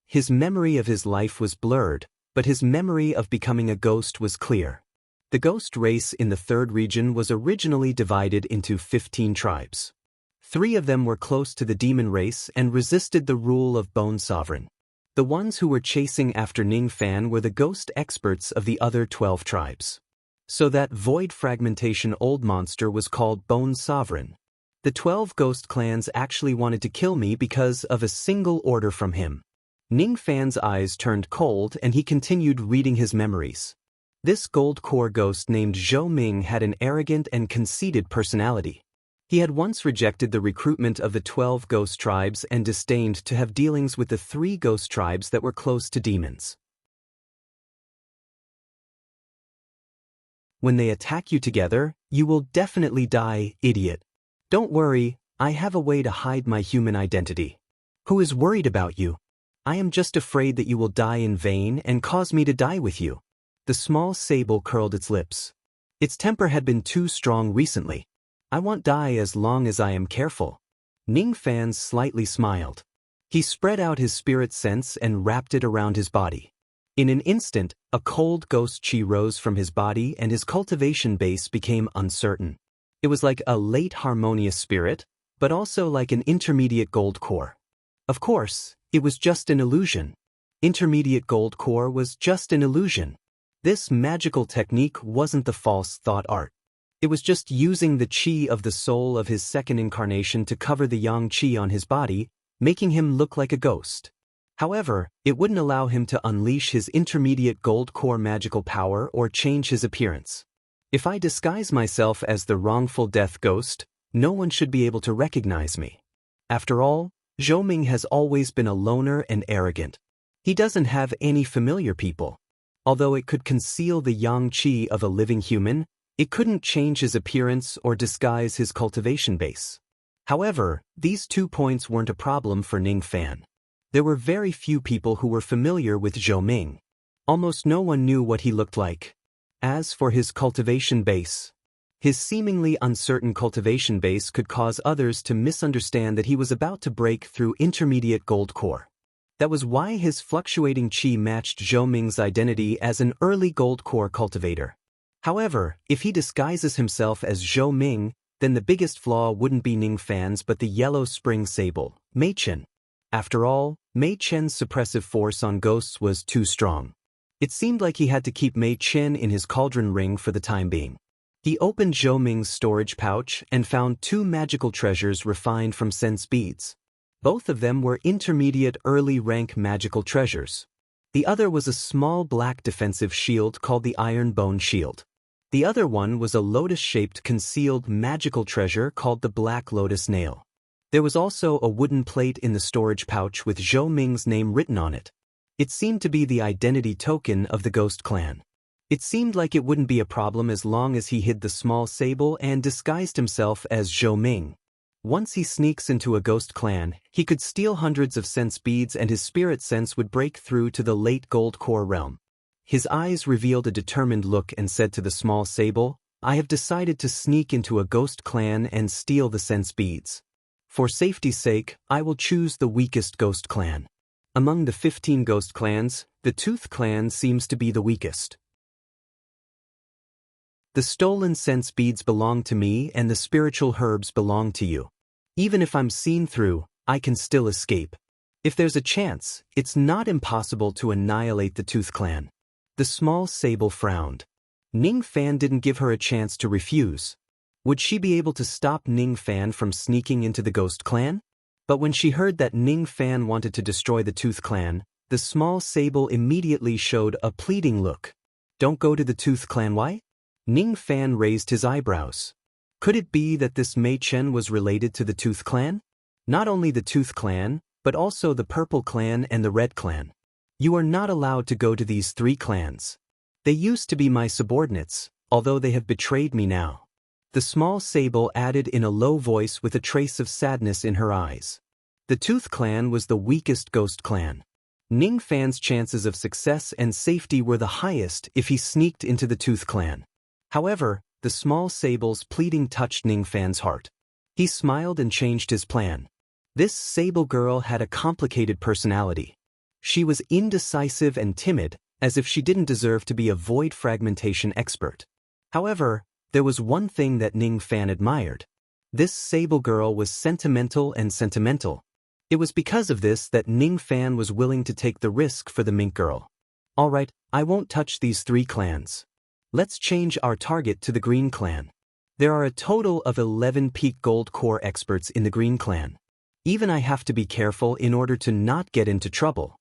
S1: His memory of his life was blurred, but his memory of becoming a ghost was clear. The ghost race in the 3rd region was originally divided into 15 tribes. 3 of them were close to the demon race and resisted the rule of Bone Sovereign. The ones who were chasing after Ning fan were the ghost experts of the other 12 tribes. So that void fragmentation old monster was called Bone Sovereign. The 12 ghost clans actually wanted to kill me because of a single order from him. Ning fan's eyes turned cold and he continued reading his memories. This gold core ghost named Zhou Ming had an arrogant and conceited personality. He had once rejected the recruitment of the 12 ghost tribes and disdained to have dealings with the 3 ghost tribes that were close to demons. When they attack you together, you will definitely die, idiot. Don't worry, I have a way to hide my human identity. Who is worried about you? I am just afraid that you will die in vain and cause me to die with you. The small sable curled its lips. Its temper had been too strong recently. I won't die as long as I am careful. Ning Fan slightly smiled. He spread out his spirit sense and wrapped it around his body. In an instant, a cold ghost chi rose from his body and his cultivation base became uncertain. It was like a late harmonious spirit, but also like an intermediate gold core. Of course, it was just an illusion. Intermediate gold core was just an illusion. This magical technique wasn't the false thought art. It was just using the chi of the soul of his second incarnation to cover the yang chi on his body, making him look like a ghost. However, it wouldn't allow him to unleash his intermediate gold core magical power or change his appearance. If I disguise myself as the wrongful death ghost, no one should be able to recognize me. After all, Zhou Ming has always been a loner and arrogant. He doesn't have any familiar people. Although it could conceal the yang chi of a living human, it couldn't change his appearance or disguise his cultivation base. However, these 2 points weren't a problem for Ning Fan. There were very few people who were familiar with Zhou Ming. Almost no one knew what he looked like. As for his cultivation base, his seemingly uncertain cultivation base could cause others to misunderstand that he was about to break through intermediate gold core. That was why his fluctuating chi matched Zhou Ming's identity as an early gold core cultivator. However, if he disguises himself as Zhou Ming, then the biggest flaw wouldn't be Ning Fan's but the yellow spring sable, Mei Chen. After all, Mei Chen's suppressive force on ghosts was too strong. It seemed like he had to keep Mei Chen in his cauldron ring for the time being. He opened Zhou Ming's storage pouch and found 2 magical treasures refined from sense beads. Both of them were intermediate early rank magical treasures. The other was a small black defensive shield called the Iron Bone Shield. The other one was a lotus-shaped concealed magical treasure called the Black Lotus Nail. There was also a wooden plate in the storage pouch with Zhou Ming's name written on it. It seemed to be the identity token of the Ghost Clan. It seemed like it wouldn't be a problem as long as he hid the small sable and disguised himself as Zhou Ming. Once he sneaks into a ghost clan, he could steal hundreds of sense beads and his spirit sense would break through to the late gold core realm. His eyes revealed a determined look and said to the small sable, I have decided to sneak into a ghost clan and steal the sense beads. For safety's sake, I will choose the weakest ghost clan. Among the 15 ghost clans, the Tooth clan seems to be the weakest. The stolen sense beads belong to me and the spiritual herbs belong to you. Even if I'm seen through, I can still escape. If there's a chance, it's not impossible to annihilate the Tooth clan. The small sable frowned. Ning Fan didn't give her a chance to refuse. Would she be able to stop Ning Fan from sneaking into the ghost clan? But when she heard that Ning Fan wanted to destroy the Tooth clan, the small sable immediately showed a pleading look. Don't go to the Tooth clan, why? Ning Fan raised his eyebrows. Could it be that this Mei Chen was related to the Tooth clan? Not only the Tooth clan, but also the Purple clan and the Red clan. You are not allowed to go to these 3 clans. They used to be my subordinates, although they have betrayed me now. The small sable added in a low voice with a trace of sadness in her eyes. The Tooth clan was the weakest ghost clan. Ning Fan's chances of success and safety were the highest if he sneaked into the Tooth clan. However, the small sable's pleading touched Ning Fan's heart. He smiled and changed his plan. This sable girl had a complicated personality. She was indecisive and timid, as if she didn't deserve to be a void fragmentation expert. However, there was one thing that Ning Fan admired. This sable girl was sentimental and sentimental. It was because of this that Ning Fan was willing to take the risk for the mink girl. Alright, I won't touch these 3 clans. Let's change our target to the Green clan. There are a total of 11 peak gold core experts in the Green clan. Even I have to be careful in order to not get into trouble.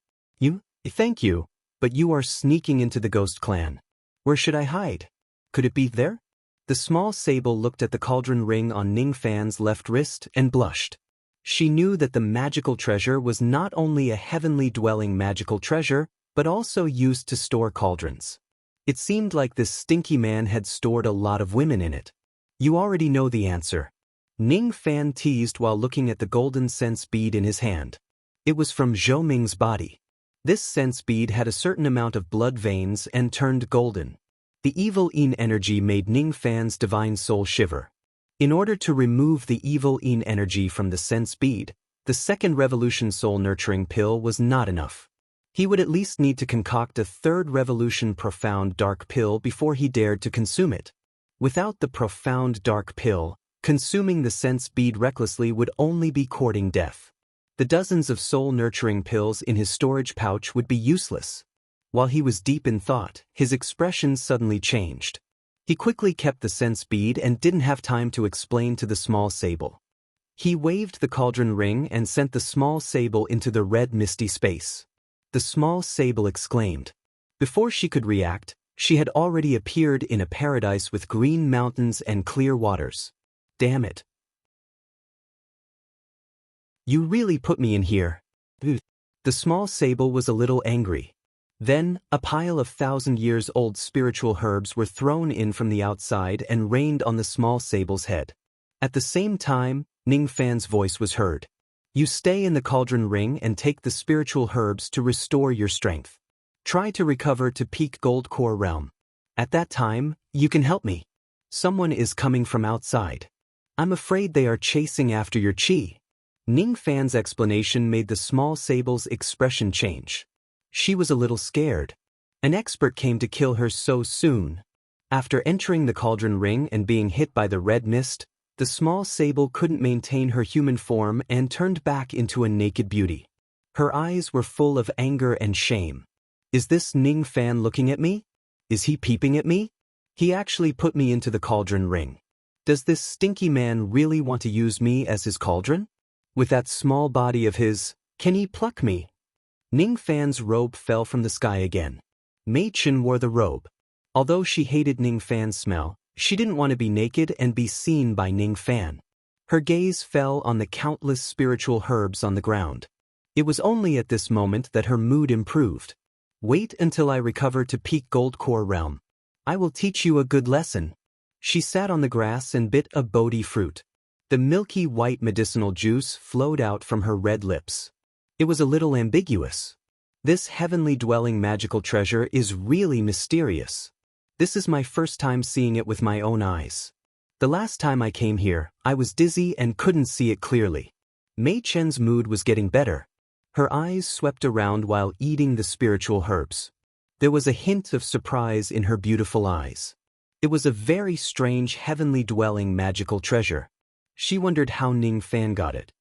S1: Thank you, but you are sneaking into the Ghost clan. Where should I hide? Could it be there? The small sable looked at the cauldron ring on Ning Fan's left wrist and blushed. She knew that the magical treasure was not only a heavenly dwelling magical treasure, but also used to store cauldrons. It seemed like this stinky man had stored a lot of women in it. You already know the answer. Ning Fan teased while looking at the golden sense bead in his hand. It was from Zhou Ming's body. This sense bead had a certain amount of blood veins and turned golden. The evil Yin energy made Ning Fan's divine soul shiver. In order to remove the evil Yin energy from the sense bead, the second revolution soul nurturing pill was not enough. He would at least need to concoct a third revolution profound dark pill before he dared to consume it. Without the profound dark pill, consuming the sense bead recklessly would only be courting death. The dozens of soul-nurturing pills in his storage pouch would be useless. While he was deep in thought, his expression suddenly changed. He quickly kept the sense bead and didn't have time to explain to the small sable. He waved the cauldron ring and sent the small sable into the red misty space. The small sable exclaimed. Before she could react, she had already appeared in a paradise with green mountains and clear waters. Damn it. You really put me in here. The small sable was a little angry. Then, a pile of 1,000-years-old spiritual herbs were thrown in from the outside and rained on the small sable's head. At the same time, Ning Fan's voice was heard. You stay in the cauldron ring and take the spiritual herbs to restore your strength. Try to recover to peak gold core realm. At that time, you can help me. Someone is coming from outside. I'm afraid they are chasing after your chi. Ning Fan's explanation made the small sable's expression change. She was a little scared. An expert came to kill her so soon. After entering the cauldron ring and being hit by the red mist, the small sable couldn't maintain her human form and turned back into a naked beauty. Her eyes were full of anger and shame. Is this Ning Fan looking at me? Is he peeping at me? He actually put me into the cauldron ring. Does this stinky man really want to use me as his cauldron? With that small body of his, can he pluck me? Ning Fan's robe fell from the sky again. Mei Chen wore the robe. Although she hated Ning Fan's smell, she didn't want to be naked and be seen by Ning Fan. Her gaze fell on the countless spiritual herbs on the ground. It was only at this moment that her mood improved. Wait until I recover to peak gold core realm. I will teach you a good lesson. She sat on the grass and bit a Bodhi fruit. The milky white medicinal juice flowed out from her red lips. It was a little ambiguous. This heavenly dwelling magical treasure is really mysterious. This is my first time seeing it with my own eyes. The last time I came here, I was dizzy and couldn't see it clearly. Mei Chen's mood was getting better. Her eyes swept around while eating the spiritual herbs. There was a hint of surprise in her beautiful eyes. It was a very strange heavenly dwelling magical treasure. She wondered how Ning Fan got it.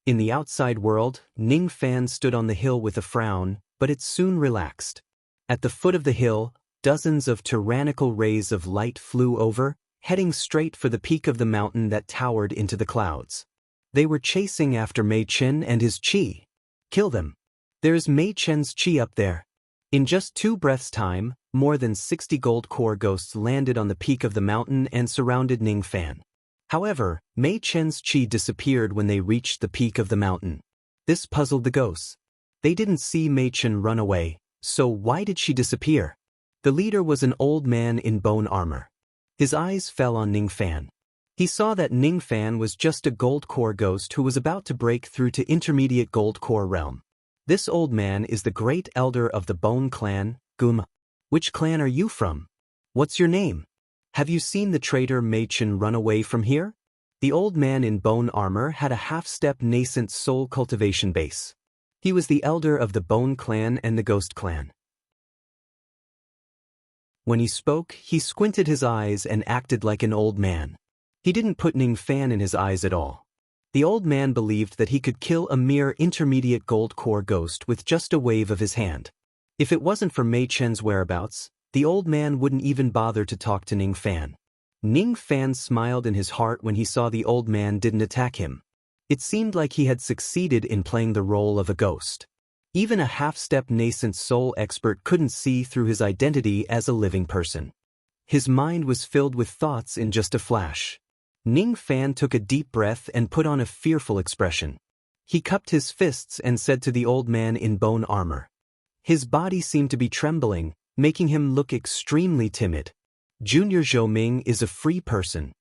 S1: In the outside world, Ning Fan stood on the hill with a frown, but it soon relaxed. At the foot of the hill, dozens of tyrannical rays of light flew over, heading straight for the peak of the mountain that towered into the clouds. They were chasing after Mei Chen and his chi. Kill them. There's Mei Chen's chi up there. In just 2 breaths' time, more than 60 gold core ghosts landed on the peak of the mountain and surrounded Ning Fan. However, Mei Chen's chi disappeared when they reached the peak of the mountain. This puzzled the ghosts. They didn't see Mei Chen run away, so why did she disappear? The leader was an old man in bone armor. His eyes fell on Ning Fan. He saw that Ning Fan was just a gold core ghost who was about to break through to intermediate gold core realm. This old man is the great elder of the Bone clan, Guma. Which clan are you from? What's your name? Have you seen the traitor Mei Chen run away from here? The old man in bone armor had a half-step nascent soul cultivation base. He was the elder of the Bone clan and the Ghost clan. When he spoke, he squinted his eyes and acted like an old man. He didn't put Ning Fan in his eyes at all. The old man believed that he could kill a mere intermediate gold core ghost with just a wave of his hand. If it wasn't for Mei Chen's whereabouts, the old man wouldn't even bother to talk to Ning Fan. Ning Fan smiled in his heart when he saw the old man didn't attack him. It seemed like he had succeeded in playing the role of a ghost. Even a half-step nascent soul expert couldn't see through his identity as a living person. His mind was filled with thoughts in just a flash. Ning Fan took a deep breath and put on a fearful expression. He cupped his fists and said to the old man in bone armor. His body seemed to be trembling, making him look extremely timid. Junior Zhou Ming is a free person.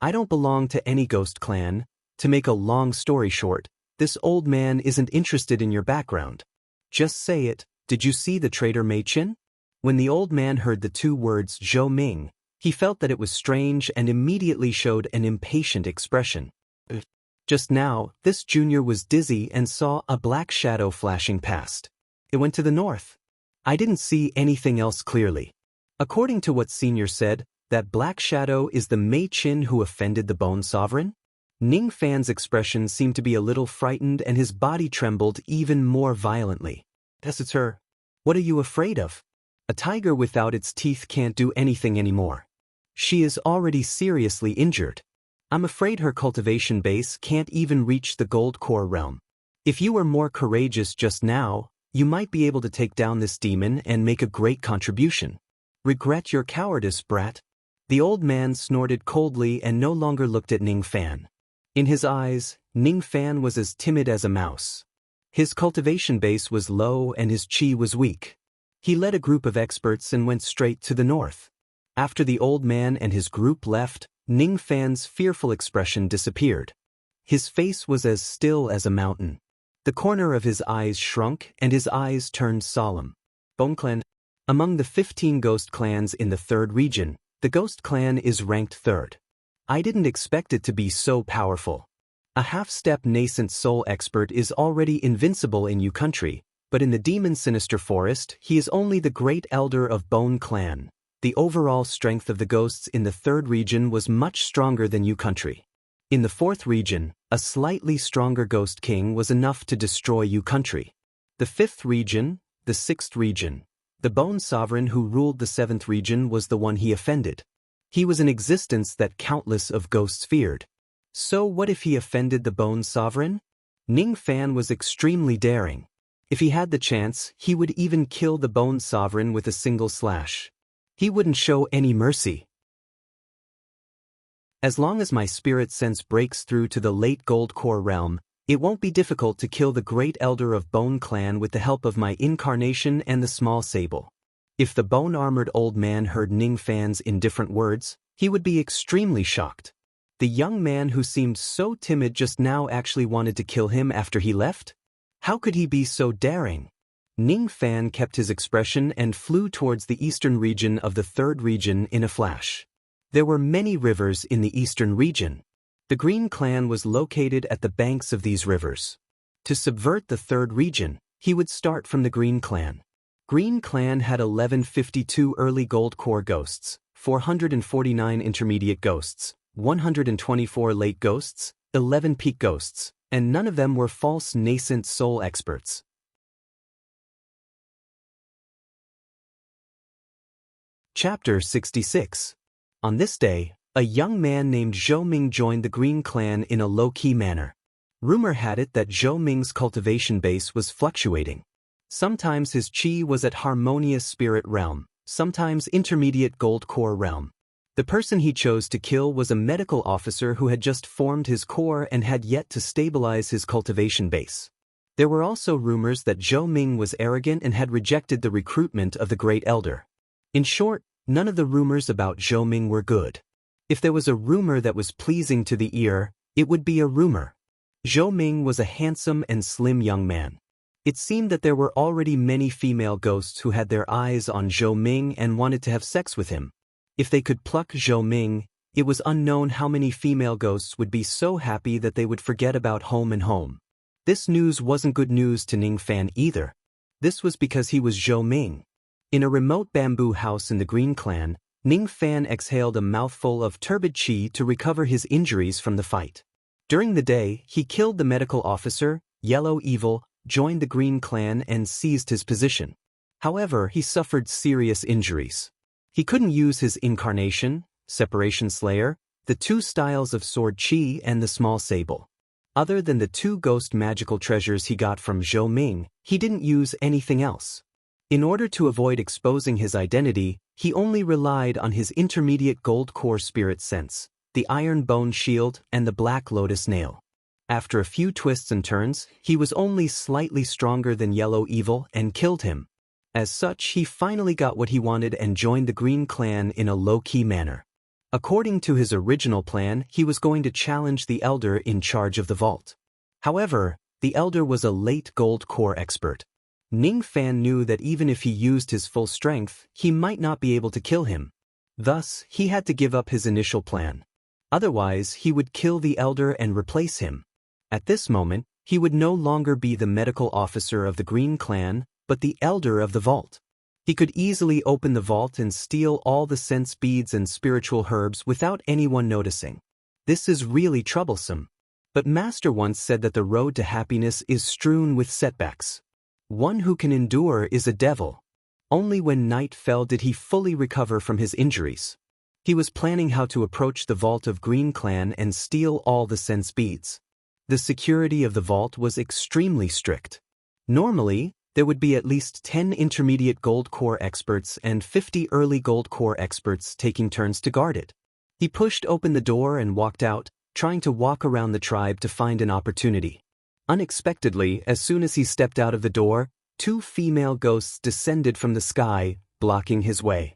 S1: I don't belong to any ghost clan. To make a long story short, this old man isn't interested in your background. Just say it, did you see the traitor Mei Qin? When the old man heard the two words Zhou Ming, he felt that it was strange and immediately showed an impatient expression. Just now, this junior was dizzy and saw a black shadow flashing past. It went to the north. I didn't see anything else clearly. According to what Senior said, that black shadow is the Mei Qin who offended the Bone Sovereign? Ning Fan's expression seemed to be a little frightened and his body trembled even more violently. It's her. What are you afraid of? A tiger without its teeth can't do anything anymore. She is already seriously injured. I'm afraid her cultivation base can't even reach the gold core realm. If you were more courageous just now, you might be able to take down this demon and make a great contribution. Regret your cowardice, brat. The old man snorted coldly and no longer looked at Ning Fan. In his eyes, Ning Fan was as timid as a mouse. His cultivation base was low and his chi was weak. He led a group of experts and went straight to the north. After the old man and his group left, Ning Fan's fearful expression disappeared. His face was as still as a mountain. The corner of his eyes shrunk and his eyes turned solemn. Bone Clan. Among the 15 ghost clans in the 3rd region, the ghost clan is ranked 3rd. I didn't expect it to be so powerful. A half-step nascent soul expert is already invincible in Yu country, but in the demon sinister forest, he is only the great elder of Bone Clan. The overall strength of the ghosts in the 3rd region was much stronger than Yu country. In the 4th region, a slightly stronger ghost king was enough to destroy Yu country. The 5th region, the 6th region, the Bone Sovereign who ruled the 7th region was the one he offended. He was an existence that countless of ghosts feared. So what if he offended the Bone Sovereign? Ning Fan was extremely daring. If he had the chance, he would even kill the Bone Sovereign with a single slash. He wouldn't show any mercy. As long as my spirit sense breaks through to the late Gold Core realm, it won't be difficult to kill the great elder of Bone Clan with the help of my incarnation and the small sable. If the bone-armored old man heard Ning Fan's indifferent words, he would be extremely shocked. The young man who seemed so timid just now actually wanted to kill him after he left? How could he be so daring? Ning Fan kept his expression and flew towards the eastern region of the 3rd region in a flash. There were many rivers in the eastern region. The Green Clan was located at the banks of these rivers. To subvert the 3rd region, he would start from the Green Clan. Green Clan had 1152 early gold core ghosts, 449 intermediate ghosts, 124 late ghosts, 11 peak ghosts, and none of them were false nascent soul experts. Chapter 66. On this day, a young man named Zhou Ming joined the Green Clan in a low-key manner. Rumor had it that Zhou Ming's cultivation base was fluctuating. Sometimes his chi was at harmonious spirit realm, sometimes intermediate gold core realm. The person he chose to kill was a medical officer who had just formed his core and had yet to stabilize his cultivation base. There were also rumors that Zhou Ming was arrogant and had rejected the recruitment of the Great Elder. In short, none of the rumors about Zhou Ming were good. If there was a rumor that was pleasing to the ear, it would be a rumor. Zhou Ming was a handsome and slim young man. It seemed that there were already many female ghosts who had their eyes on Zhou Ming and wanted to have sex with him. If they could pluck Zhou Ming, it was unknown how many female ghosts would be so happy that they would forget about home and home. This news wasn't good news to Ning Fan either. This was because he was Zhou Ming. In a remote bamboo house in the Green Clan, Ning Fan exhaled a mouthful of turbid chi to recover his injuries from the fight. During the day, he killed the medical officer, Yellow Evil, joined the Green Clan and seized his position. However, he suffered serious injuries. He couldn't use his incarnation, Separation Slayer, the 2 styles of sword chi and the small sable. Other than the 2 ghost magical treasures he got from Zhou Ming, he didn't use anything else. In order to avoid exposing his identity, he only relied on his intermediate gold core spirit sense, the iron bone shield, and the black lotus nail. After a few twists and turns, he was only slightly stronger than Yellow Evil and killed him. As such, he finally got what he wanted and joined the Green Clan in a low-key manner. According to his original plan, he was going to challenge the Elder in charge of the vault. However, the Elder was a late gold core expert. Ning Fan knew that even if he used his full strength, he might not be able to kill him. Thus, he had to give up his initial plan. Otherwise, he would kill the Elder and replace him. At this moment, he would no longer be the medical officer of the Green Clan, but the Elder of the vault. He could easily open the vault and steal all the sense beads and spiritual herbs without anyone noticing. This is really troublesome. But Master once said that the road to happiness is strewn with setbacks. One who can endure is a devil. Only when night fell did he fully recover from his injuries. He was planning how to approach the vault of Green Clan and steal all the sense beads. The security of the vault was extremely strict. Normally, there would be at least 10 intermediate gold core experts and 50 early gold core experts taking turns to guard it. He pushed open the door and walked out, trying to walk around the tribe to find an opportunity. Unexpectedly, as soon as he stepped out of the door, 2 female ghosts descended from the sky, blocking his way.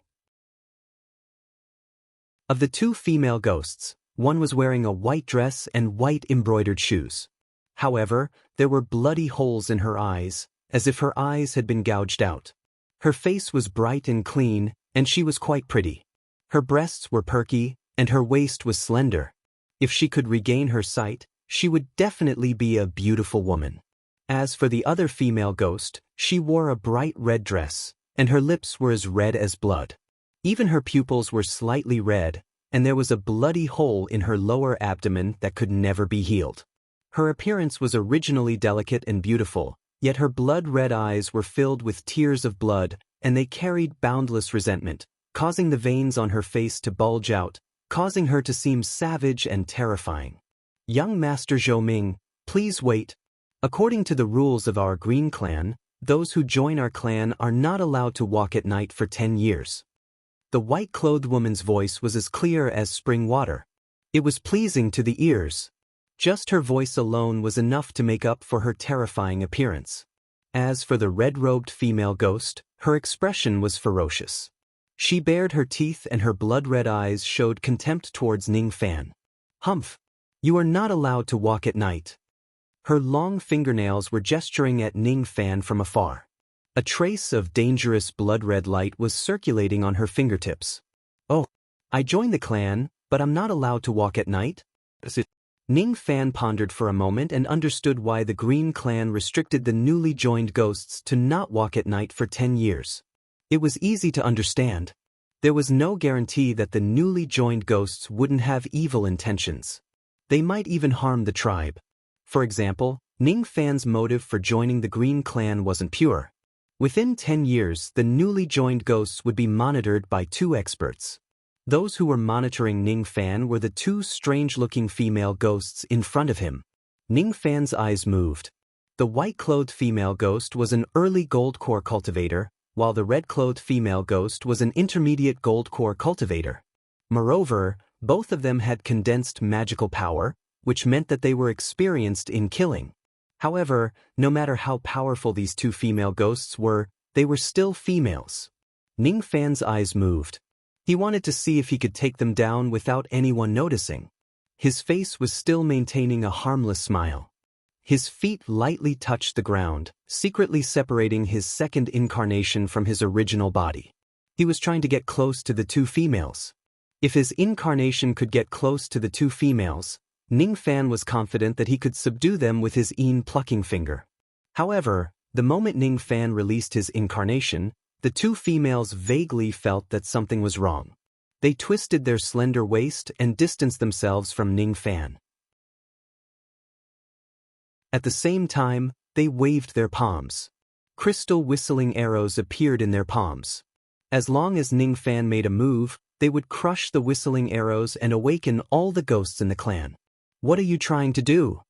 S1: Of the 2 female ghosts, one was wearing a white dress and white embroidered shoes. However, there were bloody holes in her eyes, as if her eyes had been gouged out. Her face was bright and clean, and she was quite pretty. Her breasts were perky, and her waist was slender. If she could regain her sight, she would definitely be a beautiful woman. As for the other female ghost, she wore a bright red dress, and her lips were as red as blood. Even her pupils were slightly red, and there was a bloody hole in her lower abdomen that could never be healed. Her appearance was originally delicate and beautiful, yet her blood-red eyes were filled with tears of blood, and they carried boundless resentment, causing the veins on her face to bulge out, causing her to seem savage and terrifying. Young Master Zhou Ming, please wait. According to the rules of our Green Clan, those who join our clan are not allowed to walk at night for 10 years. The white-clothed woman's voice was as clear as spring water. It was pleasing to the ears. Just her voice alone was enough to make up for her terrifying appearance. As for the red-robed female ghost, her expression was ferocious. She bared her teeth and her blood-red eyes showed contempt towards Ning Fan. Humph! You are not allowed to walk at night. Her long fingernails were gesturing at Ning Fan from afar. A trace of dangerous blood-red light was circulating on her fingertips. Oh, I joined the clan, but I'm not allowed to walk at night? Ning Fan pondered for a moment and understood why the Green Clan restricted the newly joined ghosts to not walk at night for 10 years. It was easy to understand. There was no guarantee that the newly joined ghosts wouldn't have evil intentions. They might even harm the tribe. For example, Ning Fan's motive for joining the Green Clan wasn't pure. Within 10 years, the newly joined ghosts would be monitored by 2 experts. Those who were monitoring Ning Fan were the 2 strange-looking female ghosts in front of him. Ning Fan's eyes moved. The white-clothed female ghost was an early gold core cultivator, while the red-clothed female ghost was an intermediate gold core cultivator. Moreover, both of them had condensed magical power, which meant that they were experienced in killing. However, no matter how powerful these 2 female ghosts were, they were still females. Ning Fan's eyes moved. He wanted to see if he could take them down without anyone noticing. His face was still maintaining a harmless smile. His feet lightly touched the ground, secretly separating his second incarnation from his original body. He was trying to get close to the 2 females. If his incarnation could get close to the 2 females, Ning Fan was confident that he could subdue them with his plucking finger. However, the moment Ning Fan released his incarnation, the 2 females vaguely felt that something was wrong. They twisted their slender waist and distanced themselves from Ning Fan. At the same time, they waved their palms. Crystal whistling arrows appeared in their palms. As long as Ning Fan made a move, they would crush the whistling arrows and awaken all the ghosts in the clan. What are you trying to do?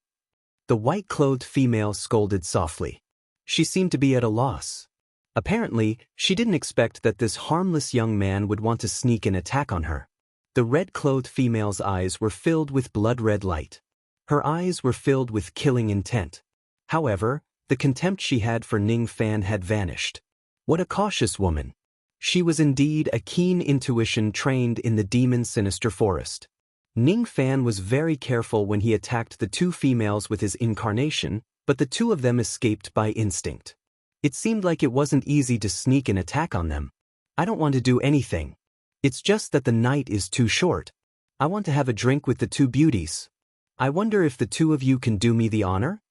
S1: The white-clothed female scolded softly. She seemed to be at a loss. Apparently, she didn't expect that this harmless young man would want to sneak an attack on her. The red-clothed female's eyes were filled with blood-red light. Her eyes were filled with killing intent. However, the contempt she had for Ning Fan had vanished. What a cautious woman. She was indeed a keen intuition trained in the demon's sinister forest. Ning Fan was very careful when he attacked the two females with his incarnation, but the two of them escaped by instinct. It seemed like it wasn't easy to sneak an attack on them. I don't want to do anything. It's just that the night is too short. I want to have a drink with the two beauties. I wonder if the two of you can do me the honor?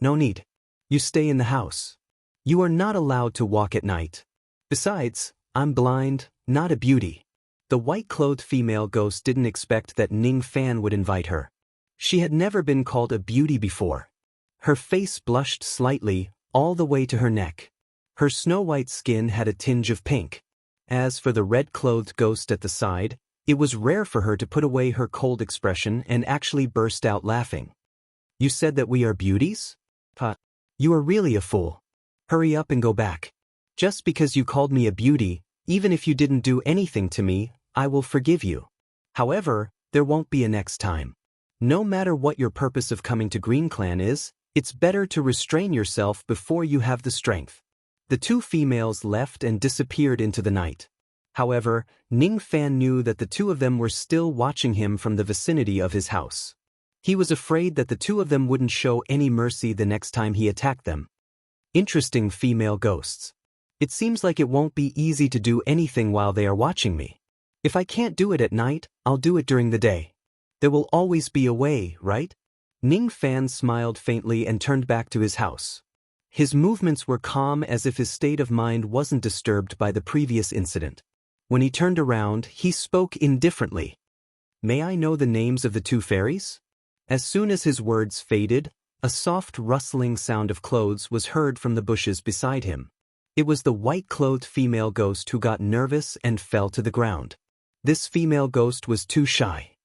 S1: No need. You stay in the house. You are not allowed to walk at night. Besides, I'm blind, not a beauty. The white-clothed female ghost didn't expect that Ning Fan would invite her. She had never been called a beauty before. Her face blushed slightly, all the way to her neck. Her snow-white skin had a tinge of pink. As for the red-clothed ghost at the side, it was rare for her to put away her cold expression and actually burst out laughing. You said that we are beauties? You are really a fool. Hurry up and go back. Just because you called me a beauty, even if you didn't do anything to me, I will forgive you. However, there won't be a next time. No matter what your purpose of coming to Green Clan is, it's better to restrain yourself before you have the strength. The two females left and disappeared into the night. However, Ning Fan knew that the two of them were still watching him from the vicinity of his house. He was afraid that the two of them wouldn't show any mercy the next time he attacked them. Interesting female ghosts. It seems like it won't be easy to do anything while they are watching me. If I can't do it at night, I'll do it during the day. There will always be a way, right? Ning Fan smiled faintly and turned back to his house. His movements were calm as if his state of mind wasn't disturbed by the previous incident. When he turned around, he spoke indifferently. May I know the names of the two fairies? As soon as his words faded, a soft rustling sound of clothes was heard from the bushes beside him. It was the white-clothed female ghost who got nervous and fell to the ground. This female ghost was too shy.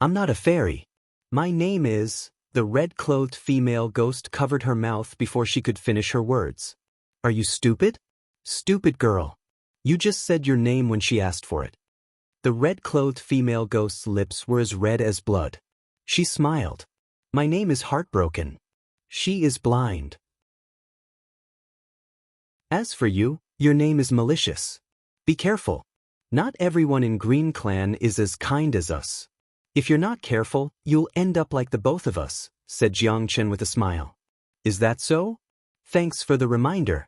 S1: I'm not a fairy. My name is... The red-clothed female ghost covered her mouth before she could finish her words. Are you stupid? Stupid girl. You just said your name when she asked for it. The red-clothed female ghost's lips were as red as blood. She smiled. My name is Heartbroken. She is blind. As for you, your name is Malicious. Be careful. Not everyone in Green Clan is as kind as us. If you're not careful, you'll end up like the both of us, said Jiang Chen with a smile. Is that so? Thanks for the reminder.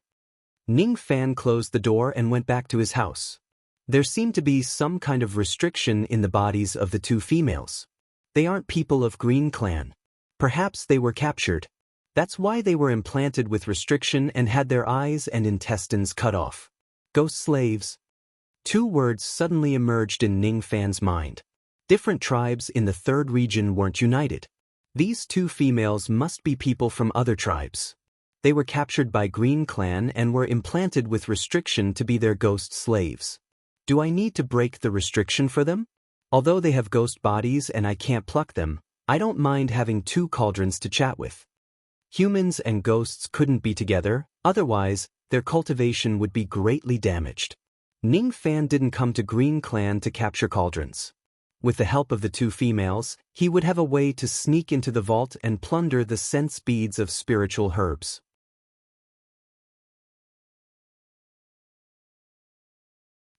S1: Ning Fan closed the door and went back to his house. There seemed to be some kind of restriction in the bodies of the two females. They aren't people of Green Clan. Perhaps they were captured. That's why they were implanted with restriction and had their eyes and intestines cut off. Ghost slaves. Two words suddenly emerged in Ning Fan's mind. Different tribes in the third region weren't united. These two females must be people from other tribes. They were captured by Green Clan and were implanted with restriction to be their ghost slaves. Do I need to break the restriction for them? Although they have ghost bodies and I can't pluck them, I don't mind having two cauldrons to chat with. Humans and ghosts couldn't be together, otherwise, their cultivation would be greatly damaged. Ning Fan didn't come to Green Clan to capture cauldrons. With the help of the two females, he would have a way to sneak into the vault and plunder the sense beads of spiritual herbs.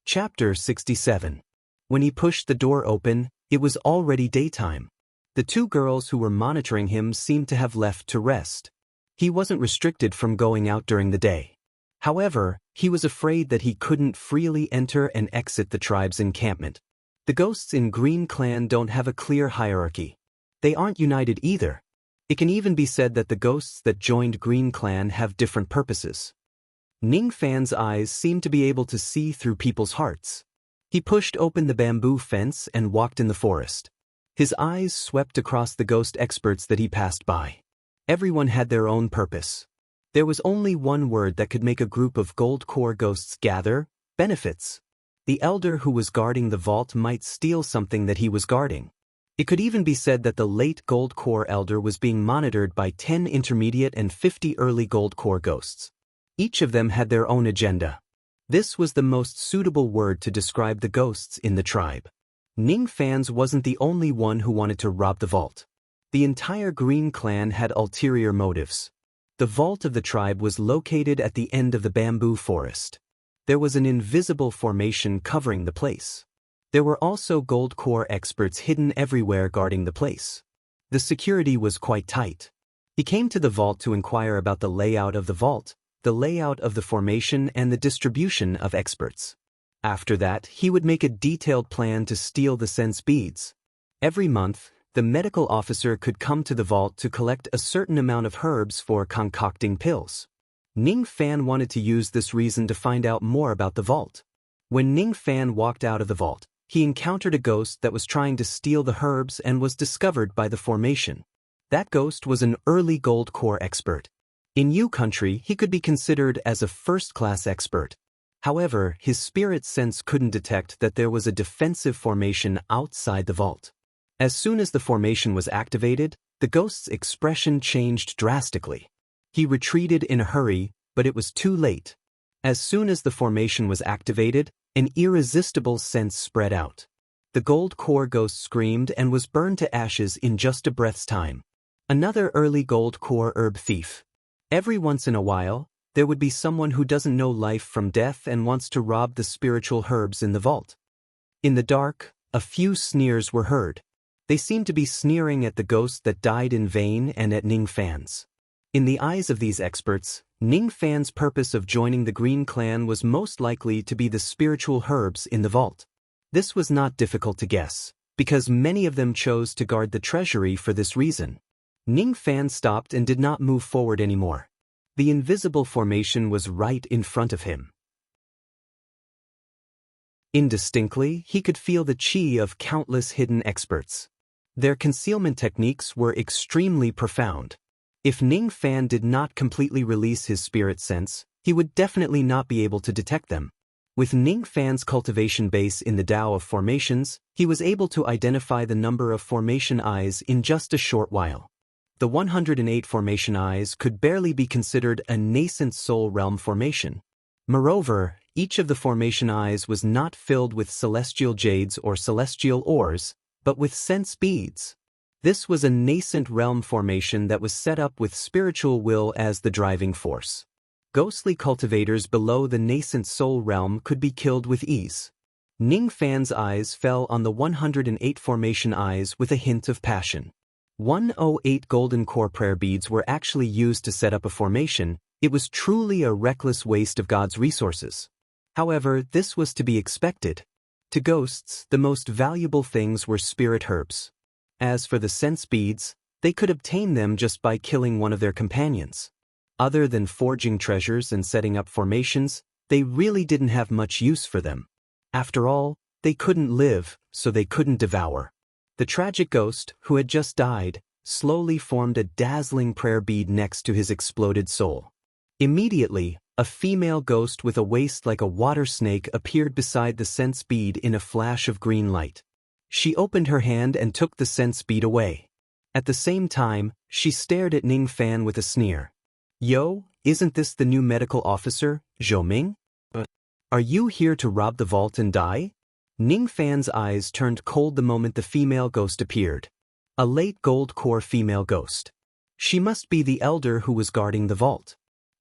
S1: Chapter 67. When he pushed the door open, it was already daytime. The two girls who were monitoring him seemed to have left to rest. He wasn't restricted from going out during the day. However, he was afraid that he couldn't freely enter and exit the tribe's encampment. The ghosts in Green Clan don't have a clear hierarchy. They aren't united either. It can even be said that the ghosts that joined Green Clan have different purposes. Ning Fan's eyes seemed to be able to see through people's hearts. He pushed open the bamboo fence and walked in the forest. His eyes swept across the ghost experts that he passed by. Everyone had their own purpose. There was only one word that could make a group of gold core ghosts gather: benefits. The elder who was guarding the vault might steal something that he was guarding. It could even be said that the late Gold Core Elder was being monitored by 10 intermediate and 50 early Gold Core ghosts. Each of them had their own agenda. This was the most suitable word to describe the ghosts in the tribe. Ning Fan's wasn't the only one who wanted to rob the vault. The entire Green clan had ulterior motives. The vault of the tribe was located at the end of the bamboo forest. There was an invisible formation covering the place. There were also Gold Core experts hidden everywhere guarding the place. The security was quite tight. He came to the vault to inquire about the layout of the vault, the layout of the formation, and the distribution of experts. After that, he would make a detailed plan to steal the sense beads. Every month, the medical officer could come to the vault to collect a certain amount of herbs for concocting pills. Ning Fan wanted to use this reason to find out more about the vault. When Ning Fan walked out of the vault, he encountered a ghost that was trying to steal the herbs and was discovered by the formation. That ghost was an early Gold Core expert. In Yu country, he could be considered as a first-class expert. However, his spirit sense couldn't detect that there was a defensive formation outside the vault. As soon as the formation was activated, the ghost's expression changed drastically. He retreated in a hurry, but it was too late. As soon as the formation was activated, an irresistible sense spread out. The Gold Core ghost screamed and was burned to ashes in just a breath's time. Another early Gold Core herb thief. Every once in a while, there would be someone who doesn't know life from death and wants to rob the spiritual herbs in the vault. In the dark, a few sneers were heard. They seemed to be sneering at the ghost that died in vain and at Ning Fan's. In the eyes of these experts, Ning Fan's purpose of joining the Green clan was most likely to be the spiritual herbs in the vault. This was not difficult to guess, because many of them chose to guard the treasury for this reason. Ning Fan stopped and did not move forward anymore. The invisible formation was right in front of him. Indistinctly, he could feel the chi of countless hidden experts. Their concealment techniques were extremely profound. If Ning Fan did not completely release his spirit sense, he would definitely not be able to detect them. With Ning Fan's cultivation base in the Tao of formations, he was able to identify the number of formation eyes in just a short while. The 108 formation eyes could barely be considered a nascent soul realm formation. Moreover, each of the formation eyes was not filled with celestial jades or celestial ores, but with sense beads. This was a nascent realm formation that was set up with spiritual will as the driving force. Ghostly cultivators below the nascent soul realm could be killed with ease. Ning Fan's eyes fell on the 108 formation eyes with a hint of passion. 108 golden core prayer beads were actually used to set up a formation. It was truly a reckless waste of God's resources. However, this was to be expected. To ghosts, the most valuable things were spirit herbs. As for the sense beads, they could obtain them just by killing one of their companions. Other than forging treasures and setting up formations, they really didn't have much use for them. After all, they couldn't live, so they couldn't devour. The tragic ghost, who had just died, slowly formed a dazzling prayer bead next to his exploded soul. Immediately, a female ghost with a waist like a water snake appeared beside the sense bead in a flash of green light. She opened her hand and took the sense bead away. At the same time, she stared at Ning Fan with a sneer. "Yo, isn't this the new medical officer, Zhou Ming? Are you here to rob the vault and die?" Ning Fan's eyes turned cold the moment the female ghost appeared. A late Gold Core female ghost. She must be the elder who was guarding the vault.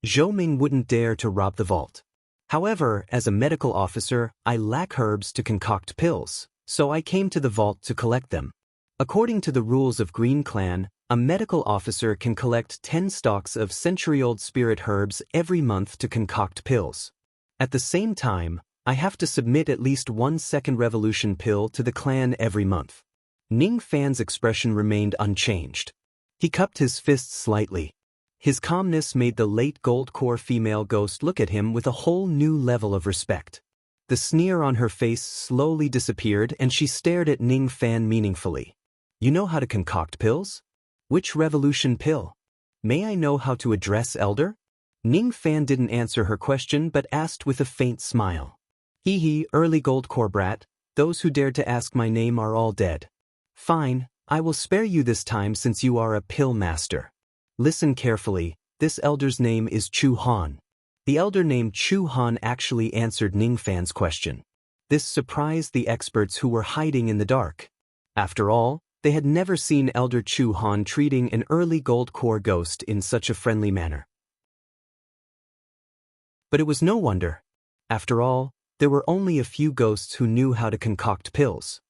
S1: Zhou Ming wouldn't dare to rob the vault. However, as a medical officer, I lack herbs to concoct pills, so I came to the vault to collect them. According to the rules of Green Clan, a medical officer can collect 10 stalks of century-old spirit herbs every month to concoct pills. At the same time, I have to submit at least 1 second revolution pill to the clan every month. Ning Fan's expression remained unchanged. He cupped his fists slightly. His calmness made the late Gold Core female ghost look at him with a whole new level of respect. The sneer on her face slowly disappeared and she stared at Ning Fan meaningfully. "You know how to concoct pills? Which revolution pill? May I know how to address elder?" Ning Fan didn't answer her question but asked with a faint smile. "Hee hee, early Gold Core brat, those who dared to ask my name are all dead." Fine, I will spare you this time since you are a pill master. Listen carefully, this elder's name is Chu Han. The elder named Chu Han actually answered Ning Fan's question. This surprised the experts who were hiding in the dark. After all, they had never seen Elder Chu Han treating an early gold core ghost in such a friendly manner. But it was no wonder. After all, there were only a few ghosts who knew how to concoct pills.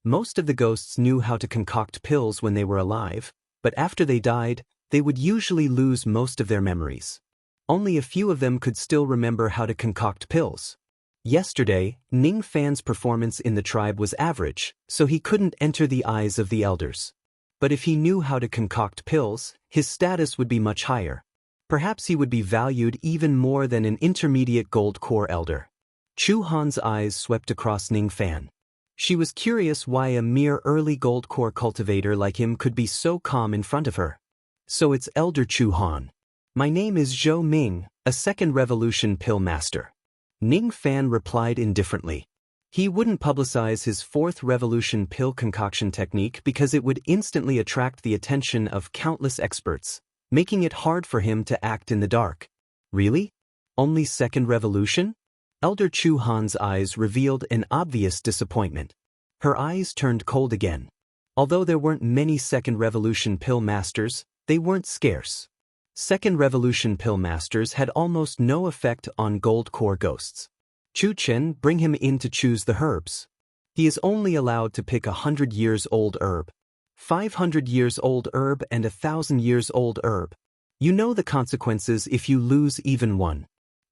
S1: Most of the ghosts knew how to concoct pills when they were alive, but after they died, they would usually lose most of their memories. Only a few of them could still remember how to concoct pills. Yesterday, Ning Fan's performance in the tribe was average, so he couldn't enter the eyes of the elders. But if he knew how to concoct pills, his status would be much higher. Perhaps he would be valued even more than an intermediate gold core elder. Chu Han's eyes swept across Ning Fan. She was curious why a mere early gold core cultivator like him could be so calm in front of her. So it's Elder Chu Han. My name is Zhou Ming, a second revolution pill master. Ning Fan replied indifferently. He wouldn't publicize his fourth revolution pill concoction technique because it would instantly attract the attention of countless experts, making it hard for him to act in the dark. Really? Only second revolution? Elder Chu Han's eyes revealed an obvious disappointment. Her eyes turned cold again. Although there weren't many second revolution pill masters, they weren't scarce. Second revolution pill masters had almost no effect on gold core ghosts. Chu Chen, bring him in to choose the herbs. He is only allowed to pick 100 years old herb, 500 years old herb and 1,000 years old herb. You know the consequences if you lose even one.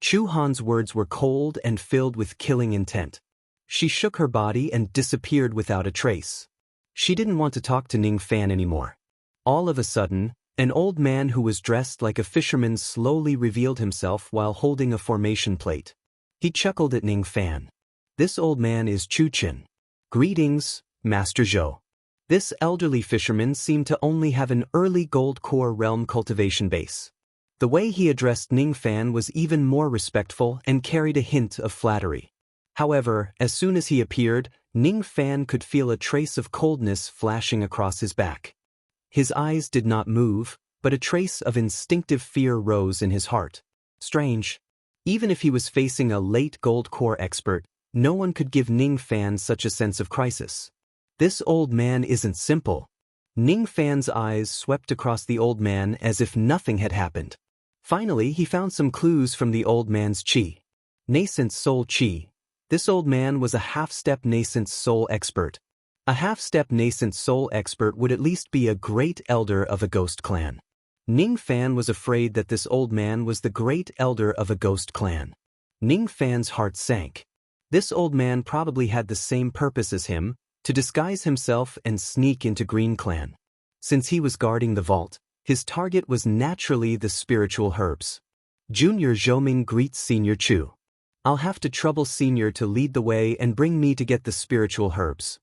S1: Chu Han's words were cold and filled with killing intent. She shook her body and disappeared without a trace. She didn't want to talk to Ning Fan anymore. All of a sudden, an old man who was dressed like a fisherman slowly revealed himself while holding a formation plate. He chuckled at Ning Fan. This old man is Chu Chen. Greetings, Master Zhou. This elderly fisherman seemed to only have an early gold core realm cultivation base. The way he addressed Ning Fan was even more respectful and carried a hint of flattery. However, as soon as he appeared, Ning Fan could feel a trace of coldness flashing across his back. His eyes did not move, but a trace of instinctive fear rose in his heart. Strange. Even if he was facing a late gold core expert, no one could give Ning Fan such a sense of crisis. This old man isn't simple. Ning Fan's eyes swept across the old man as if nothing had happened. Finally, he found some clues from the old man's qi. Nascent soul qi. This old man was a half-step nascent soul expert. A half-step nascent soul expert would at least be a great elder of a ghost clan. Ning Fan was afraid that this old man was the great elder of a ghost clan. Ning Fan's heart sank. This old man probably had the same purpose as him, to disguise himself and sneak into Green Clan. Since he was guarding the vault, his target was naturally the spiritual herbs. Junior Zhoming greets Senior Chu. I'll have to trouble Senior to lead the way and bring me to get the spiritual herbs.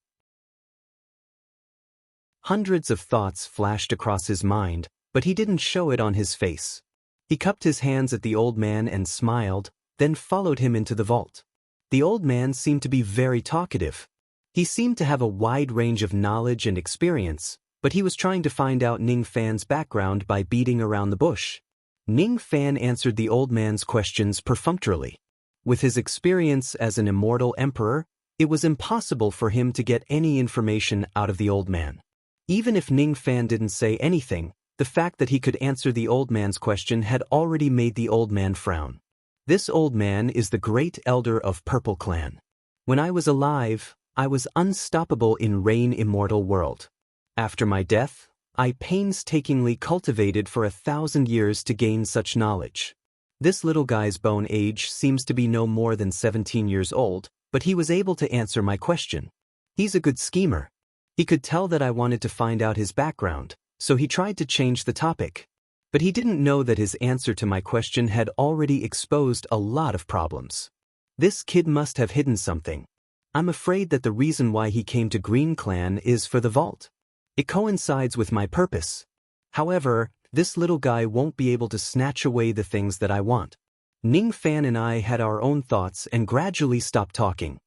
S1: Hundreds of thoughts flashed across his mind, but he didn't show it on his face. He cupped his hands at the old man and smiled, then followed him into the vault. The old man seemed to be very talkative. He seemed to have a wide range of knowledge and experience, but he was trying to find out Ning Fan's background by beating around the bush. Ning Fan answered the old man's questions perfunctorily. With his experience as an immortal emperor, it was impossible for him to get any information out of the old man. Even if Ning Fan didn't say anything, the fact that he could answer the old man's question had already made the old man frown. This old man is the great elder of Purple Clan. When I was alive, I was unstoppable in Rain Immortal World. After my death, I painstakingly cultivated for 1,000 years to gain such knowledge. This little guy's bone age seems to be no more than 17 years old, but he was able to answer my question. He's a good schemer. He could tell that I wanted to find out his background, so he tried to change the topic. But he didn't know that his answer to my question had already exposed a lot of problems. This kid must have hidden something. I'm afraid that the reason why he came to Green Clan is for the vault. It coincides with my purpose. However, this little guy won't be able to snatch away the things that I want. Ning Fan and I had our own thoughts and gradually stopped talking.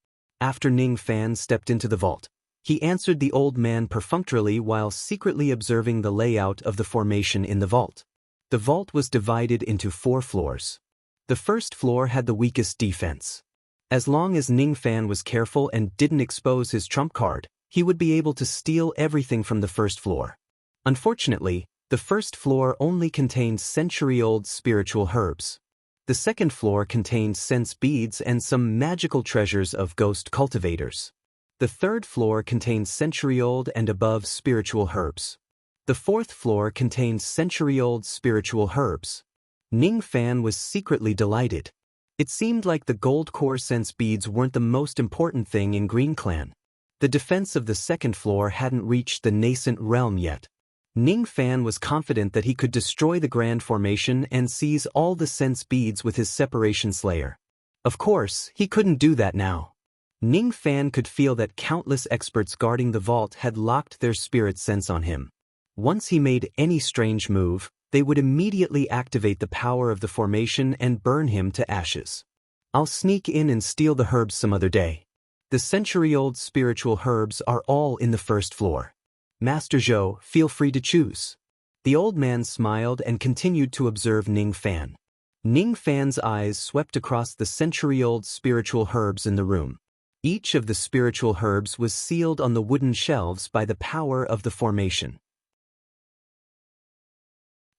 S1: After Ning Fan stepped into the vault, He answered the old man perfunctorily while secretly observing the layout of the formation in the vault. The vault was divided into 4 floors. The first floor had the weakest defense. As long as Ning Fan was careful and didn't expose his trump card, he would be able to steal everything from the first floor. Unfortunately, the first floor only contained century-old spiritual herbs. The second floor contained sense beads and some magical treasures of ghost cultivators. The third floor contained century-old and above spiritual herbs. The fourth floor contained century-old spiritual herbs. Ning Fan was secretly delighted. It seemed like the gold core sense beads weren't the most important thing in Green Clan. The defense of the second floor hadn't reached the nascent realm yet. Ning Fan was confident that he could destroy the Grand Formation and seize all the sense beads with his Separation Slayer. Of course, he couldn't do that now. Ning Fan could feel that countless experts guarding the vault had locked their spirit sense on him. Once he made any strange move, they would immediately activate the power of the formation and burn him to ashes. I'll sneak in and steal the herbs some other day. The century-old spiritual herbs are all in the first floor. Master Zhou, feel free to choose. The old man smiled and continued to observe Ning Fan. Ning Fan's eyes swept across the century-old spiritual herbs in the room. Each of the spiritual herbs was sealed on the wooden shelves by the power of the formation.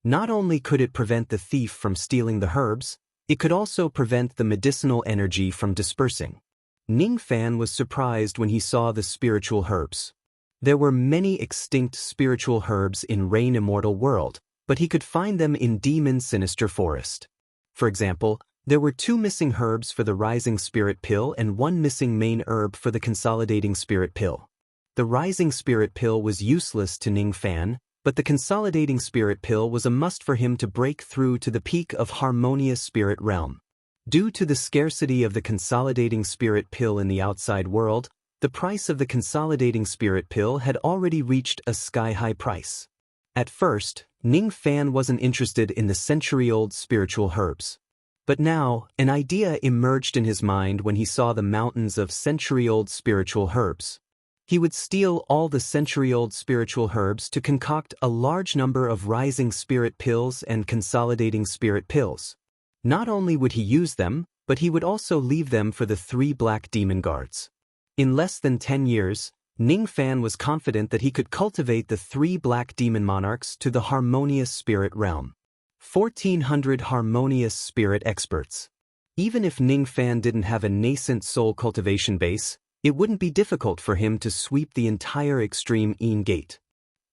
S1: Not only could it prevent the thief from stealing the herbs, it could also prevent the medicinal energy from dispersing. Ning Fan was surprised when he saw the spiritual herbs. There were many extinct spiritual herbs in Rain Immortal World, but he could find them in Demon Sinister Forest. For example, there were 2 missing herbs for the Rising Spirit Pill and 1 missing main herb for the Consolidating Spirit Pill. The Rising Spirit Pill was useless to Ning Fan, but the Consolidating Spirit Pill was a must for him to break through to the peak of Harmonious Spirit Realm. Due to the scarcity of the Consolidating Spirit Pill in the outside world, the price of the Consolidating Spirit Pill had already reached a sky-high price. At first, Ning Fan wasn't interested in the century-old spiritual herbs. But now, an idea emerged in his mind when he saw the mountains of century-old spiritual herbs. He would steal all the century-old spiritual herbs to concoct a large number of Rising Spirit Pills and Consolidating Spirit Pills. Not only would he use them, but he would also leave them for the 3 black demon guards. In less than 10 years, Ning Fan was confident that he could cultivate the 3 black demon monarchs to the Harmonious Spirit Realm. 1,400 Harmonious Spirit experts. Even if Ning Fan didn't have a nascent soul cultivation base, it wouldn't be difficult for him to sweep the entire Extreme Een Gate.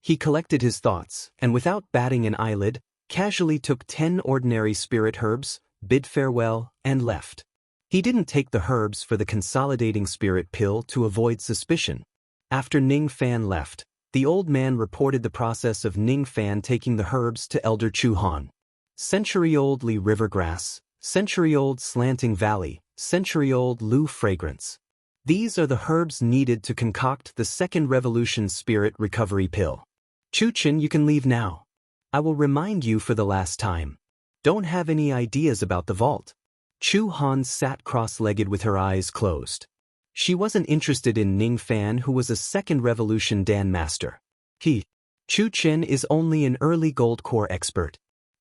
S1: He collected his thoughts, and without batting an eyelid, casually took 10 ordinary spirit herbs, bid farewell, and left. He didn't take the herbs for the Consolidating Spirit Pill to avoid suspicion. After Ning Fan left, the old man reported the process of Ning Fan taking the herbs to Elder Chu Han. Century-old Li River Grass, century-old Slanting Valley, century-old Lu Fragrance. These are the herbs needed to concoct the Second Revolution Spirit Recovery Pill. Chu-chin, you can leave now. I will remind you for the last time. Don't have any ideas about the vault. Chu Han sat cross-legged with her eyes closed. She wasn't interested in Ning Fan, who was a Second Revolution Dan Master. Chu-chin is only an early gold core expert.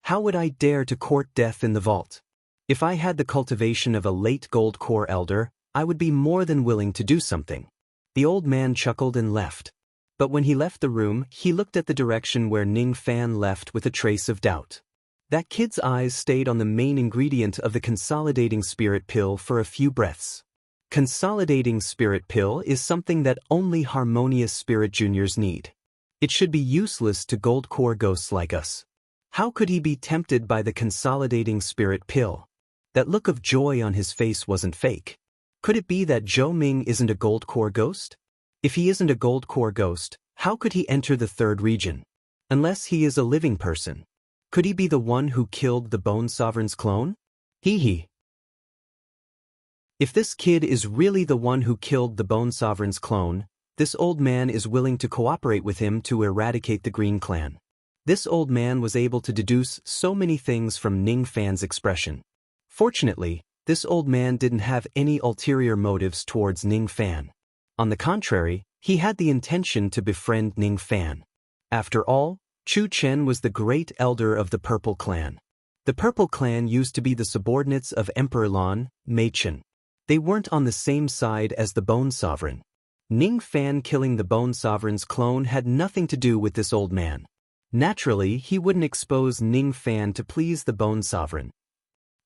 S1: How would I dare to court death in the vault? If I had the cultivation of a late gold core elder, I would be more than willing to do something. The old man chuckled and left. But when he left the room, he looked at the direction where Ning Fan left with a trace of doubt. That kid's eyes stayed on the main ingredient of the Consolidating Spirit Pill for a few breaths. Consolidating Spirit Pill is something that only Harmonious Spirit Juniors need. It should be useless to gold core ghosts like us. How could he be tempted by the Consolidating Spirit Pill? That look of joy on his face wasn't fake. Could it be that Zhou Ming isn't a gold core ghost? If he isn't a gold core ghost, how could he enter the 3rd region? Unless he is a living person. Could he be the one who killed the Bone Sovereign's clone? Hee. If this kid is really the one who killed the Bone Sovereign's clone, this old man is willing to cooperate with him to eradicate the Green Clan. This old man was able to deduce so many things from Ning Fan's expression. Fortunately, this old man didn't have any ulterior motives towards Ning Fan. On the contrary, He had the intention to befriend Ning Fan. After all, Chu Chen was the great elder of the Purple Clan. The Purple Clan used to be the subordinates of Emperor Lan, Mei Chen. They weren't on the same side as the Bone Sovereign. Ning Fan killing the Bone Sovereign's clone had nothing to do with this old man. Naturally, he wouldn't expose Ning Fan to please the Bone Sovereign.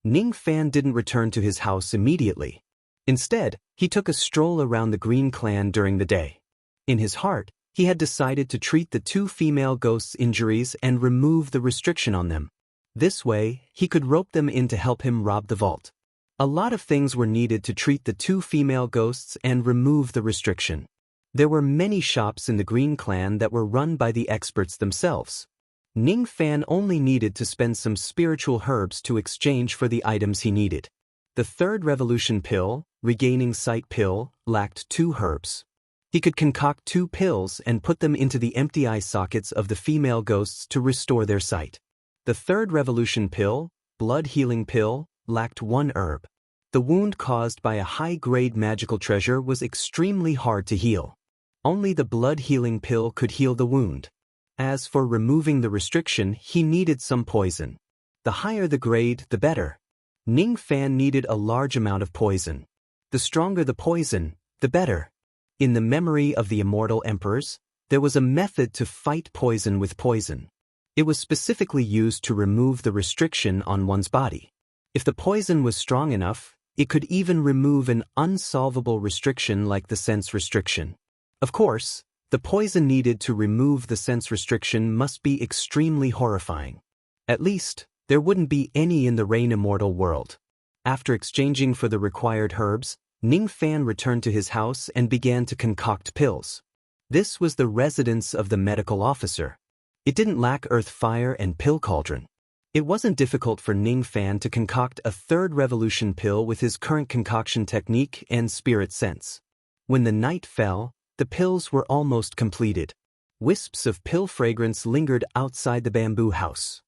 S1: Ning Fan didn't return to his house immediately. Instead, he took a stroll around the Green Clan during the day. In his heart, he had decided to treat the two female ghosts' injuries and remove the restriction on them. This way, he could rope them in to help him rob the vault. A lot of things were needed to treat the two female ghosts and remove the restriction. There were many shops in the Green Clan that were run by the experts themselves. Ning Fan only needed to spend some spiritual herbs to exchange for the items he needed. The third revolution pill, regaining sight pill, lacked 2 herbs. He could concoct 2 pills and put them into the empty eye sockets of the female ghosts to restore their sight. The third revolution pill, blood healing pill, lacked 1 herb. The wound caused by a high-grade magical treasure was extremely hard to heal. Only the blood healing pill could heal the wound. As for removing the restriction, he needed some poison. The higher the grade, the better. Ning Fan needed a large amount of poison. The stronger the poison, the better. In the memory of the immortal emperors, there was a method to fight poison with poison. It was specifically used to remove the restriction on one's body. If the poison was strong enough, it could even remove an unsolvable restriction like the sense restriction. Of course, the poison needed to remove the sense restriction must be extremely horrifying. At least, there wouldn't be any in the Rain Immortal world. After exchanging for the required herbs, Ning Fan returned to his house and began to concoct pills. This was the residence of the medical officer. It didn't lack earth fire and pill cauldron. It wasn't difficult for Ning Fan to concoct a third revolution pill with his current concoction technique and spirit sense. When the night fell, the pills were almost completed. Wisps of pill fragrance lingered outside the bamboo house.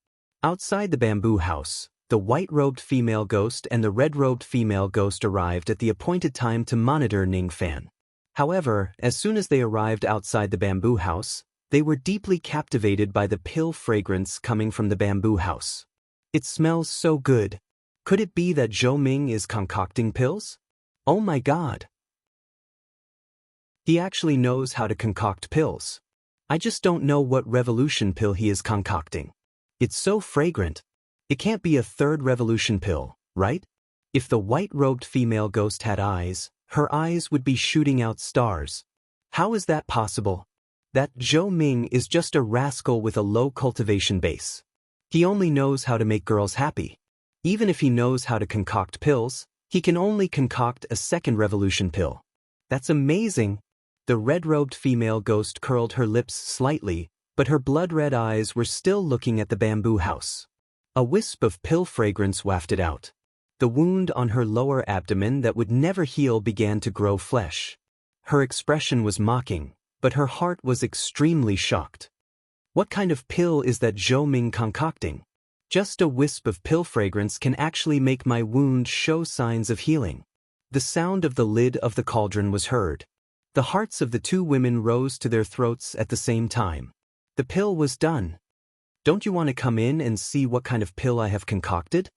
S1: Outside the bamboo house, the white-robed female ghost and the red-robed female ghost arrived at the appointed time to monitor Ning Fan. However, as soon as they arrived outside the bamboo house, they were deeply captivated by the pill fragrance coming from the bamboo house. It smells so good. Could it be that Zhou Ming is concocting pills? Oh my god! He actually knows how to concoct pills. I just don't know what revolution pill he is concocting. It's so fragrant. It can't be a third revolution pill, right? If the white-robed female ghost had eyes, her eyes would be shooting out stars. How is that possible? That Zhou Ming is just a rascal with a low cultivation base. He only knows how to make girls happy. Even if he knows how to concoct pills, he can only concoct a second revolution pill. That's amazing. The red-robed female ghost curled her lips slightly, but her blood-red eyes were still looking at the bamboo house. A wisp of pill fragrance wafted out. The wound on her lower abdomen that would never heal began to grow flesh. Her expression was mocking, but her heart was extremely shocked. What kind of pill is that Zhou Ming concocting? Just a wisp of pill fragrance can actually make my wound show signs of healing. The sound of the lid of the cauldron was heard. The hearts of the 2 women rose to their throats at the same time. The pill was done. Don't you want to come in and see what kind of pill I have concocted?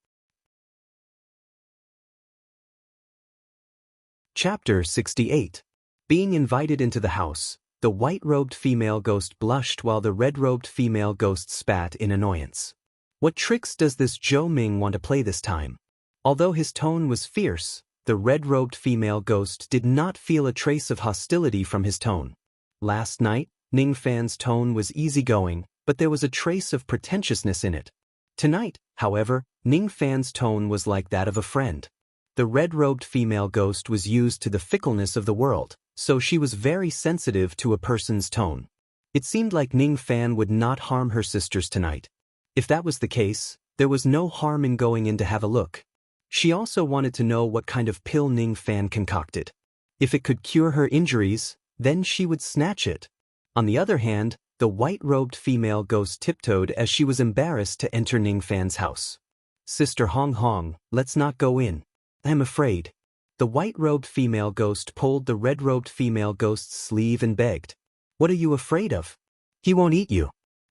S1: Chapter 68. Being invited into the house, the white-robed female ghost blushed while the red-robed female ghost spat in annoyance. What tricks does this Zhou Ming want to play this time? Although his tone was fierce, the red-robed female ghost did not feel a trace of hostility from his tone. Last night, Ning Fan's tone was easygoing, but there was a trace of pretentiousness in it. Tonight, however, Ning Fan's tone was like that of a friend. The red-robed female ghost was used to the fickleness of the world, so she was very sensitive to a person's tone. It seemed like Ning Fan would not harm her sisters tonight. If that was the case, there was no harm in going in to have a look. She also wanted to know what kind of pill Ning Fan concocted. If it could cure her injuries, then she would snatch it. On the other hand, the white-robed female ghost tiptoed as she was embarrassed to enter Ning Fan's house. Sister Hong Hong, let's not go in. I'm afraid. The white-robed female ghost pulled the red-robed female ghost's sleeve and begged, "What are you afraid of? He won't eat you."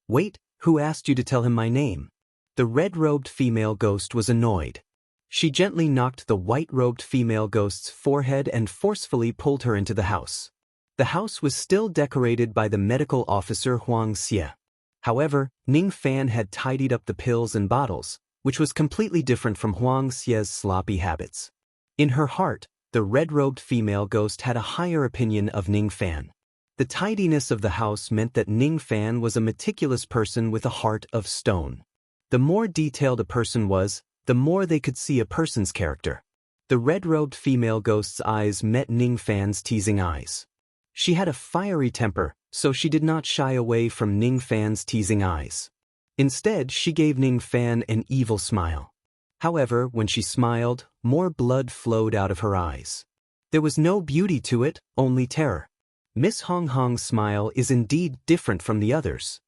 S1: "Wait, who asked you to tell him my name?" The red-robed female ghost was annoyed. She gently knocked the white-robed female ghost's forehead and forcefully pulled her into the house. The house was still decorated by the medical officer Huang Xie. However, Ning Fan had tidied up the pills and bottles, which was completely different from Huang Xie's sloppy habits. In her heart, the red-robed female ghost had a higher opinion of Ning Fan. The tidiness of the house meant that Ning Fan was a meticulous person with a heart of stone. The more detailed a person was, the more they could see a person's character. The red-robed female ghost's eyes met Ning Fan's teasing eyes. She had a fiery temper, so she did not shy away from Ning Fan's teasing eyes. Instead, she gave Ning Fan an evil smile. However, when she smiled, more blood flowed out of her eyes. There was no beauty to it, only terror. Miss Hong Hong's smile is indeed different from the others.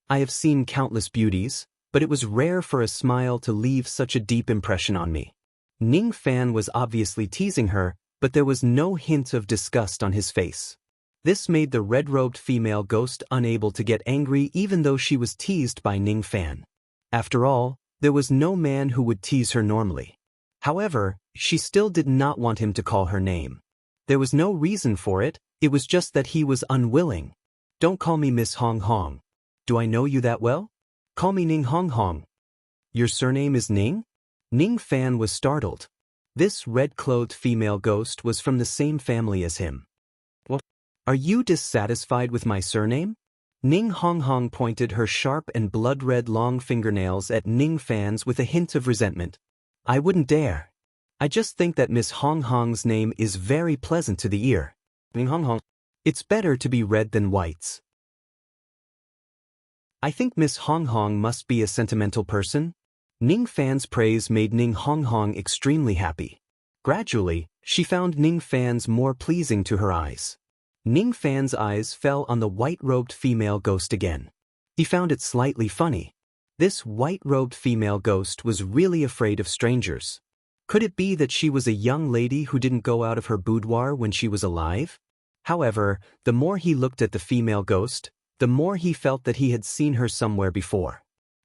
S1: I have seen countless beauties, but it was rare for a smile to leave such a deep impression on me. Ning Fan was obviously teasing her, but there was no hint of disgust on his face. This made the red-robed female ghost unable to get angry even though she was teased by Ning Fan. After all, there was no man who would tease her normally. However, she still did not want him to call her name. There was no reason for it, it was just that he was unwilling. "Don't call me Miss Hong Hong. Do I know you that well? Call me Ning Hong Hong." "Your surname is Ning?" Ning Fan was startled. This red-clothed female ghost was from the same family as him. "What? Are you dissatisfied with my surname?" Ning Hong Hong pointed her sharp and blood-red long fingernails at Ning Fan's with a hint of resentment. "I wouldn't dare. I just think that Miss Hong Hong's name is very pleasant to the ear. Ning Hong Hong. It's better to be red than whites." "I think Miss Hong Hong must be a sentimental person." Ning Fan's praise made Ning Hong Hong extremely happy. Gradually, she found Ning Fan's more pleasing to her eyes. Ning Fan's eyes fell on the white-robed female ghost again. He found it slightly funny. This white-robed female ghost was really afraid of strangers. Could it be that she was a young lady who didn't go out of her boudoir when she was alive? However, the more he looked at the female ghost, the more he felt that he had seen her somewhere before.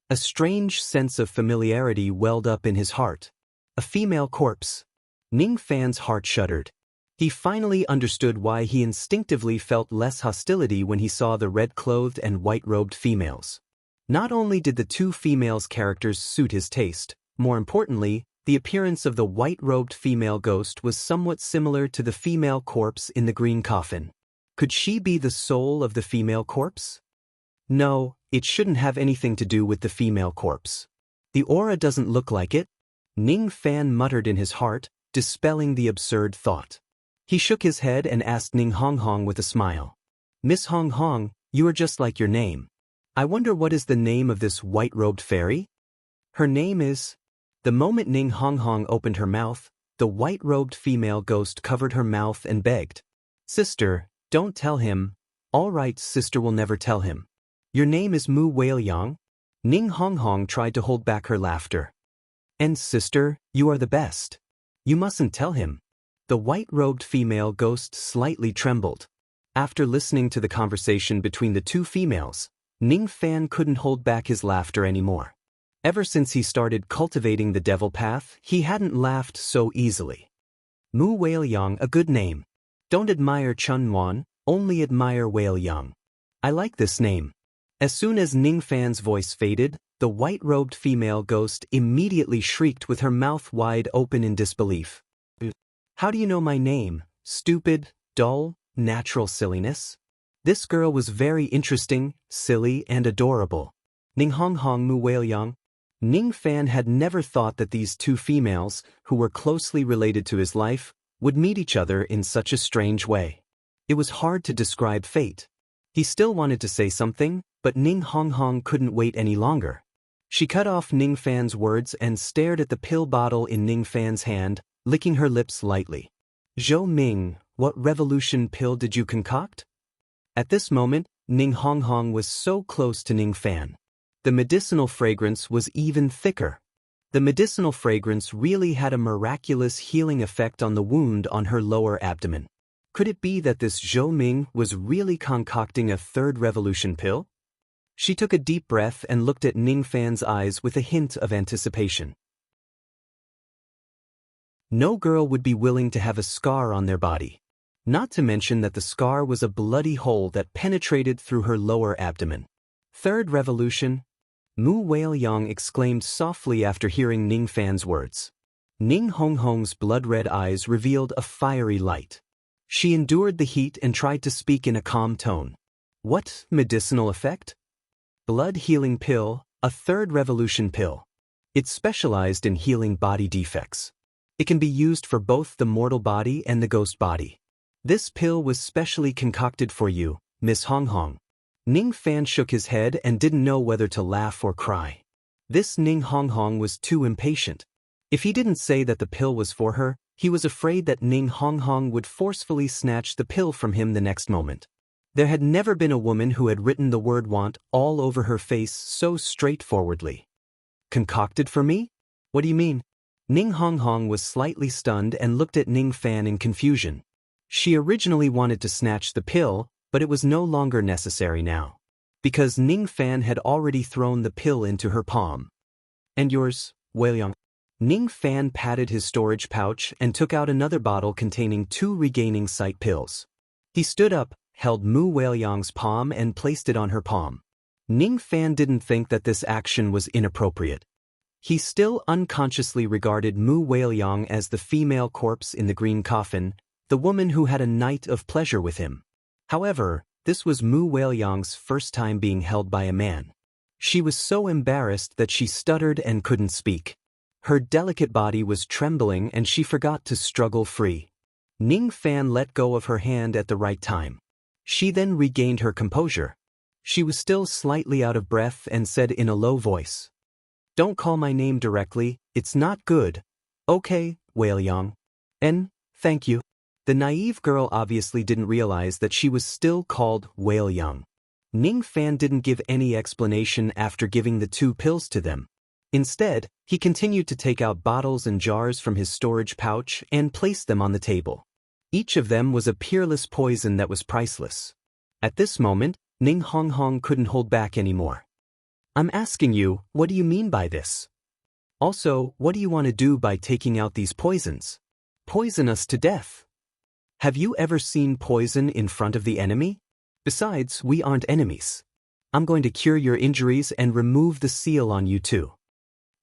S1: A strange sense of familiarity welled up in his heart. A female corpse. Ning Fan's heart shuddered. He finally understood why he instinctively felt less hostility when he saw the red-clothed and white-robed females. Not only did the two females' characters suit his taste, more importantly, the appearance of the white-robed female ghost was somewhat similar to the female corpse in the green coffin. Could she be the soul of the female corpse? No, it shouldn't have anything to do with the female corpse. The aura doesn't look like it. Ning Fan muttered in his heart, dispelling the absurd thought. He shook his head and asked Ning Hong Hong with a smile. "Miss Hong Hong, you are just like your name. I wonder what is the name of this white-robed fairy?" "Her name is—" The moment Ning Hong Hong opened her mouth, the white-robed female ghost covered her mouth and begged. "Sister, don't tell him." "All right, sister will never tell him." "Your name is Mu Weiliang?" Ning Hong Hong tried to hold back her laughter. "And sister, you are the best. You mustn't tell him." The white-robed female ghost slightly trembled. After listening to the conversation between the two females, Ning Fan couldn't hold back his laughter anymore. Ever since he started cultivating the devil path, he hadn't laughed so easily. Mu Weiliang, a good name. Don't admire Chun Wan, only admire Weiliang. I like this name. As soon as Ning Fan's voice faded, the white-robed female ghost immediately shrieked with her mouth wide open in disbelief. "How do you know my name? Stupid, dull, natural silliness?" This girl was very interesting, silly, and adorable. Ning Hong Hong Mu Weiliang. Ning Fan had never thought that these two females, who were closely related to his life, would meet each other in such a strange way. It was hard to describe fate. He still wanted to say something, but Ning Hong Hong couldn't wait any longer. She cut off Ning Fan's words and stared at the pill bottle in Ning Fan's hand, licking her lips lightly. "Zhou Ming, what revolution pill did you concoct?" At this moment, Ning Hong Hong was so close to Ning Fan. The medicinal fragrance was even thicker. The medicinal fragrance really had a miraculous healing effect on the wound on her lower abdomen. Could it be that this Zhou Ming was really concocting a third revolution pill? She took a deep breath and looked at Ning Fan's eyes with a hint of anticipation. No girl would be willing to have a scar on their body. Not to mention that the scar was a bloody hole that penetrated through her lower abdomen. Third revolution? Mu Weiliang exclaimed softly after hearing Ning Fan's words. Ning Honghong's blood-red eyes revealed a fiery light. She endured the heat and tried to speak in a calm tone. What medicinal effect? Blood healing pill, a third revolution pill. It's specialized in healing body defects. It can be used for both the mortal body and the ghost body. This pill was specially concocted for you, Miss Honghong. Ning Fan shook his head and didn't know whether to laugh or cry. This Ning Honghong was too impatient. If he didn't say that the pill was for her, he was afraid that Ning Honghong would forcefully snatch the pill from him the next moment. There had never been a woman who had written the word want all over her face so straightforwardly. Concocted for me? What do you mean? Ning Honghong was slightly stunned and looked at Ning Fan in confusion. She originally wanted to snatch the pill, but it was no longer necessary now, because Ning Fan had already thrown the pill into her palm. And yours, Weiliang? Ning Fan patted his storage pouch and took out another bottle containing 2 regaining sight pills. He stood up, held Mu Weiliang's palm and placed it on her palm. Ning Fan didn't think that this action was inappropriate. He still unconsciously regarded Mu Weiliang as the female corpse in the green coffin, the woman who had a night of pleasure with him. However, this was Mu Weiliang's first time being held by a man. She was so embarrassed that she stuttered and couldn't speak. Her delicate body was trembling and she forgot to struggle free. Ning Fan let go of her hand at the right time. She then regained her composure. She was still slightly out of breath and said in a low voice, "Don't call my name directly, it's not good." "Okay, Weiliang. Thank you." The naive girl obviously didn't realize that she was still called Weiliang. Ning Fan didn't give any explanation after giving the 2 pills to them. Instead, he continued to take out bottles and jars from his storage pouch and place them on the table. Each of them was a peerless poison that was priceless. At this moment, Ning Honghong couldn't hold back anymore. "I'm asking you, what do you mean by this? Also, what do you want to do by taking out these poisons? Poison us to death? Have you ever seen poison in front of the enemy? Besides, we aren't enemies. I'm going to cure your injuries and remove the seal on you too.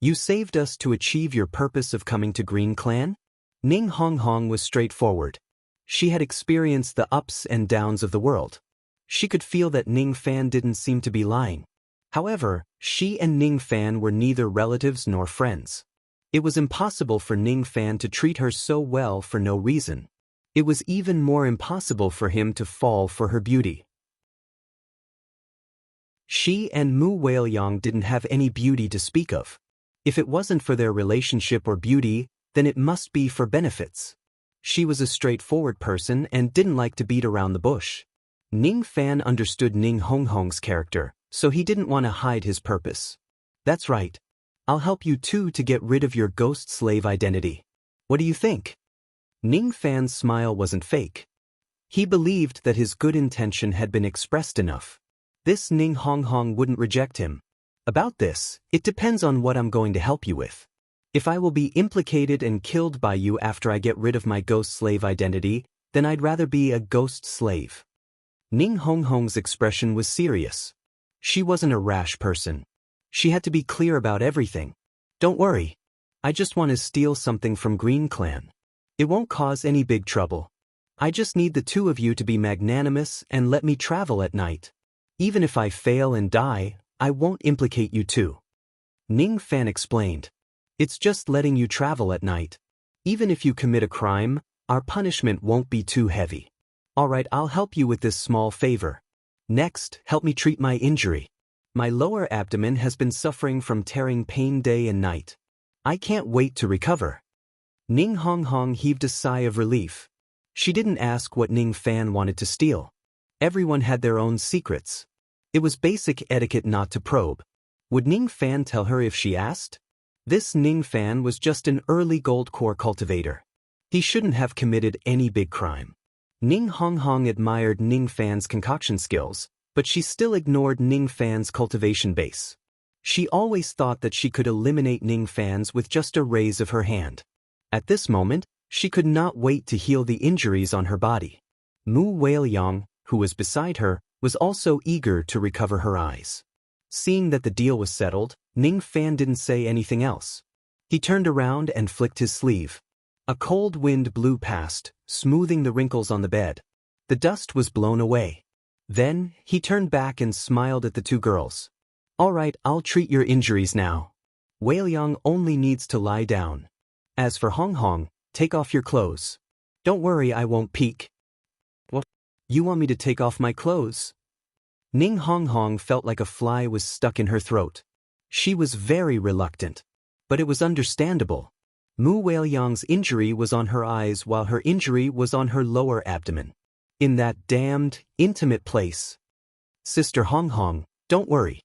S1: You saved us to achieve your purpose of coming to Green Clan?" Ning Honghong was straightforward. She had experienced the ups and downs of the world. She could feel that Ning Fan didn't seem to be lying. However, she and Ning Fan were neither relatives nor friends. It was impossible for Ning Fan to treat her so well for no reason. It was even more impossible for him to fall for her beauty. She and Mu Weiliang didn't have any beauty to speak of. If it wasn't for their relationship or beauty, then it must be for benefits. She was a straightforward person and didn't like to beat around the bush. Ning Fan understood Ning Honghong's character, so he didn't want to hide his purpose. "That's right. I'll help you too to get rid of your ghost slave identity. What do you think?" Ning Fan's smile wasn't fake. He believed that his good intention had been expressed enough. This Ning Honghong wouldn't reject him. "About this, it depends on what I'm going to help you with. If I will be implicated and killed by you after I get rid of my ghost slave identity, then I'd rather be a ghost slave." Ning Honghong's expression was serious. She wasn't a rash person. She had to be clear about everything. "Don't worry. I just want to steal something from Green Clan. It won't cause any big trouble. I just need the 2 of you to be magnanimous and let me travel at night. Even if I fail and die, I won't implicate you too." Ning Fan explained. "It's just letting you travel at night. Even if you commit a crime, our punishment won't be too heavy. Alright, I'll help you with this small favor. Next, help me treat my injury. My lower abdomen has been suffering from tearing pain day and night. I can't wait to recover." Ning Honghong heaved a sigh of relief. She didn't ask what Ning Fan wanted to steal. Everyone had their own secrets. It was basic etiquette not to probe. Would Ning Fan tell her if she asked? This Ning Fan was just an early gold core cultivator. He shouldn't have committed any big crime. Ning Honghong admired Ning Fan's concoction skills, but she still ignored Ning Fan's cultivation base. She always thought that she could eliminate Ning Fans with just a raise of her hand. At this moment, she could not wait to heal the injuries on her body. Mu Weiliang, who was beside her, was also eager to recover her eyes. Seeing that the deal was settled, Ning Fan didn't say anything else. He turned around and flicked his sleeve. A cold wind blew past, smoothing the wrinkles on the bed. The dust was blown away. Then, he turned back and smiled at the two girls. "All right, I'll treat your injuries now. Weiliang only needs to lie down. As for Honghong, take off your clothes. Don't worry, I won't peek." "What? You want me to take off my clothes?" Ning Honghong felt like a fly was stuck in her throat. She was very reluctant. But it was understandable. Mu Weiliang's injury was on her eyes while her injury was on her lower abdomen. In that damned, intimate place. "Sister Honghong, don't worry.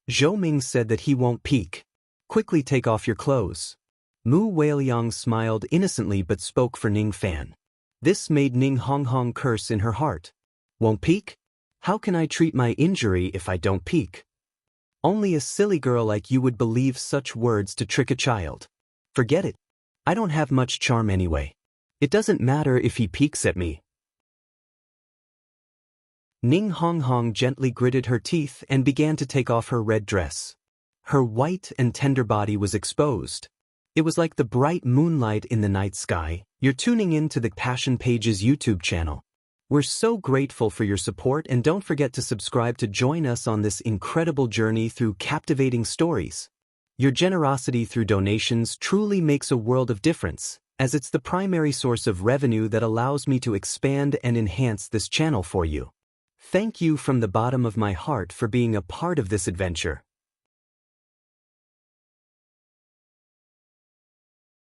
S1: Zhou Ming said that he won't peek. Quickly take off your clothes." Mu Weiliang smiled innocently but spoke for Ning Fan. This made Ning Honghong curse in her heart. "Won't peek? How can I treat my injury if I don't peek? Only a silly girl like you would believe such words to trick a child. Forget it. I don't have much charm anyway. It doesn't matter if he peeks at me." Ning Honghong gently gritted her teeth and began to take off her red dress. Her white and tender body was exposed. It was like the bright moonlight in the night sky. You're tuning in to the Passion Pages YouTube channel. We're so grateful for your support, and don't forget to subscribe to join us on this incredible journey through captivating stories. Your generosity through donations truly makes a world of difference, as it's the primary source of revenue that allows me to expand and enhance this channel for you. Thank you from the bottom of my heart for being a part of this adventure.